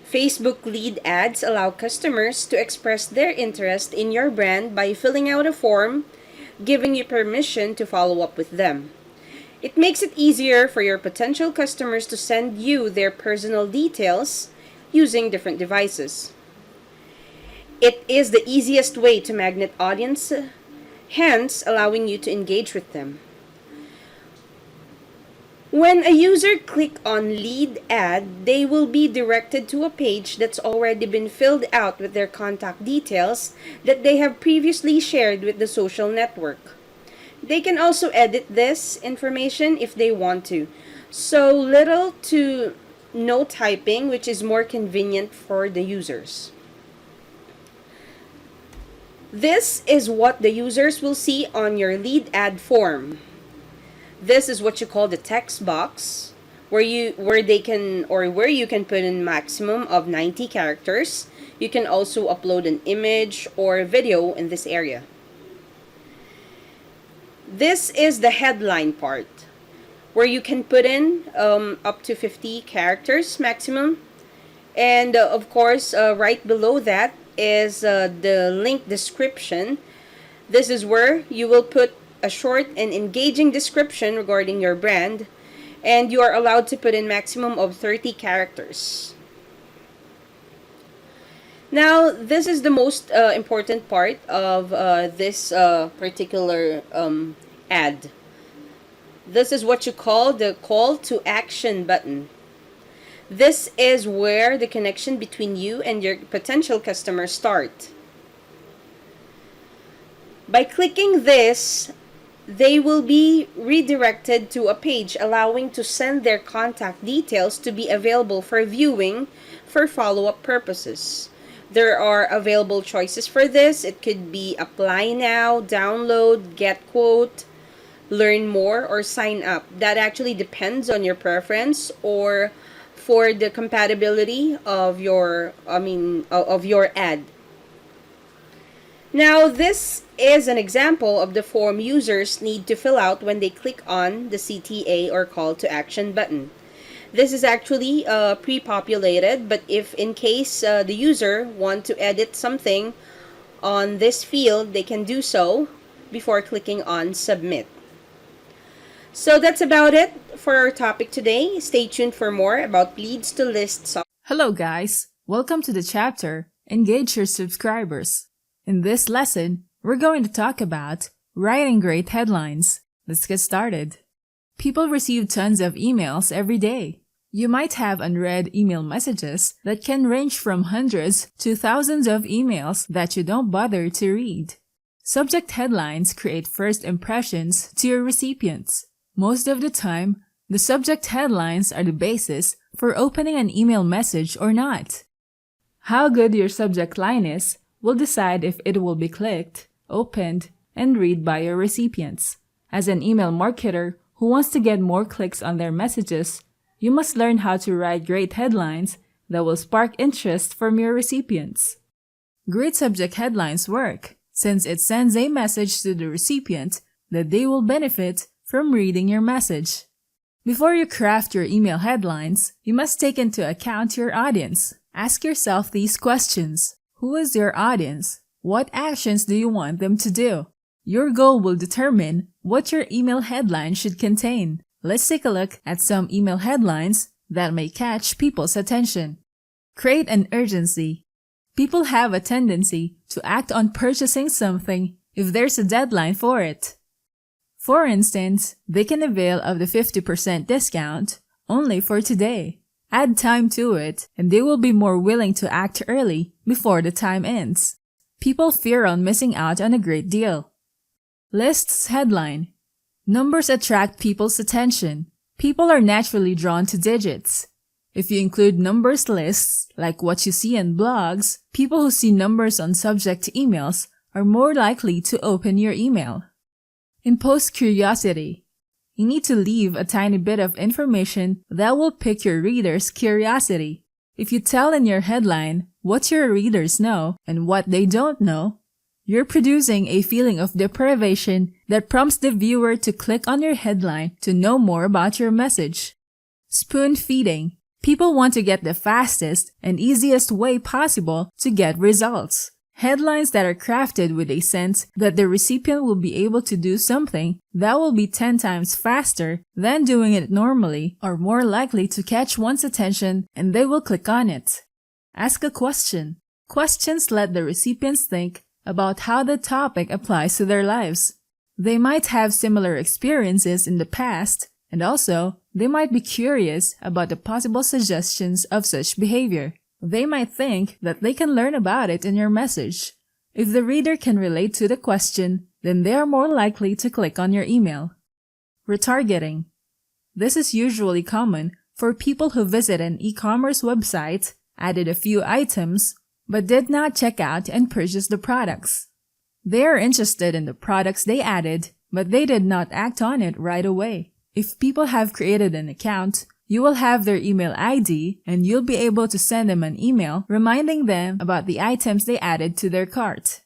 [SPEAKER 4] Facebook lead ads allow customers to express their interest in your brand by filling out a form, giving you permission to follow up with them. It makes it easier for your potential customers to send you their personal details using different devices. It is the easiest way to magnet audience, hence allowing you to engage with them. When a user clicks on lead ad, they will be directed to a page that's already been filled out with their contact details that they have previously shared with the social network. They can also edit this information if they want to. So little to no typing, which is more convenient for the users. This is what the users will see on your lead ad form. This is what you call the text box, where you can put in maximum of 90 characters. You can also upload an image or video in this area. This is the headline part, where you can put in up to 50 characters maximum. And of course, right below that is the link description. This is where you will put a short and engaging description regarding your brand, and you are allowed to put in maximum of 30 characters. Now, this is the most important part of this particular ad. This is what you call the call to action button. This is where the connection between you and your potential customers start. By clicking this, they will be redirected to a page allowing to send their contact details to be available for viewing for follow-up purposes. There are available choices for this. It could be apply now, download, get quote, learn more, or sign up. That actually depends on your preference or for the compatibility of your ad. Now, this is an example of the form users need to fill out when they click on the CTA or call to action button. This is actually pre-populated, but if in case the user want to edit something on this field, they can do so before clicking on submit. So that's about it for our topic today. Stay tuned for more about leads to lists.
[SPEAKER 1] Hello guys, welcome to the chapter Engage Your Subscribers. In this lesson, we're going to talk about writing great headlines. Let's get started. People receive tons of emails every day. You might have unread email messages that can range from hundreds to thousands of emails that you don't bother to read. Subject headlines create first impressions to your recipients. Most of the time, the subject headlines are the basis for opening an email message or not. How good your subject line is will decide if it will be clicked, opened, and read by your recipients. As an email marketer who wants to get more clicks on their messages, you must learn how to write great headlines that will spark interest from your recipients. Great subject headlines work since it sends a message to the recipient that they will benefit from reading your message. Before you craft your email headlines, you must take into account your audience. Ask yourself these questions. Who is your audience? What actions do you want them to do? Your goal will determine what your email headline should contain. Let's take a look at some email headlines that may catch people's attention. Create an urgency. People have a tendency to act on purchasing something if there's a deadline for it. For instance, they can avail of the 50% discount only for today. Add time to it, and they will be more willing to act early before the time ends. People fear on missing out on a great deal. Lists headline. Numbers attract people's attention. People are naturally drawn to digits. If you include numbers lists, like what you see in blogs, people who see numbers on subject emails are more likely to open your email. Impose curiosity. You need to leave a tiny bit of information that will pique your readers' curiosity. If you tell in your headline what your readers know and what they don't know, you're producing a feeling of deprivation that prompts the viewer to click on your headline to know more about your message. Spoon feeding. People want to get the fastest and easiest way possible to get results. Headlines that are crafted with a sense that the recipient will be able to do something that will be 10 times faster than doing it normally are more likely to catch one's attention and they will click on it. Ask a question. Questions let the recipients think about how the topic applies to their lives. They might have similar experiences in the past, and also they might be curious about the possible suggestions of such behavior. They might think that they can learn about it in your message. If the reader can relate to the question, then they are more likely to click on your email. Retargeting. This is usually common for people who visit an e-commerce website, added a few items, but did not check out and purchase the products. They are interested in the products they added, but they did not act on it right away. If people have created an account, you will have their email ID and you'll be able to send them an email reminding them about the items they added to their cart.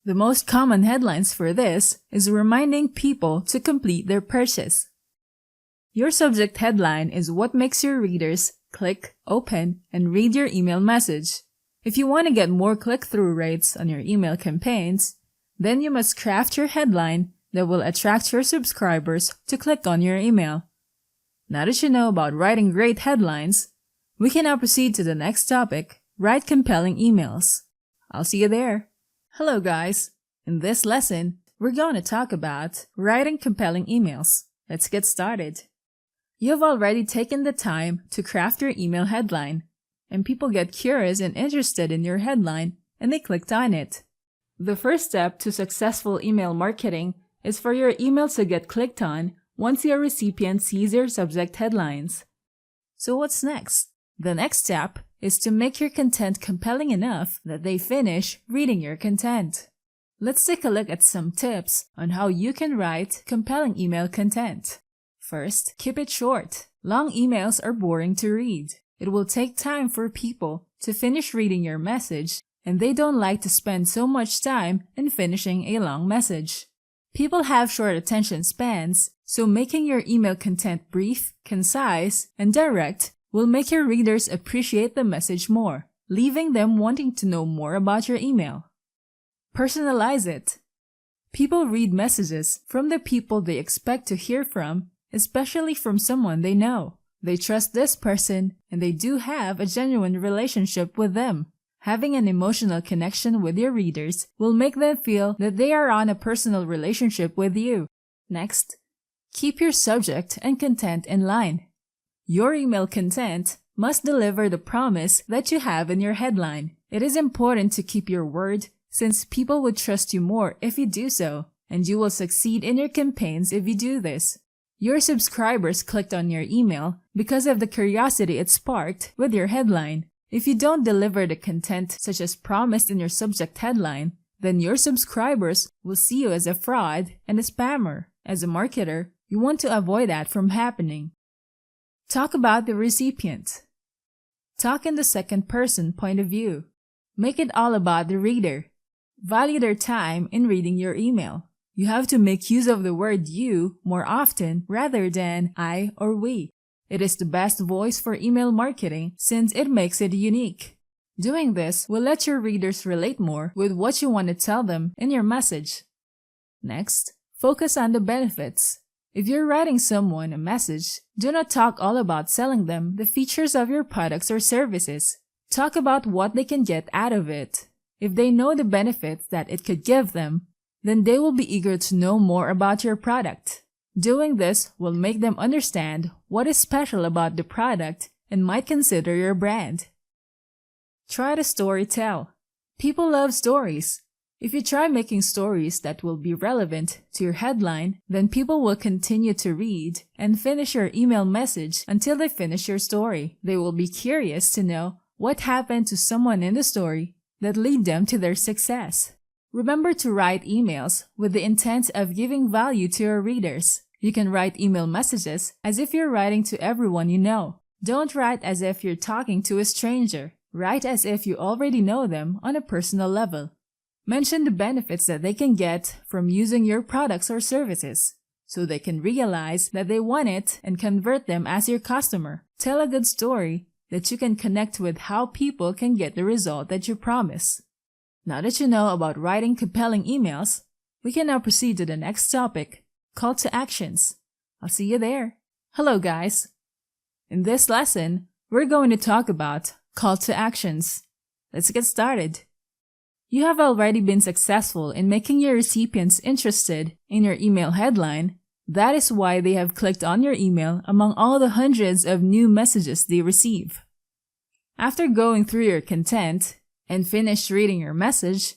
[SPEAKER 1] The most common headlines for this is reminding people to complete their purchase. Your subject headline is what makes your readers click, open, and read your email message. If you want to get more click-through rates on your email campaigns, then you must craft your headline that will attract your subscribers to click on your email. Now that you know about writing great headlines, we can now proceed to the next topic, write compelling emails. I'll see you there. Hello guys! In this lesson, we're going to talk about writing compelling emails. Let's get started. You've already taken the time to craft your email headline, and people get curious and interested in your headline, and they clicked on it. The first step to successful email marketing is for your email to get clicked on once your recipient sees your subject headlines. So what's next? The next step is to make your content compelling enough that they finish reading your content. Let's take a look at some tips on how you can write compelling email content. First, keep it short. Long emails are boring to read. It will take time for people to finish reading your message, and they don't like to spend so much time in finishing a long message. People have short attention spans, so making your email content brief, concise, and direct will make your readers appreciate the message more, leaving them wanting to know more about your email. Personalize it. People read messages from the people they expect to hear from, especially from someone they know. They trust this person, and they do have a genuine relationship with them. Having an emotional connection with your readers will make them feel that they are on a personal relationship with you. Next, keep your subject and content in line. Your email content must deliver the promise that you have in your headline. It is important to keep your word, since people would trust you more if you do so, and you will succeed in your campaigns if you do this. Your subscribers clicked on your email because of the curiosity it sparked with your headline. If you don't deliver the content such as promised in your subject headline, then your subscribers will see you as a fraud and a spammer. As a marketer, you want to avoid that from happening. Talk about the recipient. Talk in the second person point of view. Make it all about the reader. Value their time in reading your email. You have to make use of the word you more often rather than I or we. It is the best voice for email marketing since it makes it unique. Doing this will let your readers relate more with what you want to tell them in your message. Next, focus on the benefits. If you're writing someone a message, do not talk all about selling them the features of your products or services. Talk about what they can get out of it. If they know the benefits that it could give them, then they will be eager to know more about your product. Doing this will make them understand what is special about the product and might consider your brand. Try to storytell. People love stories. If you try making stories that will be relevant to your headline, then people will continue to read and finish your email message until they finish your story. They will be curious to know what happened to someone in the story that lead them to their success. Remember to write emails with the intent of giving value to your readers. You can write email messages as if you're writing to everyone you know. Don't write as if you're talking to a stranger. Write as if you already know them on a personal level. Mention the benefits that they can get from using your products or services, so they can realize that they want it and convert them as your customer. Tell a good story that you can connect with how people can get the result that you promise. Now that you know about writing compelling emails, we can now proceed to the next topic, call to actions. I'll see you there. Hello guys! In this lesson, we're going to talk about call to actions. Let's get started. You have already been successful in making your recipients interested in your email headline. That is why they have clicked on your email among all the hundreds of new messages they receive. After going through your content and finished reading your message,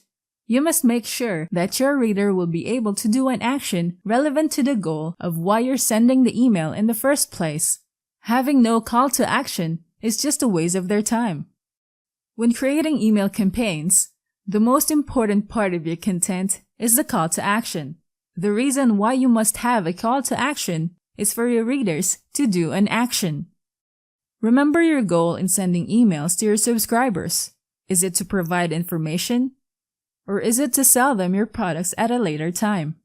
[SPEAKER 1] You must make sure that your reader will be able to do an action relevant to the goal of why you're sending the email in the first place. Having no call to action is just a waste of their time. When creating email campaigns, the most important part of your content is the call to action. The reason why you must have a call to action is for your readers to do an action. Remember your goal in sending emails to your subscribers. Is it to provide information? Or is it to sell them your products at a later time?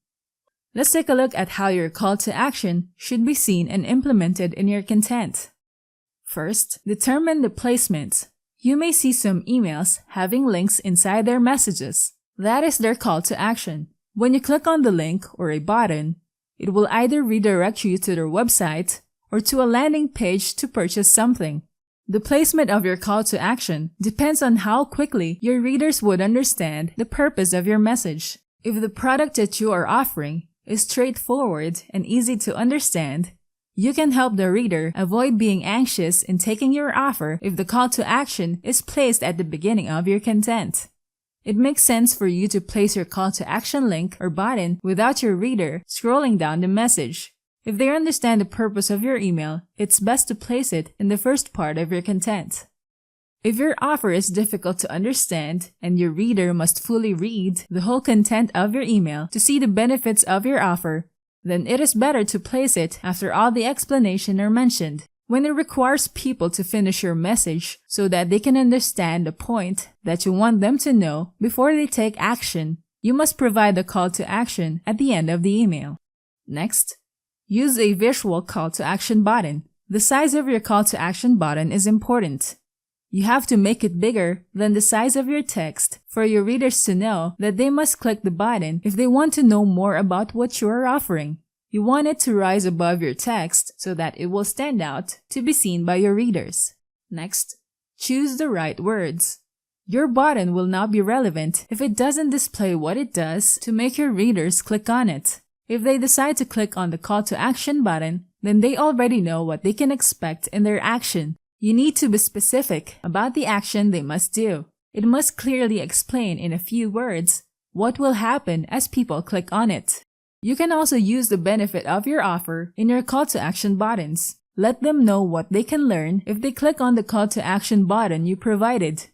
[SPEAKER 1] Let's take a look at how your call to action should be seen and implemented in your content. First, determine the placement. You may see some emails having links inside their messages. That is their call to action. When you click on the link or a button, it will either redirect you to their website or to a landing page to purchase something. The placement of your call to action depends on how quickly your readers would understand the purpose of your message. If the product that you are offering is straightforward and easy to understand, you can help the reader avoid being anxious in taking your offer if the call to action is placed at the beginning of your content. It makes sense for you to place your call to action link or button without your reader scrolling down the message. If they understand the purpose of your email, it's best to place it in the first part of your content. If your offer is difficult to understand and your reader must fully read the whole content of your email to see the benefits of your offer, then it is better to place it after all the explanation are mentioned. When it requires people to finish your message so that they can understand the point that you want them to know before they take action, you must provide the call to action at the end of the email. Next, use a visual call to action button. The size of your call to action button is important. You have to make it bigger than the size of your text for your readers to know that they must click the button if they want to know more about what you are offering. You want it to rise above your text so that it will stand out to be seen by your readers. Next, choose the right words. Your button will not be relevant if it doesn't display what it does to make your readers click on it. If they decide to click on the call to action button, then they already know what they can expect in their action. You need to be specific about the action they must do. It must clearly explain in a few words what will happen as people click on it. You can also use the benefit of your offer in your call to action buttons. Let them know what they can learn if they click on the call to action button you provided.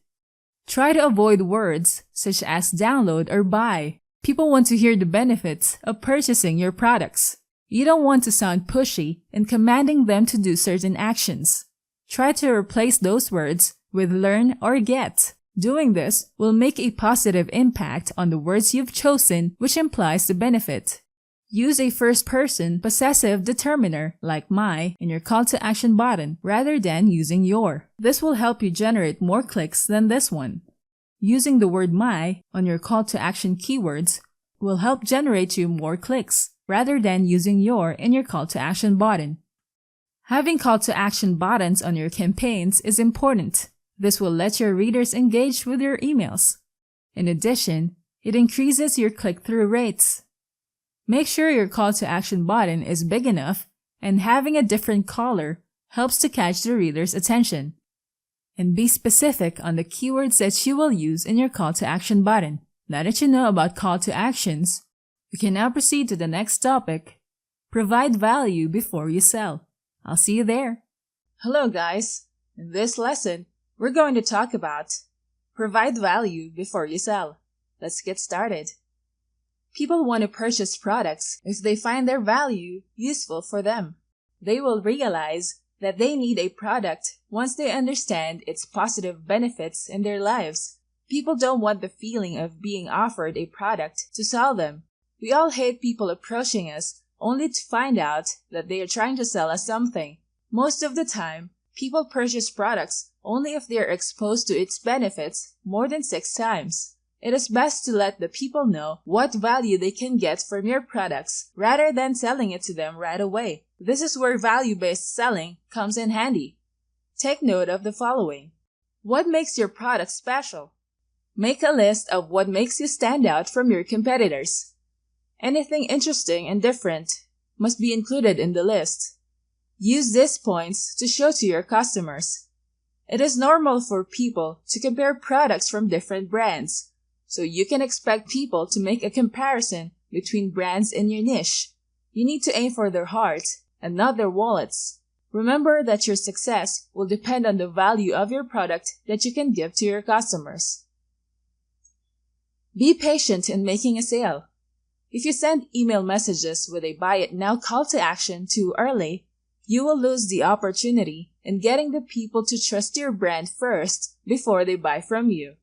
[SPEAKER 1] Try to avoid words such as download or buy. People want to hear the benefits of purchasing your products. You don't want to sound pushy in commanding them to do certain actions. Try to replace those words with learn or get. Doing this will make a positive impact on the words you've chosen, which implies the benefit. Use a first-person possessive determiner like my in your call to action button rather than using your. This will help you generate more clicks than this one. Using the word my on your call to action keywords will help generate you more clicks rather than using your in your call to action button. Having call to action buttons on your campaigns is important. This will let your readers engage with your emails. In addition, it increases your click-through rates. Make sure your call to action button is big enough, and having a different color helps to catch the reader's attention. And be specific on the keywords that you will use in your call to action button. Now that you know about call to actions, we can now proceed to the next topic. Provide value before you sell. I'll see you there. Hello guys! In this lesson, we're going to talk about provide value before you sell. Let's get started. People want to purchase products if they find their value useful for them. They will realize that they need a product once they understand its positive benefits in their lives. People don't want the feeling of being offered a product to sell them. We all hate people approaching us only to find out that they are trying to sell us something. Most of the time, people purchase products only if they are exposed to its benefits more than 6 times. It is best to let the people know what value they can get from your products rather than selling it to them right away. This is where value-based selling comes in handy. Take note of the following. What makes your product special? Make a list of what makes you stand out from your competitors. Anything interesting and different must be included in the list. Use these points to show to your customers. It is normal for people to compare products from different brands. so you can expect people to make a comparison between brands in your niche. You need to aim for their hearts and not their wallets. Remember that your success will depend on the value of your product that you can give to your customers. Be patient in making a sale. If you send email messages with a buy it now call to action too early, you will lose the opportunity in getting the people to trust your brand first before they buy from you.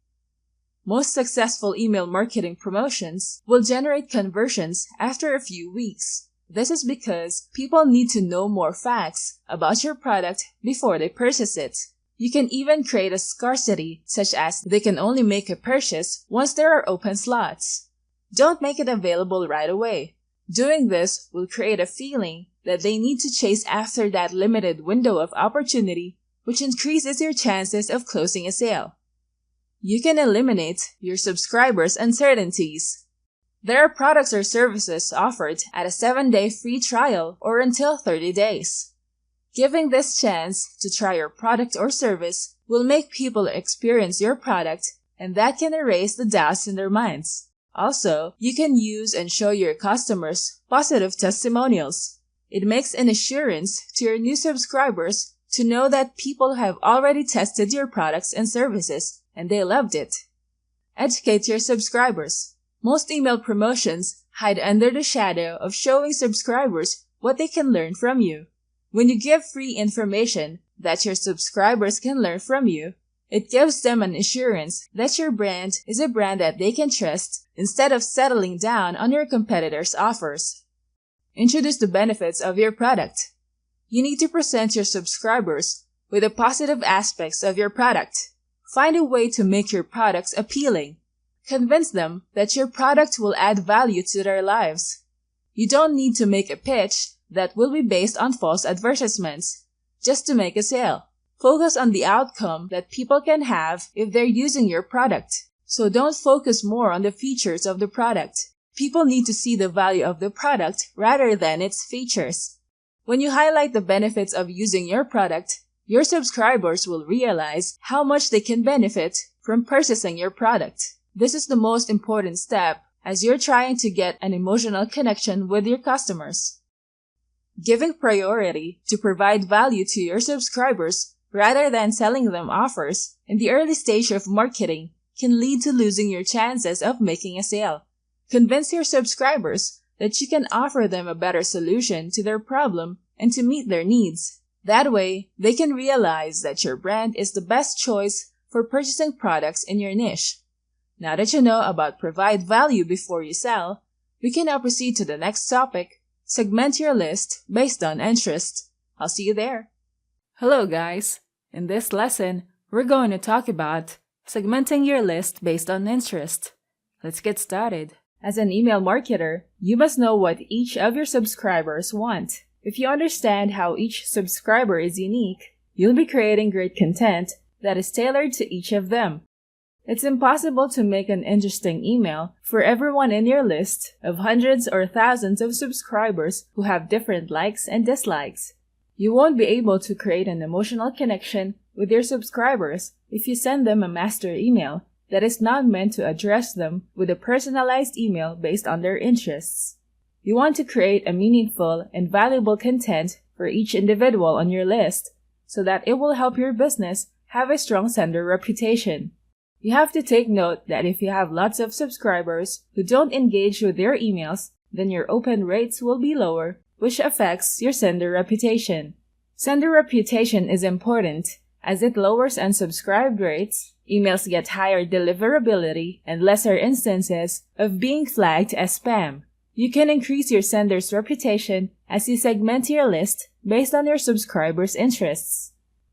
[SPEAKER 1] Most successful email marketing promotions will generate conversions after a few weeks. This is because people need to know more facts about your product before they purchase it. You can even create a scarcity, such as they can only make a purchase once there are open slots. Don't make it available right away. Doing this will create a feeling that they need to chase after that limited window of opportunity, which increases your chances of closing a sale. You can eliminate your subscribers' uncertainties. There are products or services offered at a 7-day free trial or until 30 days. Giving this chance to try your product or service will make people experience your product, and that can erase the doubts in their minds. Also, you can use and show your customers positive testimonials. It makes an assurance to your new subscribers to know that people have already tested your products and services and they loved it. Educate your subscribers. Most email promotions hide under the shadow of showing subscribers what they can learn from you. When you give free information that your subscribers can learn from you, it gives them an assurance that your brand is a brand that they can trust instead of settling down on your competitors' offers. Introduce the benefits of your product. You need to present your subscribers with the positive aspects of your product. Find a way to make your products appealing. Convince them that your product will add value to their lives. You don't need to make a pitch that will be based on false advertisements just to make a sale. Focus on the outcome that people can have if they're using your product. So don't focus more on the features of the product. People need to see the value of the product rather than its features. When you highlight the benefits of using your product, your subscribers will realize how much they can benefit from purchasing your product. This is the most important step as you're trying to get an emotional connection with your customers. Giving priority to provide value to your subscribers rather than selling them offers in the early stage of marketing can lead to losing your chances of making a sale. Convince your subscribers that you can offer them a better solution to their problem and to meet their needs. That way, they can realize that your brand is the best choice for purchasing products in your niche. Now that you know about provide value before you sell, we can now proceed to the next topic, segment your list based on interest. I'll see you there. Hello guys! In this lesson, we're going to talk about segmenting your list based on interest. Let's get started. As an email marketer, you must know what each of your subscribers want. If you understand how each subscriber is unique, you'll be creating great content that is tailored to each of them. It's impossible to make an interesting email for everyone in your list of hundreds or thousands of subscribers who have different likes and dislikes. You won't be able to create an emotional connection with your subscribers if you send them a master email that is not meant to address them with a personalized email based on their interests. You want to create a meaningful and valuable content for each individual on your list so that it will help your business have a strong sender reputation. You have to take note that if you have lots of subscribers who don't engage with your emails, then your open rates will be lower, which affects your sender reputation. Sender reputation is important as it lowers unsubscribed rates, emails get higher deliverability, and lesser instances of being flagged as spam. You can increase your sender's reputation as you segment your list based on your subscribers' interests.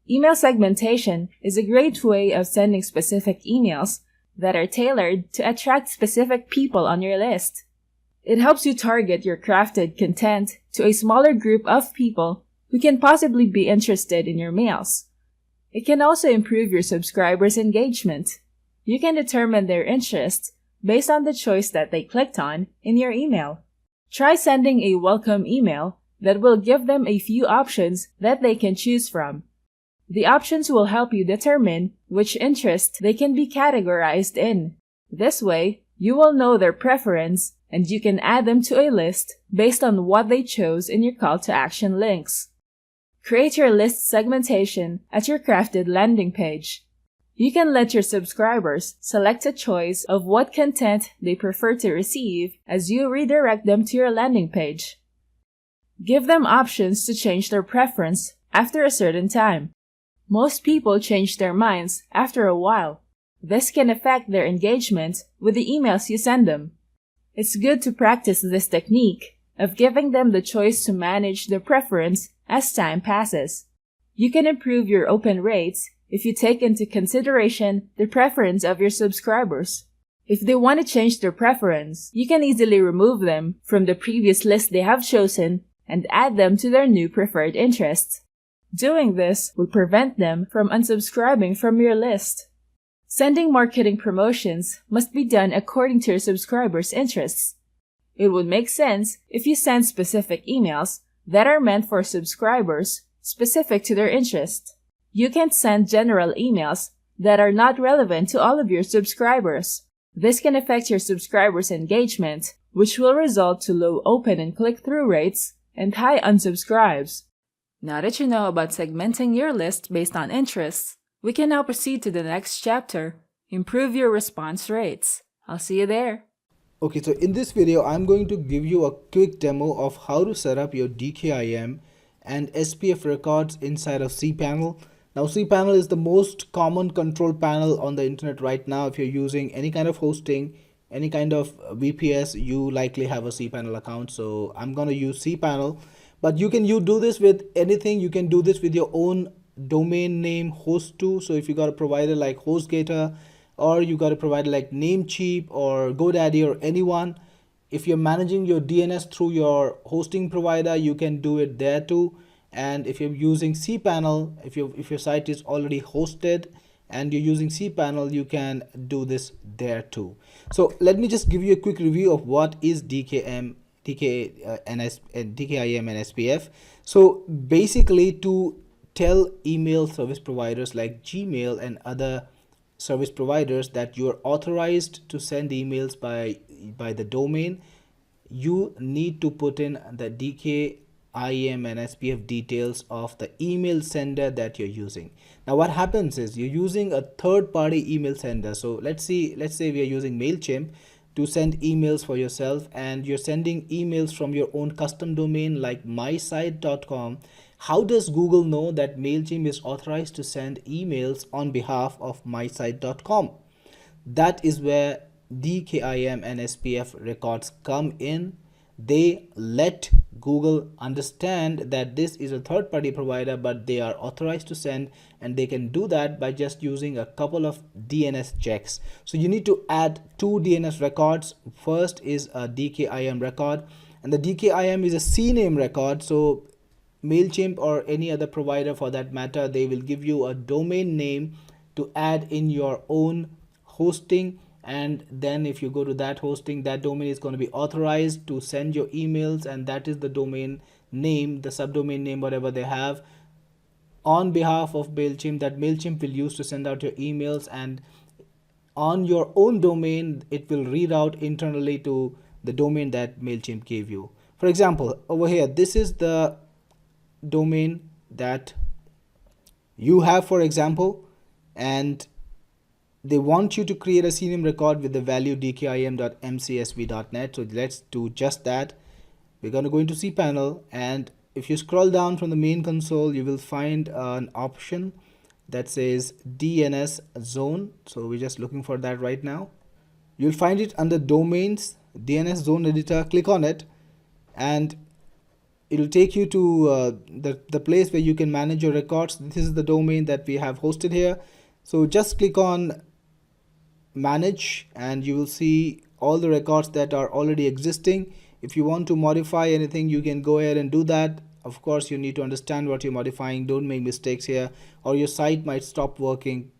[SPEAKER 1] Email segmentation is a great way of sending specific emails that are tailored to attract specific people on your list. It helps you target your crafted content to a smaller group of people who can possibly be interested in your mails. It can also improve your subscribers' engagement. You can determine their interest based on the choice that they clicked on in your email. Try sending a welcome email that will give them a few options that they can choose from. The options will help you determine which interest they can be categorized in. This way, you will know their preference and you can add them to a list based on what they chose in your call to action links. Create your list segmentation at your crafted landing page. You can let your subscribers select a choice of what content they prefer to receive as you redirect them to your landing page. Give them options to change their preference after a certain time. Most people change their minds after a while. This can affect their engagement with the emails you send them. It's good to practice this technique of giving them the choice to manage their preference as time passes. You can improve your open rates if you take into consideration the preference of your subscribers. If they want to change their preference, you can easily remove them from the previous list they have chosen and add them to their new preferred interests. Doing this will prevent them from unsubscribing from your list. Sending marketing promotions must be done according to your subscribers' interests. It would make sense if you send specific emails that are meant for subscribers specific to their interest. You can't send general emails that are not relevant to all of your subscribers. This can affect your subscribers' engagement, which will result to low open and click-through rates and high unsubscribes. Now that you know about segmenting your list based on interests, we can now proceed to the next chapter, improve your response rates. I'll see you there.
[SPEAKER 2] Okay, so in this video, I'm going to give you a quick demo of how to set up your DKIM and SPF records inside of cPanel. Now, cPanel is the most common control panel on the internet right now. If you're using any kind of hosting, any kind of VPS, you likely have a cPanel account. So I'm going to use cPanel, but you do this with anything. You can do this with your own domain name host too. So if you got a provider like HostGator, or you got a provider like Namecheap or GoDaddy or anyone, if you're managing your DNS through your hosting provider, you can do it there too. And if you're using cPanel, if your site is already hosted and you're using cPanel, you can do this there too. So let me just give you a quick review of what is DKIM and SPF. So basically, to tell email service providers like Gmail and other service providers that you are authorized to send emails by the domain, you need to put in the DKIM and SPF details of the email sender that you're using. Now what happens is you're using a third-party email sender. So let's say we are using MailChimp to send emails for yourself, and you're sending emails from your own custom domain like mysite.com. How does Google know that MailChimp is authorized to send emails on behalf of mysite.com? That is where DKIM and SPF records come in. They let Google understand that this is a third-party provider, but they are authorized to send, and they can do that by just using a couple of DNS checks. So you need to add two DNS records. First is a DKIM record, and the DKIM is a CNAME record. So MailChimp or any other provider for that matter, they will give you a domain name to add in your own hosting, and then if you go to that hosting, that domain is going to be authorized to send your emails, and that is the domain name, the subdomain name, whatever they have, on behalf of MailChimp, that MailChimp will use to send out your emails. And on your own domain, it will reroute internally to the domain that MailChimp gave you. For example, over here, this is the domain that you have, for example, and they want you to create a CNAME record with the value dkim.mcsv.net. So let's do just that. We're going to go into cPanel, and if you scroll down from the main console, you will find an option that says DNS zone. So we're just looking for that right now. You'll find it under domains, DNS zone editor. Click on it, and it'll take you to the place where you can manage your records. This is the domain that we have hosted here. So just click on manage, and you will see all the records that are already existing. If you want to modify anything, you can go ahead and do that. Of course, you need to understand what you're modifying. Don't make mistakes here, or your site might stop working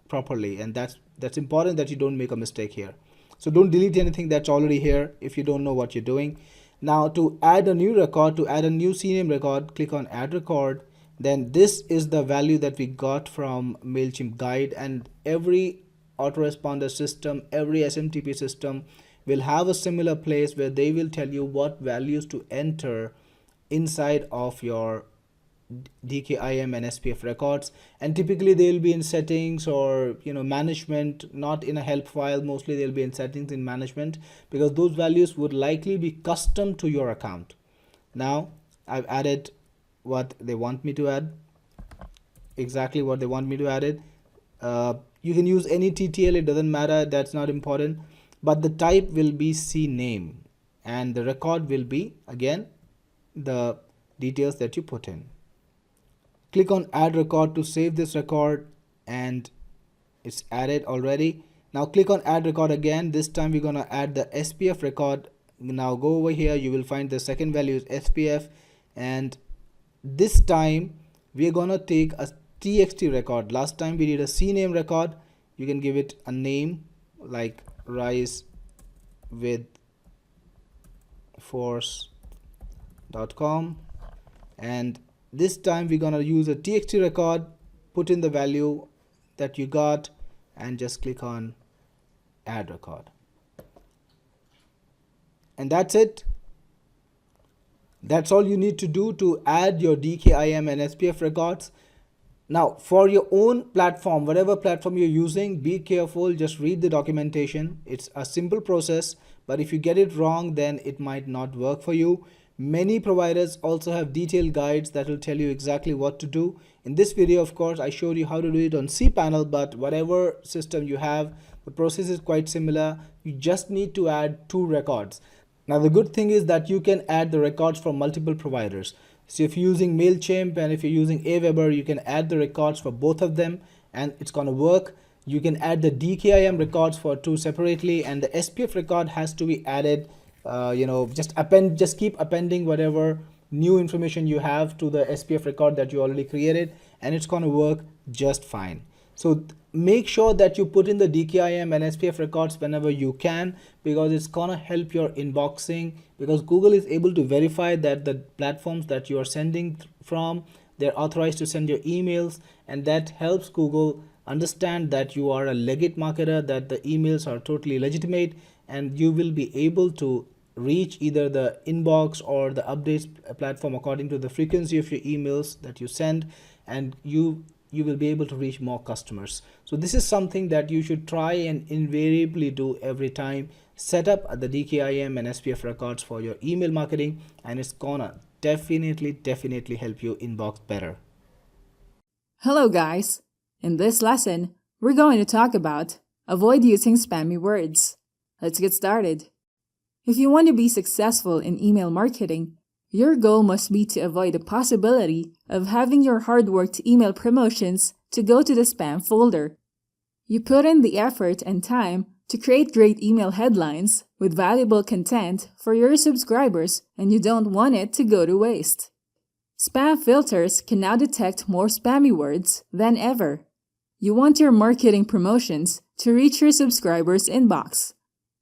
[SPEAKER 2] properly, and that's important that you don't make a mistake here. So don't delete anything that's already here if you don't know what you're doing. Now, to add a new record, to add a new CNAME record, click on add record. Then this is the value that we got from MailChimp guide, and every autoresponder system, every SMTP system will have a similar place where they will tell you what values to enter inside of your DKIM and SPF records, and typically they'll be in settings or management, not in a help file. Mostly they'll be in settings in management, because those values would likely be custom to your account. Now I've added what they want me to add, exactly what they want me to add it. You can use any TTL, it doesn't matter, that's not important, but the type will be CNAME and the record will be again the details that you put in. Click on add record to save this record, and it's added already. Now click on add record again. This time we're gonna add the SPF record. Now go over here, you will find the second value is SPF, and this time we're gonna take a TXT record. Last time we did a CNAME record. You can give it a name like rise with force.com, and this time we're gonna use a TXT record. Put in the value that you got and just click on add record, and that's it. That's all you need to do to add your DKIM and SPF records. Now for your own platform, whatever platform you're using, be careful, just read the documentation. It's a simple process, but if you get it wrong, then it might not work for you. Many providers also have detailed guides that will tell you exactly what to do. In this video, of course, I showed you how to do it on cPanel, but whatever system you have, the process is quite similar. You just need to add 2 records. Now the good thing is that you can add the records from multiple providers. So if you're using MailChimp and if you're using Aweber, you can add the records for both of them and it's gonna work. You can add the DKIM records for 2 separately, and the SPF record has to be added. Just keep appending whatever new information you have to the SPF record that you already created, and it's gonna work just fine. So make sure that you put in the DKIM and SPF records whenever you can, because it's gonna help your inboxing, because Google is able to verify that the platforms that you are sending from, they're authorized to send your emails, and that helps Google understand that you are a legit marketer, that the emails are totally legitimate, and you will be able to reach either the inbox or the updates platform according to the frequency of your emails that you send, and you will be able to reach more customers. So this is something that you should try and invariably do every time. Set up the DKIM and SPF records for your email marketing, and it's gonna definitely help you inbox better.
[SPEAKER 1] Hello guys! In this lesson, we're going to talk about avoid using spammy words. Let's get started. If you want to be successful in email marketing, your goal must be to avoid the possibility of having your hard-worked email promotions to go to the spam folder. You put in the effort and time to create great email headlines with valuable content for your subscribers, and you don't want it to go to waste. Spam filters can now detect more spammy words than ever. You want your marketing promotions to reach your subscribers' inbox.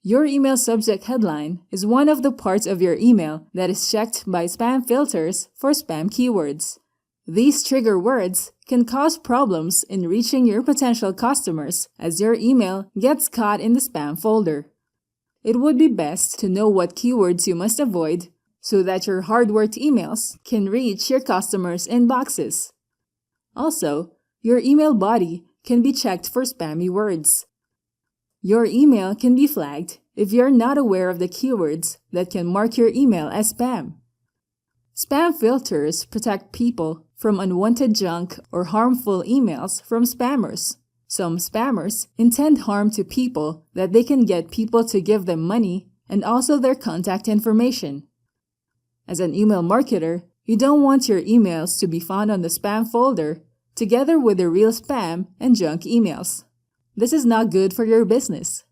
[SPEAKER 1] Your email subject headline is one of the parts of your email that is checked by spam filters for spam keywords. These trigger words can cause problems in reaching your potential customers as your email gets caught in the spam folder. It would be best to know what keywords you must avoid so that your hard-worked emails can reach your customers' inboxes. Also, your email body can be checked for spammy words. Your email can be flagged if you're not aware of the keywords that can mark your email as spam. Spam filters protect people from unwanted junk or harmful emails from spammers. Some spammers intend harm to people that they can get people to give them money and also their contact information. As an email marketer, you don't want your emails to be found on the spam folder together with the real spam and junk emails. This is not good for your business.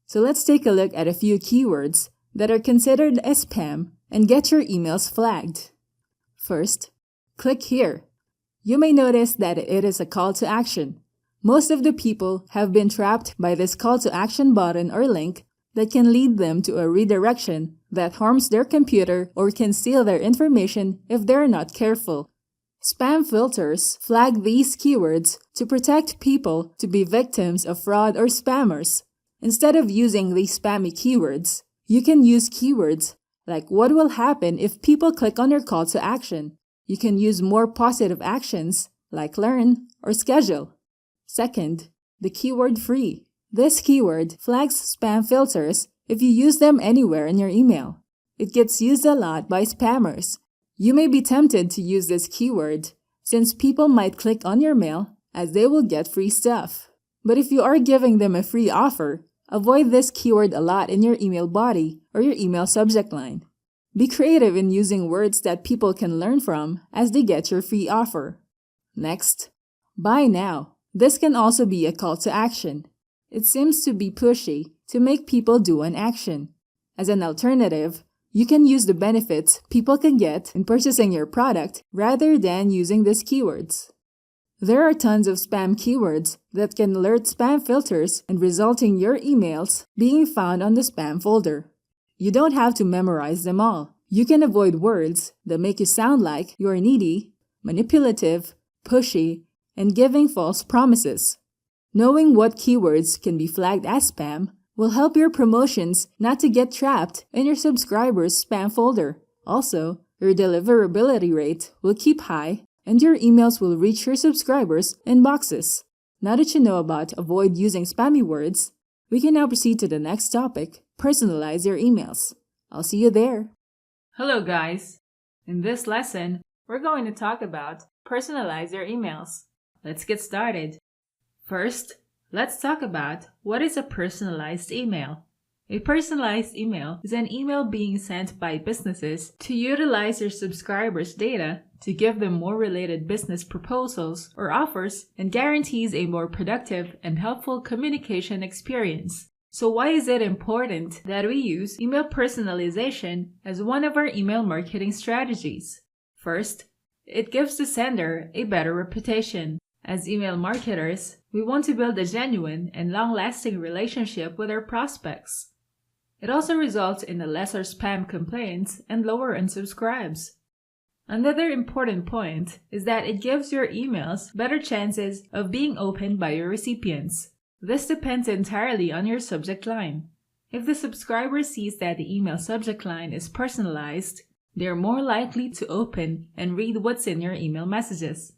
[SPEAKER 1] So let's take a look at a few keywords that are considered as spam and get your emails flagged. First, click here. You may notice that it is a call to action. Most of the people have been trapped by this call to action button or link that can lead them to a redirection that harms their computer or can steal their information if they're not careful. Spam filters flag these keywords to protect people to be victims of fraud or spammers. Instead of using these spammy keywords, you can use keywords like what will happen if people click on your call to action. You can use more positive actions like learn or schedule. Second, the keyword free. This keyword flags spam filters if you use them anywhere in your email. It gets used a lot by spammers. You may be tempted to use this keyword since people might click on your mail as they will get free stuff. But if you are giving them a free offer, avoid this keyword a lot in your email body or your email subject line. Be creative in using words that people can learn from as they get your free offer. Next, buy now. This can also be a call to action. It seems to be pushy to make people do an action. As an alternative, you can use the benefits people can get in purchasing your product rather than using these keywords. There are tons of spam keywords that can alert spam filters and result in your emails being found on the spam folder. You don't have to memorize them all. You can avoid words that make you sound like you're needy, manipulative, pushy, and giving false promises. Knowing what keywords can be flagged as spam will help your promotions not to get trapped in your subscribers' spam folder. Also, your deliverability rate will keep high and your emails will reach your subscribers' inboxes. Now that you know about avoid using spammy words, we can now proceed to the next topic, personalize your emails. I'll see you there. Hello guys! In this lesson, we're going to talk about personalize your emails. Let's get started. First, let's talk about what is a personalized email. A personalized email is an email being sent by businesses to utilize their subscribers' data to give them more related business proposals or offers and guarantees a more productive and helpful communication experience. So why is it important that we use email personalization as one of our email marketing strategies? First, it gives the sender a better reputation. As email marketers, we want to build a genuine and long-lasting relationship with our prospects. It also results in a lesser spam complaints and lower unsubscribes. Another important point is that it gives your emails better chances of being opened by your recipients. This depends entirely on your subject line. If the subscriber sees that the email subject line is personalized, they are more likely to open and read what's in your email messages.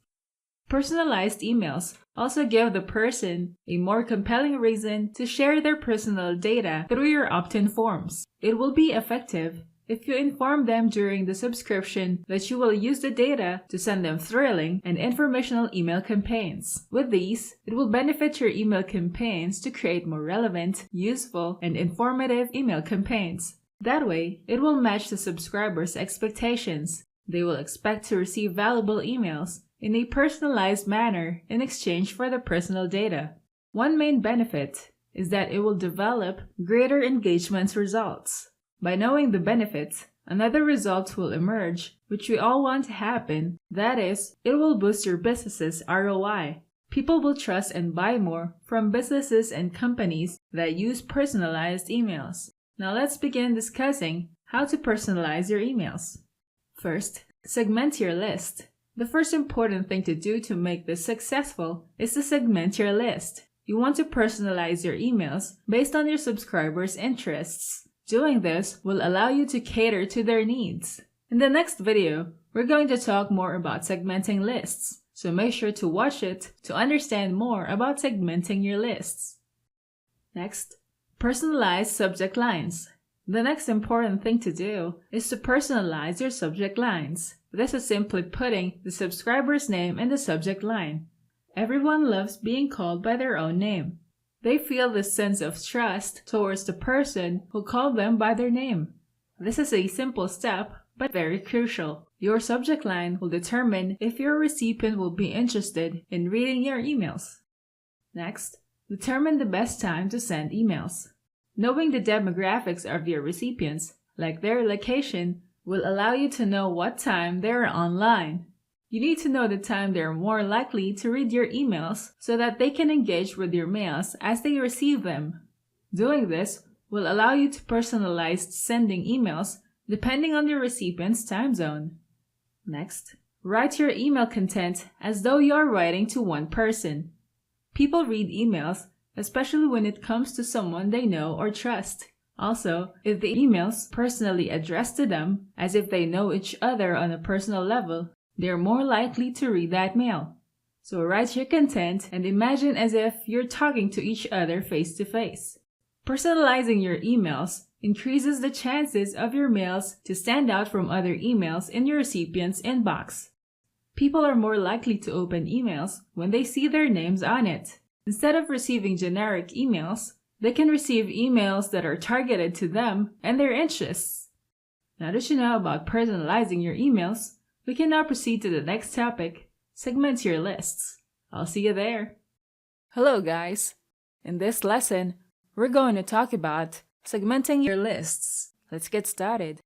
[SPEAKER 1] Personalized emails also give the person a more compelling reason to share their personal data through your opt-in forms. It will be effective if you inform them during the subscription that you will use the data to send them thrilling and informational email campaigns. With these, it will benefit your email campaigns to create more relevant, useful, and informative email campaigns. That way, it will match the subscribers' expectations. They will expect to receive valuable emails in a personalized manner in exchange for the personal data. One main benefit is that it will develop greater engagement results. By knowing the benefits, another result will emerge, which we all want to happen. That is, it will boost your business's ROI. People will trust and buy more from businesses and companies that use personalized emails. Now let's begin discussing how to personalize your emails. First, segment your list. The first important thing to do to make this successful is to segment your list. You want to personalize your emails based on your subscribers' interests. Doing this will allow you to cater to their needs. In the next video, we're going to talk more about segmenting lists, so make sure to watch it to understand more about segmenting your lists. Next, personalize subject lines. The next important thing to do is to personalize your subject lines. This is simply putting the subscriber's name in the subject line. Everyone loves being called by their own name. They feel this sense of trust towards the person who called them by their name. This is a simple step, but very crucial. Your subject line will determine if your recipient will be interested in reading your emails. Next, determine the best time to send emails. Knowing the demographics of your recipients, like their location, will allow you to know what time they are online. You need to know the time they are more likely to read your emails so that they can engage with your mails as they receive them. Doing this will allow you to personalize sending emails depending on your recipient's time zone. Next, Write your email content as though you are writing to one person. People read emails, especially when it comes to someone they know or trust. Also, if the email's personally addressed to them, as if they know each other on a personal level, they're more likely to read that mail. So write your content and imagine as if you're talking to each other face to face. Personalizing your emails increases the chances of your mails to stand out from other emails in your recipient's inbox. People are more likely to open emails when they see their names on it. Instead of receiving generic emails, they can receive emails that are targeted to them and their interests. Now that you know about personalizing your emails, we can now proceed to the next topic, segment your lists. I'll see you there. Hello guys! In this lesson, we're going to talk about segmenting your lists. Let's get started.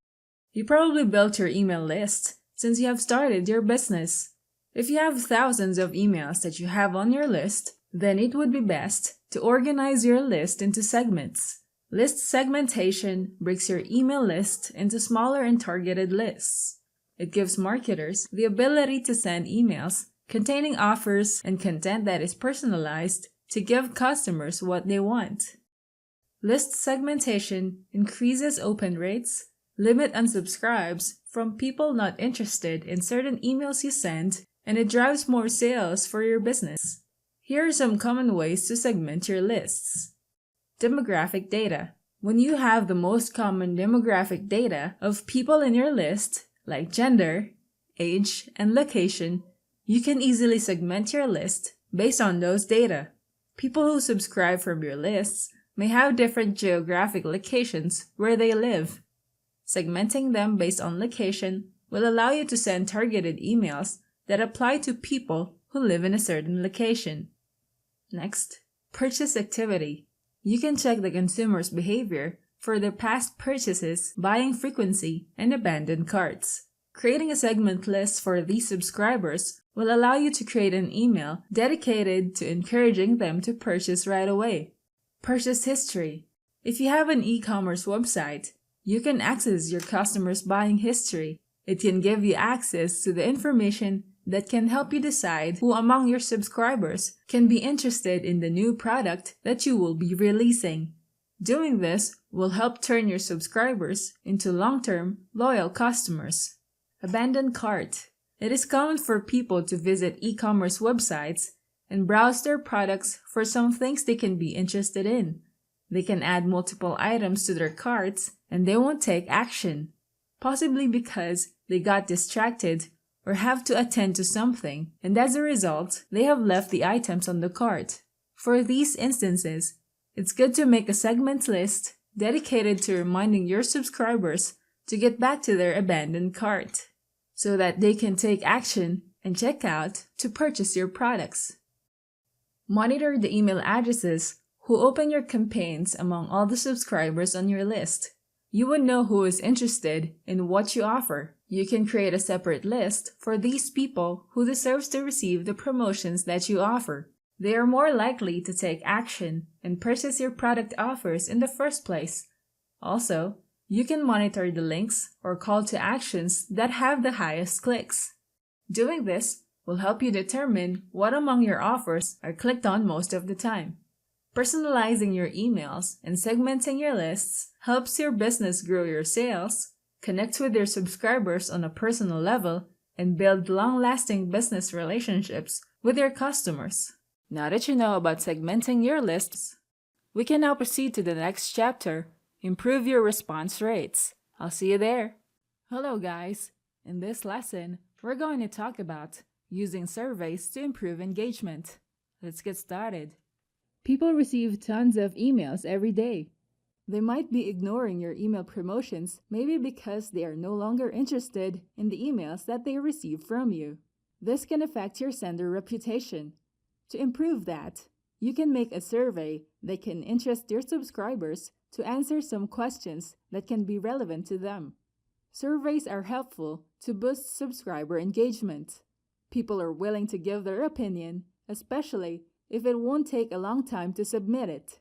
[SPEAKER 1] You probably built your email list since you have started your business. If you have thousands of emails that you have on your list, then it would be best to organize your list into segments. List segmentation breaks your email list into smaller and targeted lists. It gives marketers the ability to send emails containing offers and content that is personalized to give customers what they want. List segmentation increases open rates, limit unsubscribes from people not interested in certain emails you send, and it drives more sales for your business. Here are some common ways to segment your lists. Demographic data. When you have the most common demographic data of people in your list, like gender, age, and location, you can easily segment your list based on those data. People who subscribe from your lists may have different geographic locations where they live. Segmenting them based on location will allow you to send targeted emails that apply to people who live in a certain location. Next, purchase activity. You can check the consumer's behavior for their past purchases, buying frequency, and abandoned carts. Creating a segment list for these subscribers will allow you to create an email dedicated to encouraging them to purchase right away. Purchase history. If you have an e-commerce website, you can access your customers' buying history. It can give you access to the information that can help you decide who among your subscribers can be interested in the new product that you will be releasing. Doing this will help turn your subscribers into long-term, loyal customers. Abandoned cart. It is common for people to visit e-commerce websites and browse their products for some things they can be interested in. They can add multiple items to their carts and they won't take action, possibly because they got distracted or have to attend to something, and as a result, they have left the items on the cart. For these instances, it's good to make a segment list dedicated to reminding your subscribers to get back to their abandoned cart, so that they can take action and check out to purchase your products. Monitor the email addresses who open your campaigns among all the subscribers on your list. You would know who is interested in what you offer. You can create a separate list for these people who deserves to receive the promotions that you offer. They are more likely to take action and purchase your product offers in the first place. Also, you can monitor the links or call to actions that have the highest clicks. Doing this will help you determine what among your offers are clicked on most of the time. Personalizing your emails and segmenting your lists helps your business grow your sales, connect with your subscribers on a personal level, and build long-lasting business relationships with your customers. Now that you know about segmenting your lists, we can now proceed to the next chapter, improve your response rates. I'll see you there. Hello guys! In this lesson, we're going to talk about using surveys to improve engagement. Let's get started. People receive tons of emails every day. They might be ignoring your email promotions, maybe because they are no longer interested in the emails that they receive from you. This can affect your sender reputation. To improve that, you can make a survey that can interest your subscribers to answer some questions that can be relevant to them. Surveys are helpful to boost subscriber engagement. People are willing to give their opinion, especially if it won't take a long time to submit it.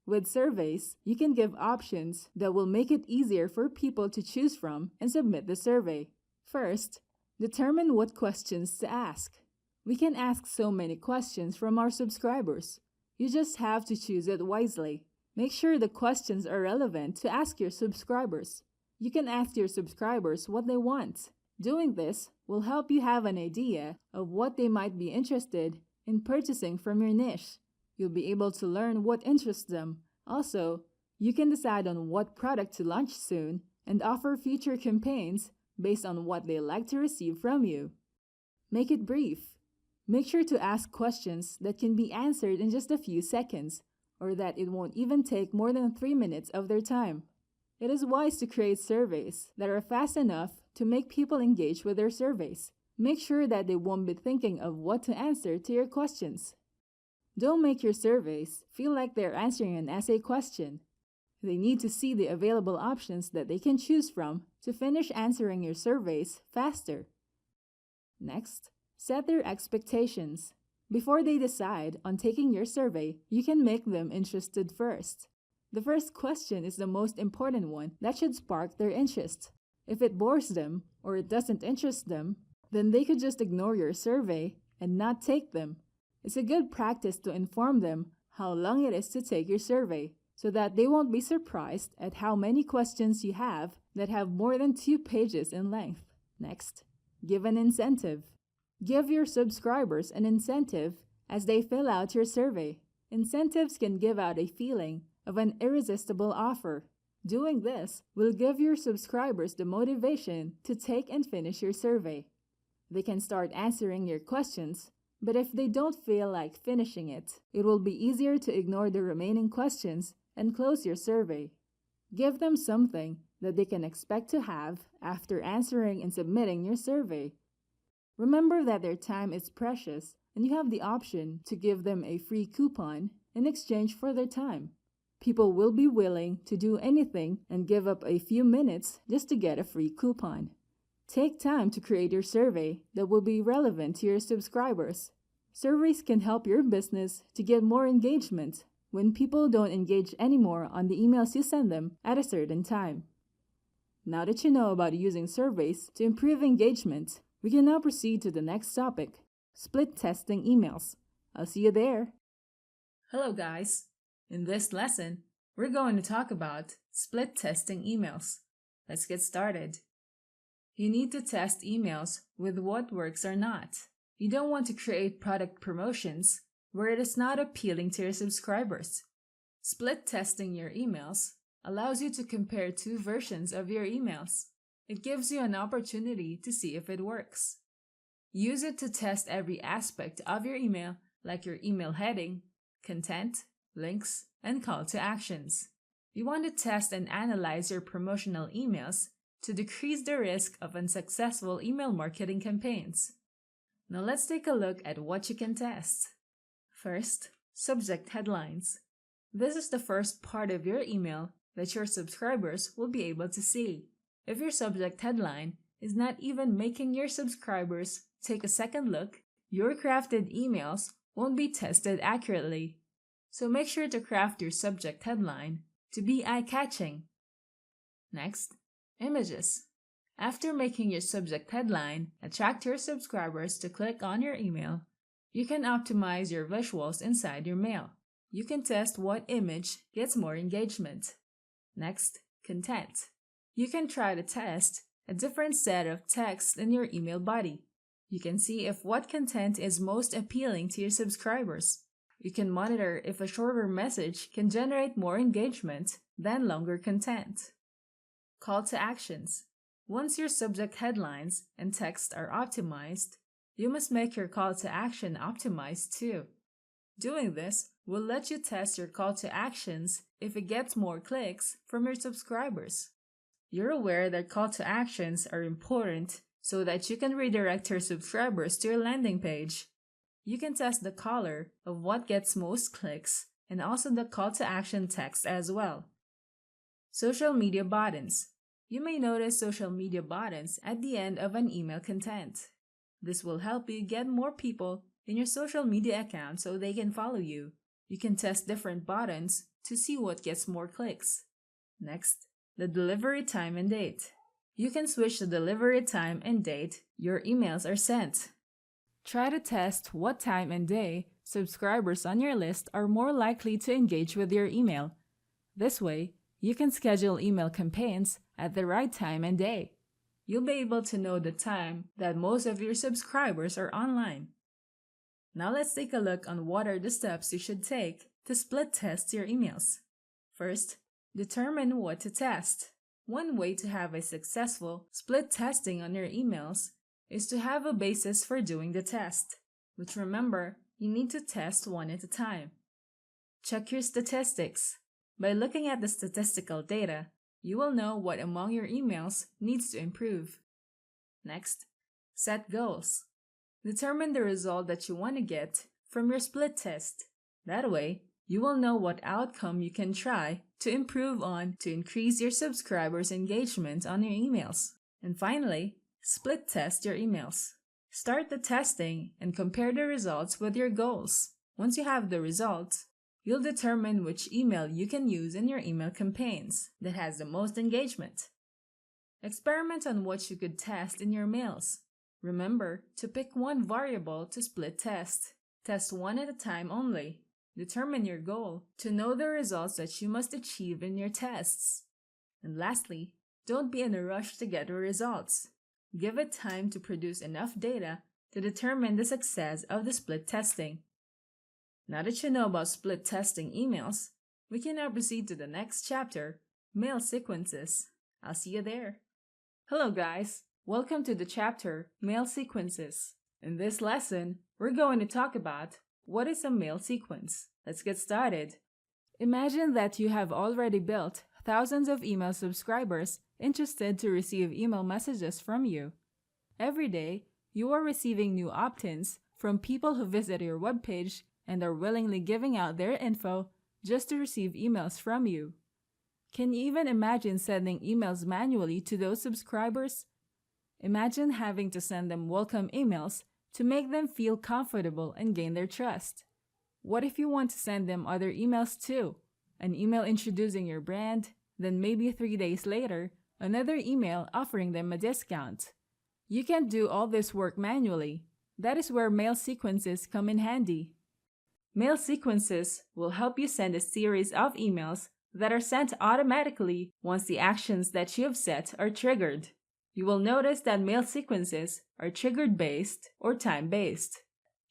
[SPEAKER 1] With surveys, you can give options that will make it easier for people to choose from and submit the survey. First, Determine what questions to ask. We can ask so many questions from our subscribers. You just have to choose it wisely. Make sure the questions are relevant to ask your subscribers. You can ask your subscribers what they want. Doing this will help you have an idea of what they might be interested in purchasing from your niche. You'll be able to learn what interests them. Also, you can decide on what product to launch soon and offer future campaigns based on what they like to receive from you. Make it brief. Make sure to ask questions that can be answered in just a few seconds, or that it won't even take more than 3 minutes of their time. It is wise to create surveys that are fast enough to make people engage with their surveys. Make sure that they won't be thinking of what to answer to your questions. Don't make your surveys feel like they're answering an essay question. They need to see the available options that they can choose from to finish answering your surveys faster. Next, set their expectations. Before they decide on taking your survey, you can make them interested first. The first question is the most important one that should spark their interest. If it bores them or it doesn't interest them, then they could just ignore your survey and not take them. It's a good practice to inform them how long it is to take your survey, so that they won't be surprised at how many questions you have that have more than 2 pages in length. Next, give an incentive. Give your subscribers an incentive as they fill out your survey. Incentives can give out a feeling of an irresistible offer. Doing this will give your subscribers the motivation to take and finish your survey. They can start answering your questions, but if they don't feel like finishing it, it will be easier to ignore the remaining questions and close your survey. Give them something that they can expect to have after answering and submitting your survey. Remember that their time is precious, and you have the option to give them a free coupon in exchange for their time. People will be willing to do anything and give up a few minutes just to get a free coupon. Take time to create your survey that will be relevant to your subscribers. Surveys can help your business to get more engagement when people don't engage anymore on the emails you send them at a certain time. Now that you know about using surveys to improve engagement, we can now proceed to the next topic, split testing emails. I'll see you there. Hello guys. In this lesson, we're going to talk about split testing emails. Let's get started. You need to test emails with what works or not. You don't want to create product promotions where it is not appealing to your subscribers. Split testing your emails allows you to compare 2 versions of your emails. It gives you an opportunity to see if it works. Use it to test every aspect of your email, like your email heading, content, links, and call to actions. You want to test and analyze your promotional emails to decrease the risk of unsuccessful email marketing campaigns. Now let's take a look at what you can test. First, subject headlines. This is the first part of your email that your subscribers will be able to see. If your subject headline is not even making your subscribers take a second look, your crafted emails won't be tested accurately. So make sure to craft your subject headline to be eye-catching. Next, images. After making your subject headline attract your subscribers to click on your email, you can optimize your visuals inside your mail. You can test what image gets more engagement. Next, content. You can try to test a different set of text in your email body. You can see if what content is most appealing to your subscribers. You can monitor if a shorter message can generate more engagement than longer content. Call to actions. Once your subject headlines and text are optimized, you must make your call to action optimized too. Doing this will let you test your call to actions if it gets more clicks from your subscribers. You're aware that call to actions are important so that you can redirect your subscribers to your landing page. You can test the color of what gets most clicks and also the call to action text as well. Social media buttons. You may notice social media buttons at the end of an email content. This will help you get more people in your social media account so they can follow you. You can test different buttons to see what gets more clicks. Next, the delivery time and date. you can switch the delivery time and date your emails are sent. Try to test what time and day subscribers on your list are more likely to engage with your email. This way, you can schedule email campaigns at the right time and day. You'll be able to know the time that most of your subscribers are online. Now let's take a look on what are the steps you should take to split test your emails. First, determine what to test. One way to have a successful split testing on your emails is to have a basis for doing the test, which remember, you need to test one at a time. Check your statistics. By looking at the statistical data, you will know what among your emails needs to improve. Next, set goals. Determine the result that you want to get from your split test. That way, you will know what outcome you can try to improve on to increase your subscribers' engagement on your emails. And finally, split test your emails. Start the testing and compare the results with your goals. Once you have the results, you'll determine which email you can use in your email campaigns that has the most engagement. Experiment on what you could test in your mails. Remember to pick one variable to split test. Test one at a time only. Determine your goal to know the results that you must achieve in your tests. And lastly, don't be in a rush to get the results. Give it time to produce enough data to determine the success of the split testing. Now that you know about split testing emails, we can now proceed to the next chapter, mail sequences. I'll see you there. Hello guys, welcome to the chapter, mail sequences. In this lesson, we're going to talk about what is a mail sequence. Let's get started. Imagine that you have already built thousands of email subscribers interested to receive email messages from you. Every day, you are receiving new opt-ins from people who visit your webpage and are willingly giving out their info just to receive emails from you. Can you even imagine sending emails manually to those subscribers? Imagine having to send them welcome emails to make them feel comfortable and gain their trust. What if you want to send them other emails too? An email introducing your brand, then maybe 3 days later, another email offering them a discount. You can't do all this work manually. That is where mail sequences come in handy. Mail sequences will help you send a series of emails that are sent automatically once the actions that you have set are triggered. You will notice that mail sequences are trigger-based or time-based.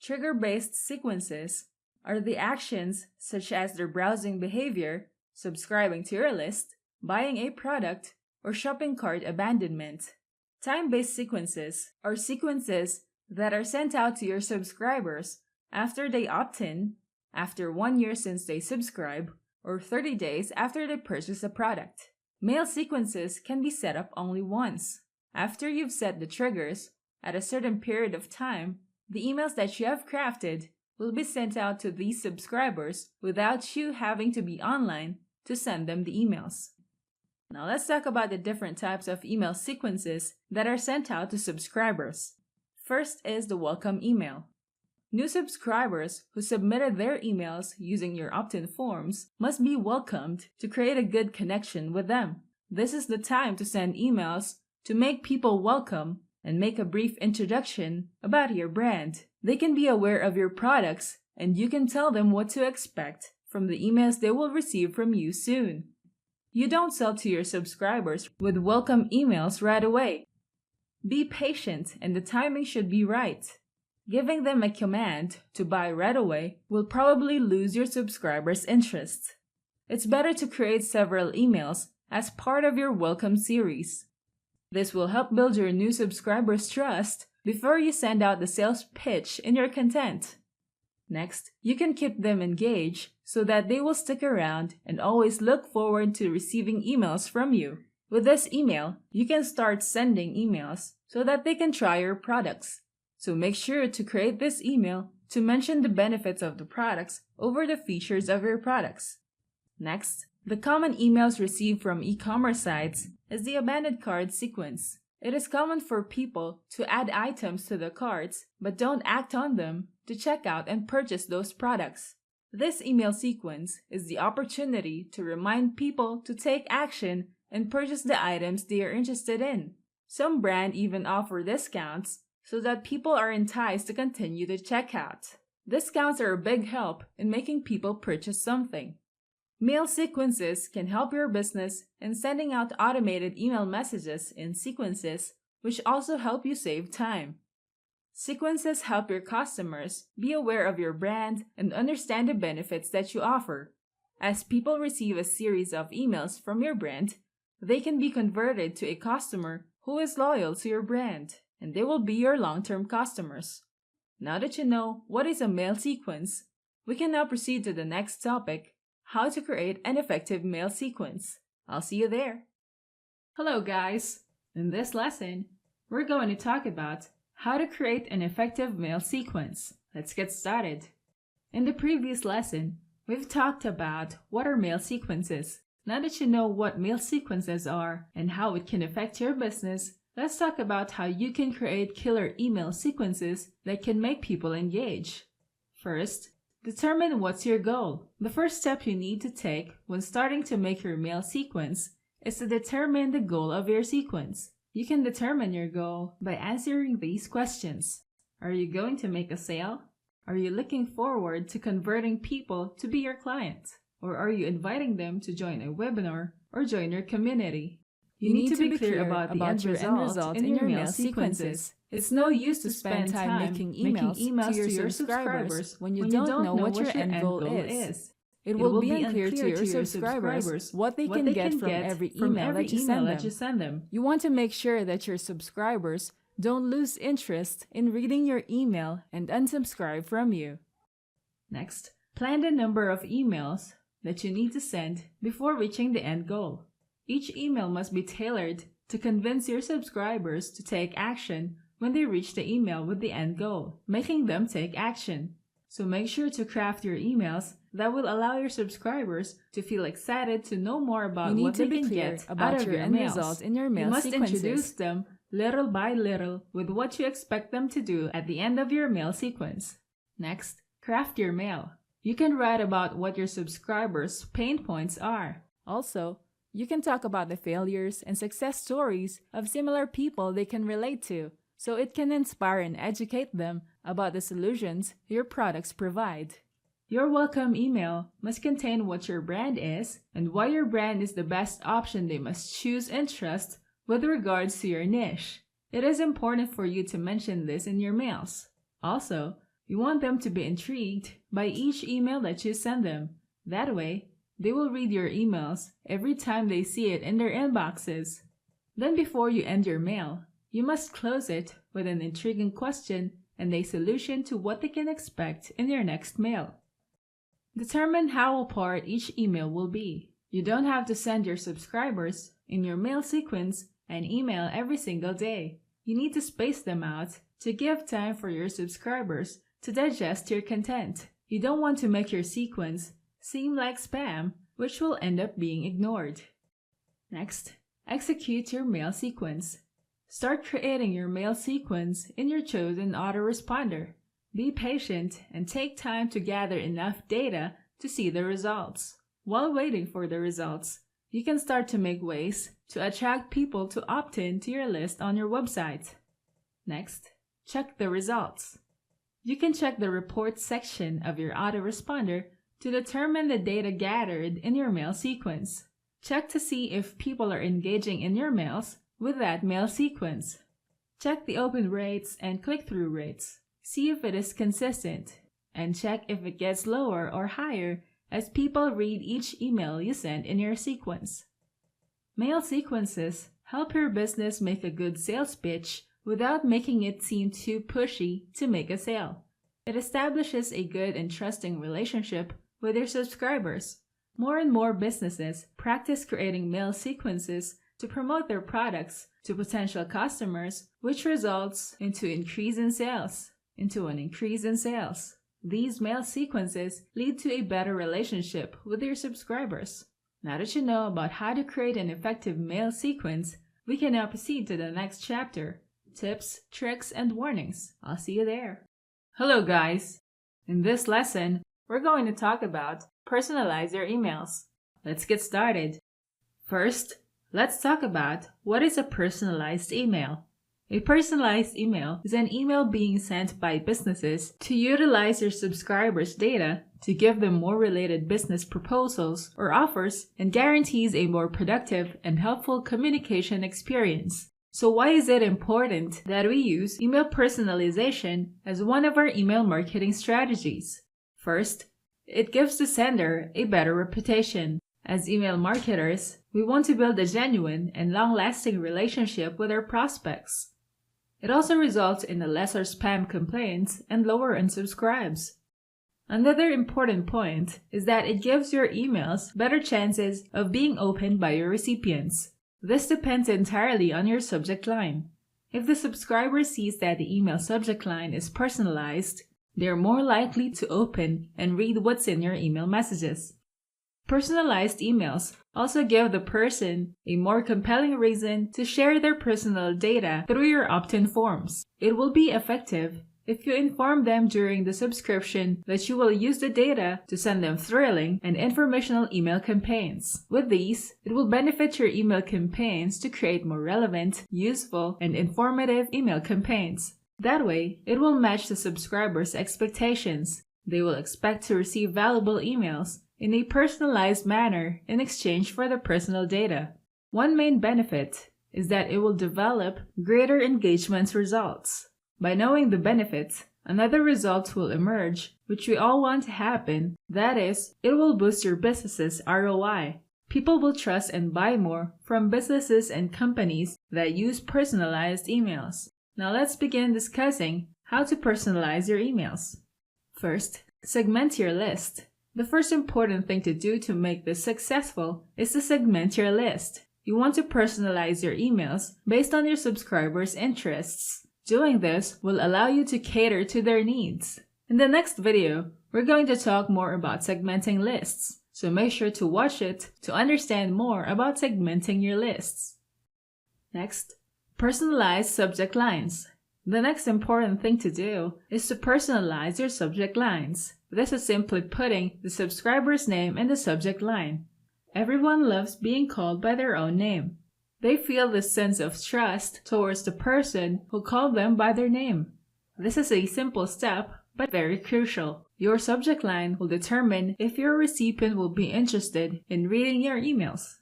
[SPEAKER 1] Trigger-based sequences are the actions such as their browsing behavior, subscribing to your list, buying a product, or shopping cart abandonment. Time-based sequences are sequences that are sent out to your subscribers after they opt in, after 1 year since they subscribe, or 30 days after they purchase a product. Mail sequences can be set up only once. After you've set the triggers, at a certain period of time, the emails that you have crafted will be sent out to these subscribers without you having to be online to send them the emails. Now let's talk about the different types of email sequences that are sent out to subscribers. First is the welcome email. New subscribers who submitted their emails using your opt-in forms must be welcomed to create a good connection with them. This is the time to send emails to make people welcome and make a brief introduction about your brand. They can be aware of your products and you can tell them what to expect from the emails they will receive from you soon. You don't sell to your subscribers with welcome emails right away. Be patient and the timing should be right. Giving them a command to buy right away will probably lose your subscribers' interest. It's better to create several emails as part of your welcome series. This will help build your new subscribers' trust before you send out the sales pitch in your content. Next, you can keep them engaged so that they will stick around and always look forward to receiving emails from you. With this email, you can start sending emails so that they can try your products. So make sure to create this email to mention the benefits of the products over the features of your products. Next, the common emails received from e-commerce sites is the abandoned cart sequence. It is common for people to add items to the carts but don't act on them to check out and purchase those products. This email sequence is the opportunity to remind people to take action and purchase the items they are interested in. Some brands even offer discounts so that people are enticed to continue the checkout. Discounts are a big help in making people purchase something. Mail sequences can help your business in sending out automated email messages in sequences, which also help you save time. Sequences help your customers be aware of your brand and understand the benefits that you offer. As people receive a series of emails from your brand, they can be converted to a customer who is loyal to your brand, and they will be your long-term customers. Now that you know what is a mail sequence, we can now proceed to the next topic, how to create an effective mail sequence. I'll see you there. Hello guys! In this lesson, we're going to talk about how to create an effective mail sequence. Let's get started. In the previous lesson, we've talked about what are mail sequences. Now that you know what mail sequences are and how it can affect your business, let's talk about how you can create killer email sequences that can make people engage. First, determine what's your goal. The first step you need to take when starting to make your mail sequence is to determine the goal of your sequence. You can determine your goal by answering these questions. Are you going to make a sale? Are you looking forward to converting people to be your client? Or are you inviting them to join a webinar or join your community? You need to be clear about the end result in your mail sequences. It's no use to spend time making emails to your subscribers when you don't know what your end goal is. It will be unclear to your subscribers what they can get from every email that you send them. You want to make sure that your subscribers don't lose interest in reading your email and unsubscribe from you. Next, plan the number of emails that you need to send before reaching the end goal. Each email must be tailored to convince your subscribers to take action when they reach the email with the end goal, making them take action. So make sure to craft your emails that will allow your subscribers to feel excited to know more about what they can get out of your end result in your mail sequences. You must introduce them little by little with what you expect them to do at the end of your mail sequence. Next, craft your mail. You can write about what your subscribers' pain points are. Also, you can talk about the failures and success stories of similar people they can relate to, so it can inspire and educate them about the solutions your products provide. Your welcome email must contain what your brand is and why your brand is the best option they must choose and trust with regards to your niche. It is important for you to mention this in your mails. Also, you want them to be intrigued by each email that you send them. That way, they will read your emails every time they see it in their inboxes. Then before you end your mail, you must close it with an intriguing question and a solution to what they can expect in your next mail. Determine how apart each email will be. You don't have to send your subscribers in your mail sequence an email every single day. You need to space them out to give time for your subscribers to digest your content. You don't want to make your sequence seem like spam, which will end up being ignored. Next, execute your mail sequence. Start creating your mail sequence in your chosen autoresponder. Be patient and take time to gather enough data to see the results. While waiting for the results, you can start to make ways to attract people to opt in to your list on your website. Next, check the results. You can check the report section of your autoresponder to determine the data gathered in your mail sequence. Check to see if people are engaging in your mails with that mail sequence. Check the open rates and click-through rates. See if it is consistent, and check if it gets lower or higher as people read each email you send in your sequence. Mail sequences help your business make a good sales pitch without making it seem too pushy to make a sale. It establishes a good and trusting relationship with your subscribers. More and more businesses practice creating mail sequences to promote their products to potential customers, which results into an increase in sales. These mail sequences lead to a better relationship with your subscribers. Now that you know about how to create an effective mail sequence, we can now proceed to the next chapter, tips, tricks, and warnings. I'll see you there. Hello guys! In this lesson, we're going to talk about personalize your emails. Let's get started. First, let's talk about what is a personalized email. A personalized email is an email being sent by businesses to utilize their subscribers' data to give them more related business proposals or offers and guarantees a more productive and helpful communication experience. So why is it important that we use email personalization as one of our email marketing strategies? First, it gives the sender a better reputation. As email marketers, we want to build a genuine and long-lasting relationship with our prospects. It also results in a lesser spam complaints and lower unsubscribes. Another important point is that it gives your emails better chances of being opened by your recipients. This depends entirely on your subject line. If the subscriber sees that the email subject line is personalized, they're more likely to open and read what's in your email messages. Personalized emails also give the person a more compelling reason to share their personal data through your opt-in forms. It will be effective if you inform them during the subscription that you will use the data to send them thrilling and informational email campaigns. With these, it will benefit your email campaigns to create more relevant, useful, and informative email campaigns. That way, it will match the subscribers' expectations. They will expect to receive valuable emails in a personalized manner in exchange for their personal data. One main benefit is that it will develop greater engagement results. By knowing the benefits, another result will emerge, which we all want to happen. That is, it will boost your business's ROI. People will trust and buy more from businesses and companies that use personalized emails. Now let's begin discussing how to personalize your emails. First, segment your list. The first important thing to do to make this successful is to segment your list. You want to personalize your emails based on your subscribers' interests. Doing this will allow you to cater to their needs. In the next video, we're going to talk more about segmenting lists, so make sure to watch it to understand more about segmenting your lists. Next, personalize subject lines. The next important thing to do is to personalize your subject lines. This is simply putting the subscriber's name in the subject line. Everyone loves being called by their own name. They feel this sense of trust towards the person who called them by their name. This is a simple step, but very crucial. Your subject line will determine if your recipient will be interested in reading your emails.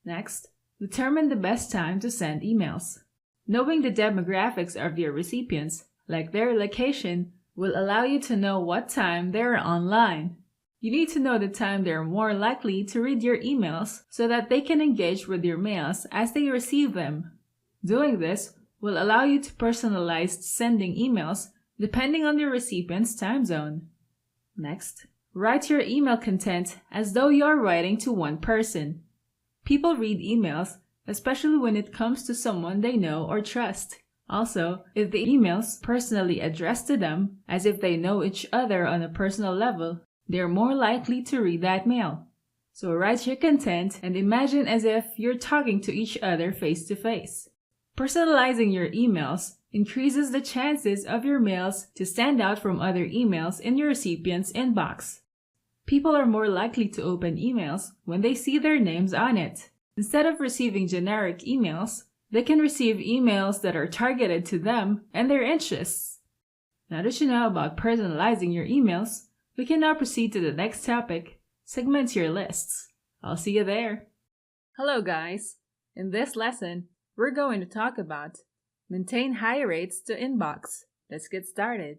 [SPEAKER 1] Next, determine the best time to send emails. Knowing the demographics of your recipients, like their location, will allow you to know what time they are online. You need to know the time they are more likely to read your emails so that they can engage with your mails as they receive them. Doing this will allow you to personalize sending emails depending on your recipient's time zone. Next, write your email content as though you are writing to one person. People read emails, especially when it comes to someone they know or trust. Also, if the email's personally addressed to them, as if they know each other on a personal level, they're more likely to read that mail. So write your content and imagine as if you're talking to each other face to face. Personalizing your emails increases the chances of your mails to stand out from other emails in your recipient's inbox. People are more likely to open emails when they see their names on it. Instead of receiving generic emails, they can receive emails that are targeted to them and their interests. Now that you know about personalizing your emails, we can now proceed to the next topic, segment your lists. I'll see you there. Hello guys! In this lesson, we're going to talk about maintain high rates to inbox. Let's get started.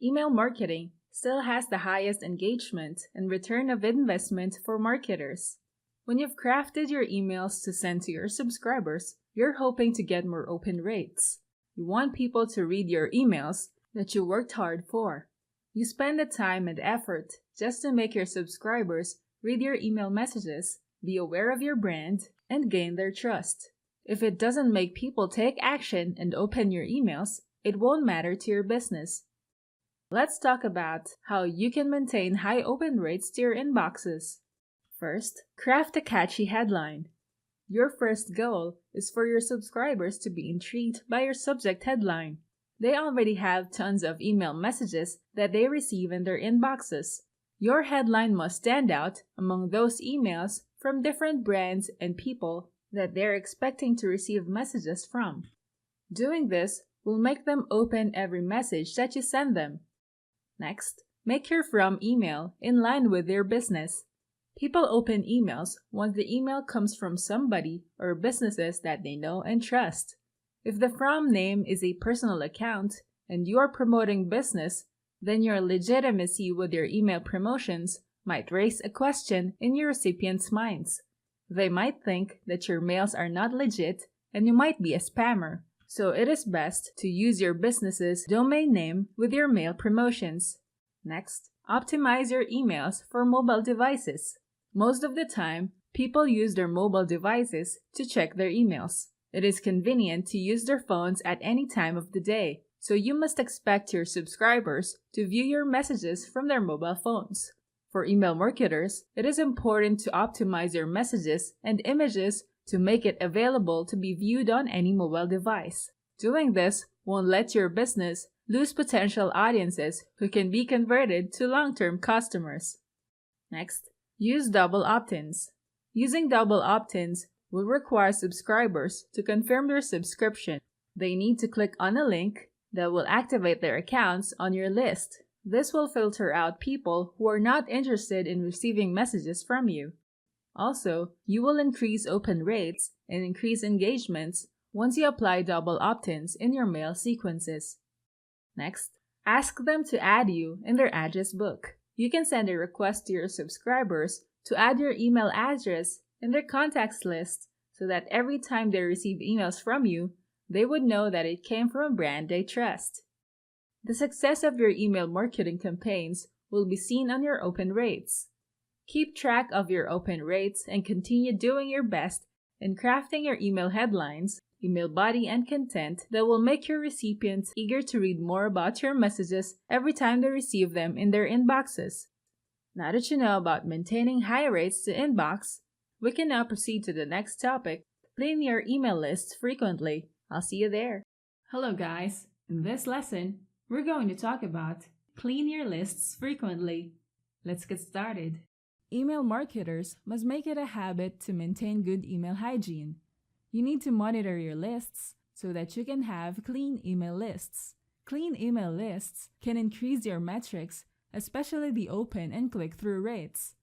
[SPEAKER 1] Email marketing still has the highest engagement and return of investment for marketers. When you've crafted your emails to send to your subscribers, you're hoping to get more open rates. You want people to read your emails that you worked hard for. You spend the time and effort just to make your subscribers read your email messages, be aware of your brand, and gain their trust. If it doesn't make people take action and open your emails, it won't matter to your business. Let's talk about how you can maintain high open rates to your inboxes. First, craft a catchy headline. Your first goal is for your subscribers to be intrigued by your subject headline. They already have tons of email messages that they receive in their inboxes. Your headline must stand out among those emails from different brands and people that they're expecting to receive messages from. Doing this will make them open every message that you send them. Next, make your from email in line with their business. People open emails once the email comes from somebody or businesses that they know and trust. If the from name is a personal account and you are promoting business, then your legitimacy with your email promotions might raise a question in your recipients' minds. They might think that your mails are not legit and you might be a spammer. So it is best to use your business's domain name with your mail promotions. Next, optimize your emails for mobile devices. Most of the time, people use their mobile devices to check their emails. It is convenient to use their phones at any time of the day, so you must expect your subscribers to view your messages from their mobile phones. For email marketers, it is important to optimize your messages and images to make it available to be viewed on any mobile device. Doing this won't let your business lose potential audiences who can be converted to long-term customers. Next, use double opt-ins. Using double opt-ins will require subscribers to confirm their subscription. They need to click on a link that will activate their accounts on your list. This will filter out people who are not interested in receiving messages from you. Also, you will increase open rates and increase engagements once you apply double opt-ins in your mail sequences. Next, ask them to add you in their address book. You can send a request to your subscribers to add your email address in their contacts list so that every time they receive emails from you, they would know that it came from a brand they trust. The success of your email marketing campaigns will be seen on your open rates. Keep track of your open rates and continue doing your best in crafting your email headlines, email body, and content that will make your recipients eager to read more about your messages every time they receive them in their inboxes. Now that you know about maintaining high rates to inbox, we can now proceed to the next topic, clean your email lists frequently. I'll see you there. Hello guys, in this lesson, we're going to talk about clean your lists frequently. Let's get started. Email marketers must make it a habit to maintain good email hygiene. You need to monitor your lists so that you can have clean email lists. Clean email lists can increase your metrics, especially the open and click-through rates.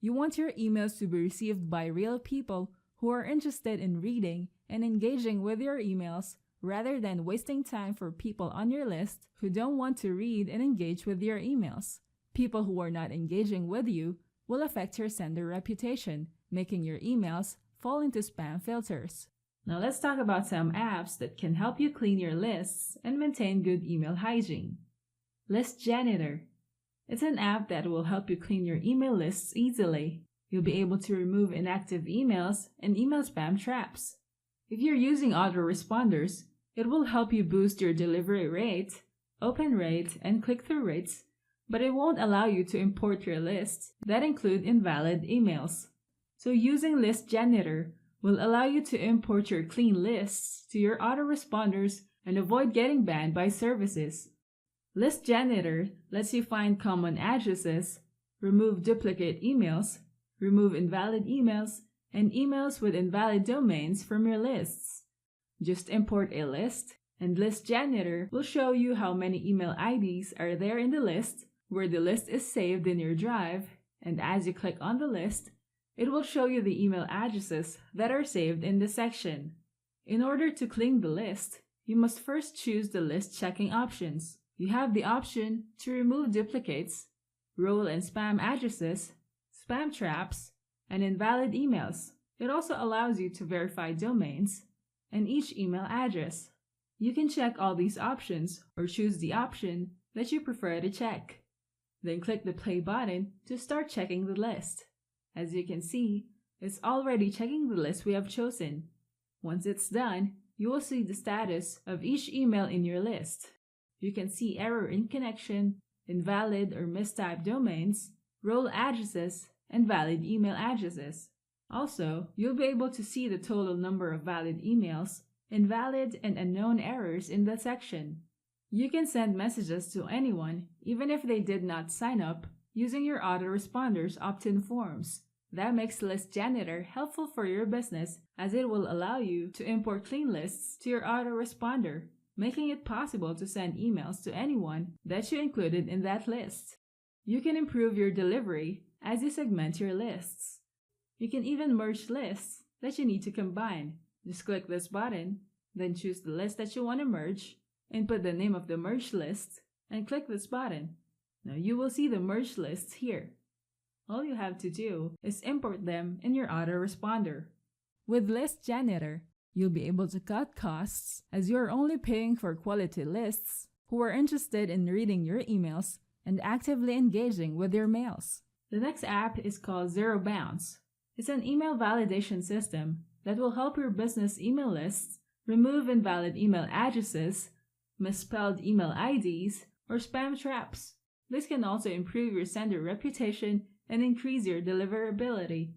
[SPEAKER 1] You want your emails to be received by real people who are interested in reading and engaging with your emails rather than wasting time for people on your list who don't want to read and engage with your emails. People who are not engaging with you will affect your sender reputation, making your emails fall into spam filters. Now let's talk about some apps that can help you clean your lists and maintain good email hygiene. List Janitor. It's an app that will help you clean your email lists easily. You'll be able to remove inactive emails and email spam traps. If you're using autoresponders, it will help you boost your delivery rate, open rate, and click-through rates, but it won't allow you to import your lists that include invalid emails. So using List Janitor will allow you to import your clean lists to your autoresponders and avoid getting banned by services. List Janitor lets you find common addresses, remove duplicate emails, remove invalid emails, and emails with invalid domains from your lists. Just import a list, and List Janitor will show you how many email IDs are there in the list, where the list is saved in your drive, and as you click on the list, it will show you the email addresses that are saved in the section. In order to clean the list, you must first choose the list checking options. You have the option to remove duplicates, role and spam addresses, spam traps, and invalid emails. It also allows you to verify domains and each email address. You can check all these options or choose the option that you prefer to check. Then click the play button to start checking the list. As you can see, it's already checking the list we have chosen. Once it's done, you will see the status of each email in your list. You can see error in connection, invalid or mistyped domains, role addresses, and valid email addresses. Also, you'll be able to see the total number of valid emails, invalid and unknown errors in the section. You can send messages to anyone, even if they did not sign up, using your autoresponders opt-in forms. That makes List Janitor helpful for your business as it will allow you to import clean lists to your autoresponder, making it possible to send emails to anyone that you included in that list. You can improve your delivery as you segment your lists. You can even merge lists that you need to combine. Just click this button, then choose the list that you want to merge, input the name of the merged list, and click this button. Now you will see the merged lists here. All you have to do is import them in your autoresponder. With List Janitor, you'll be able to cut costs as you're only paying for quality lists who are interested in reading your emails and actively engaging with your mails. The next app is called Zero Bounce. It's an email validation system that will help your business email lists remove invalid email addresses, misspelled email IDs, or spam traps. This can also improve your sender reputation and increase your deliverability.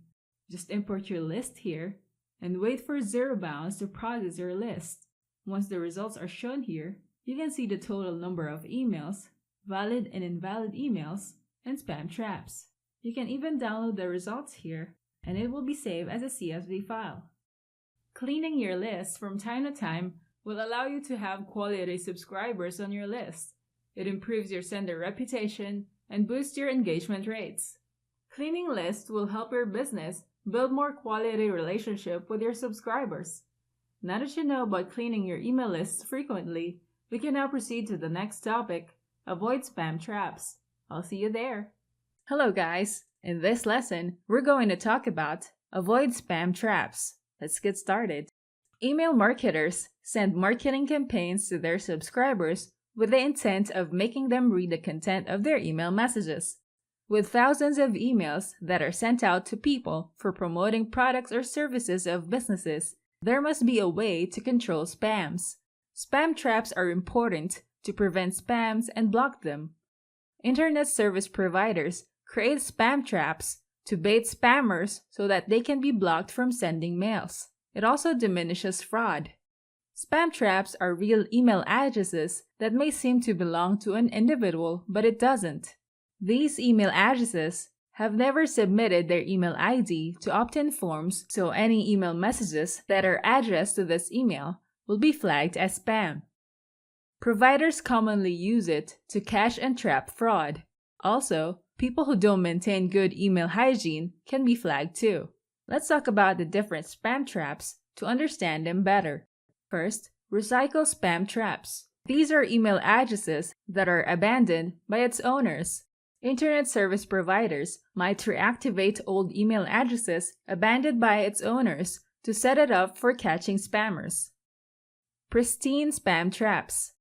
[SPEAKER 1] Just import your list here and wait for Zero Bounce to process your list. Once the results are shown here, you can see the total number of emails, valid and invalid emails, and spam traps. You can even download the results here, and it will be saved as a CSV file. Cleaning your list from time to time will allow you to have quality subscribers on your list. It improves your sender reputation and boosts your engagement rates. Cleaning lists will help your business build more quality relationship with your subscribers. Now that you know about cleaning your email lists frequently, we can now proceed to the next topic, avoid spam traps. I'll see you there. Hello guys, in this lesson, we're going to talk about avoid spam traps. Let's get started. Email marketers send marketing campaigns to their subscribers with the intent of making them read the content of their email messages. With thousands of emails that are sent out to people for promoting products or services of businesses, there must be a way to control spams. Spam traps are important to prevent spams and block them. Internet service providers create spam traps to bait spammers so that they can be blocked from sending mails. It also diminishes fraud. Spam traps are real email addresses that may seem to belong to an individual, but it doesn't. These email addresses have never submitted their email ID to opt-in forms, so any email messages that are addressed to this email will be flagged as spam. Providers commonly use it to catch and trap fraud. Also, people who don't maintain good email hygiene can be flagged too. Let's talk about the different spam traps to understand them better. First, recycle spam traps. These are email addresses that are abandoned by its owners. Internet service providers might reactivate old email addresses abandoned by its owners to set it up for catching spammers. Pristine spam traps.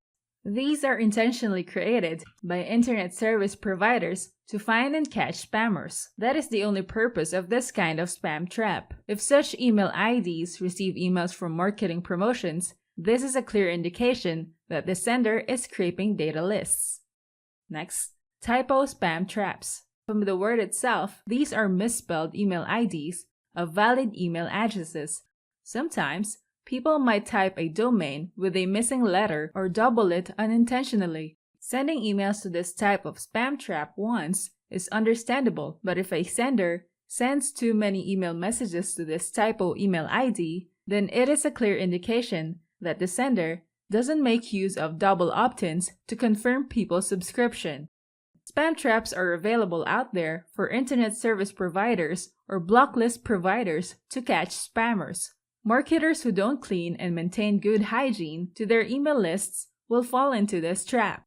[SPEAKER 1] These are intentionally created by internet service providers to find and catch spammers. That is the only purpose of this kind of spam trap. If such email IDs receive emails from marketing promotions, this is a clear indication that the sender is scraping data lists. Next, typo spam traps. From the word itself, these are misspelled email IDs of valid email addresses. Sometimes, people might type a domain with a missing letter or double it unintentionally. Sending emails to this type of spam trap once is understandable, but if a sender sends too many email messages to this typo email ID, then it is a clear indication that the sender doesn't make use of double opt-ins to confirm people's subscription. Spam traps are available out there for internet service providers or blocklist providers to catch spammers. Marketers who don't clean and maintain good hygiene to their email lists will fall into this trap.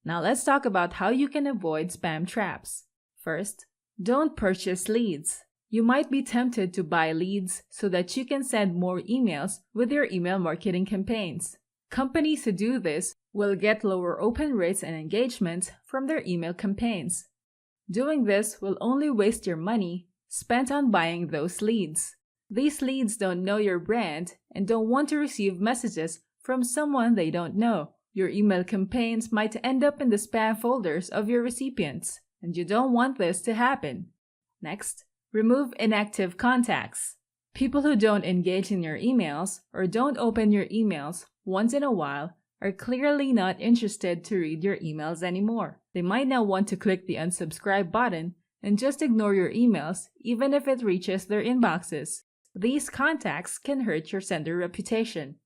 [SPEAKER 1] Now let's talk about how you can avoid spam traps. First, don't purchase leads. You might be tempted to buy leads so that you can send more emails with your email marketing campaigns. Companies who do this will get lower open rates and engagement from their email campaigns. Doing this will only waste your money spent on buying those leads. These leads don't know your brand and don't want to receive messages from someone they don't know. Your email campaigns might end up in the spam folders of your recipients, and you don't want this to happen. Next, remove inactive contacts. People who don't engage in your emails or don't open your emails once in a while are clearly not interested to read your emails anymore. They might now want to click the unsubscribe button and just ignore your emails even if it reaches their inboxes. These contacts can hurt your sender reputation.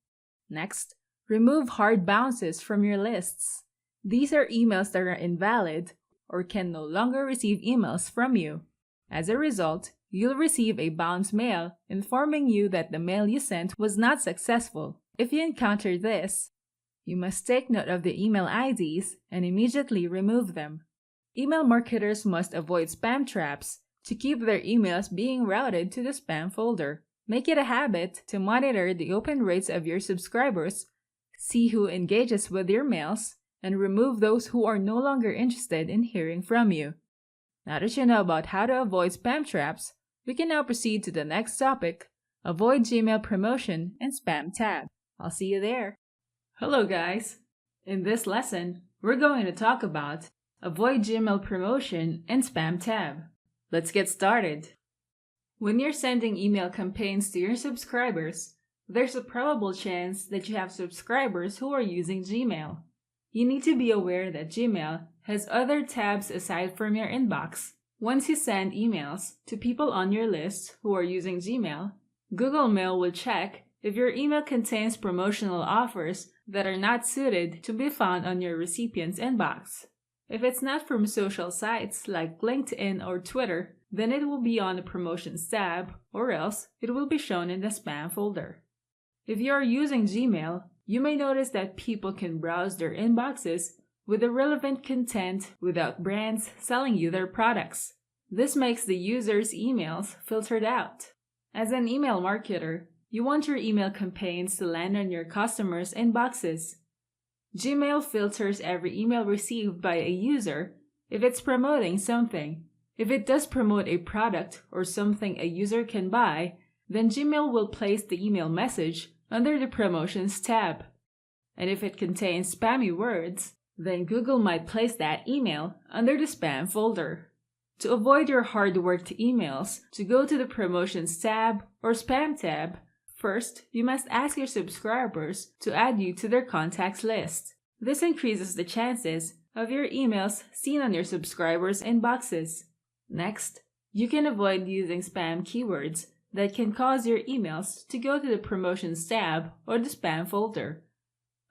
[SPEAKER 1] Next, remove hard bounces from your lists. These are emails that are invalid or can no longer receive emails from you. As a result, you'll receive a bounce mail informing you that the mail you sent was not successful. If you encounter this, you must take note of the email IDs and immediately remove them. Email marketers must avoid spam traps to keep their emails being routed to the spam folder. Make it a habit to monitor the open rates of your subscribers, see who engages with your mails, and remove those who are no longer interested in hearing from you. Now that you know about how to avoid spam traps, we can now proceed to the next topic, avoid Gmail promotion and spam tab. I'll see you there. Hello guys! In this lesson, we're going to talk about avoid Gmail promotion and spam tab. Let's get started. When you're sending email campaigns to your subscribers, there's a probable chance that you have subscribers who are using Gmail. You need to be aware that Gmail has other tabs aside from your inbox. Once you send emails to people on your list who are using Gmail, Google Mail will check if your email contains promotional offers that are not suited to be found on your recipient's inbox. If it's not from social sites like LinkedIn or Twitter, then it will be on the Promotions tab, or else it will be shown in the spam folder. If you are using Gmail, you may notice that people can browse their inboxes with irrelevant content without brands selling you their products. This makes the user's emails filtered out. As an email marketer, you want your email campaigns to land on your customers' inboxes. Gmail filters every email received by a user if it's promoting something. If it does promote a product or something a user can buy, then Gmail will place the email message under the Promotions tab. And if it contains spammy words, then Google might place that email under the spam folder. To avoid your hard-worked emails to go to the Promotions tab or Spam tab, first, you must ask your subscribers to add you to their contacts list. This increases the chances of your emails seen on your subscribers' inboxes. Next, you can avoid using spam keywords that can cause your emails to go to the Promotions tab or the spam folder.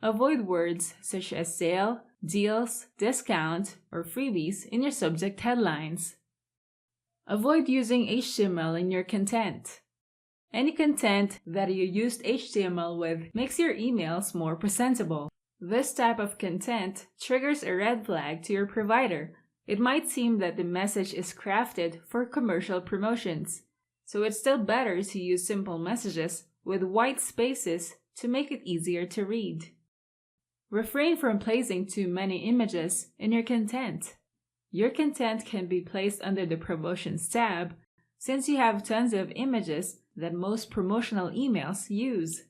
[SPEAKER 1] Avoid words such as sale, deals, discount, or freebies in your subject headlines. Avoid using HTML in your content. Any content that you used HTML with makes your emails more presentable. This type of content triggers a red flag to your provider. It might seem that the message is crafted for commercial promotions, so it's still better to use simple messages with white spaces to make it easier to read. Refrain from placing too many images in your content. Your content can be placed under the Promotions tab since you have tons of images that most promotional emails use.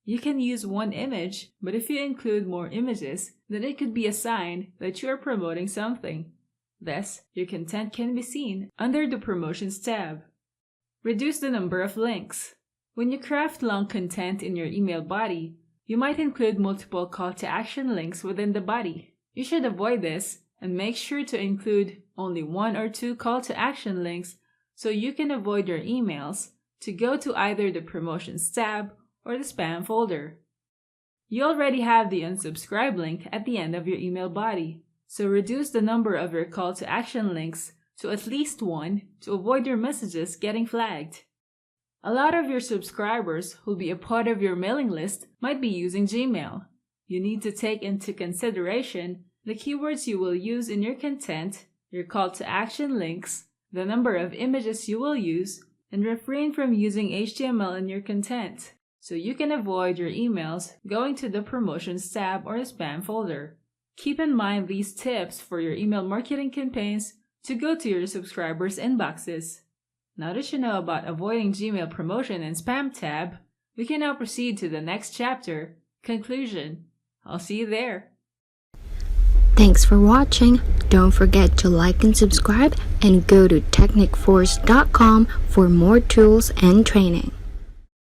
[SPEAKER 1] You can use one image, but if you include more images, then it could be a sign that you are promoting something. Thus, your content can be seen under the Promotions tab. Reduce the number of links. When you craft long content in your email body, you might include multiple call to action links within the body. You should avoid this and make sure to include only 1 or 2 call to action links so you can avoid your emails to go to either the Promotions tab or the spam folder. You already have the unsubscribe link at the end of your email body, so reduce the number of your call to action links to at least 1 to avoid your messages getting flagged. A lot of your subscribers who'll be a part of your mailing list might be using Gmail. You need to take into consideration the keywords you will use in your content, your call to action links, the number of images you will use, and refrain from using HTML in your content, so you can avoid your emails going to the Promotions tab or the spam folder. Keep in mind these tips for your email marketing campaigns to go to your subscribers' inboxes. Now that you know about avoiding Gmail promotion and spam tab, we can now proceed to the next chapter, Conclusion. I'll see you there.
[SPEAKER 5] Thanks for watching. Don't forget to like and subscribe and go to technicforce.com for more tools and training.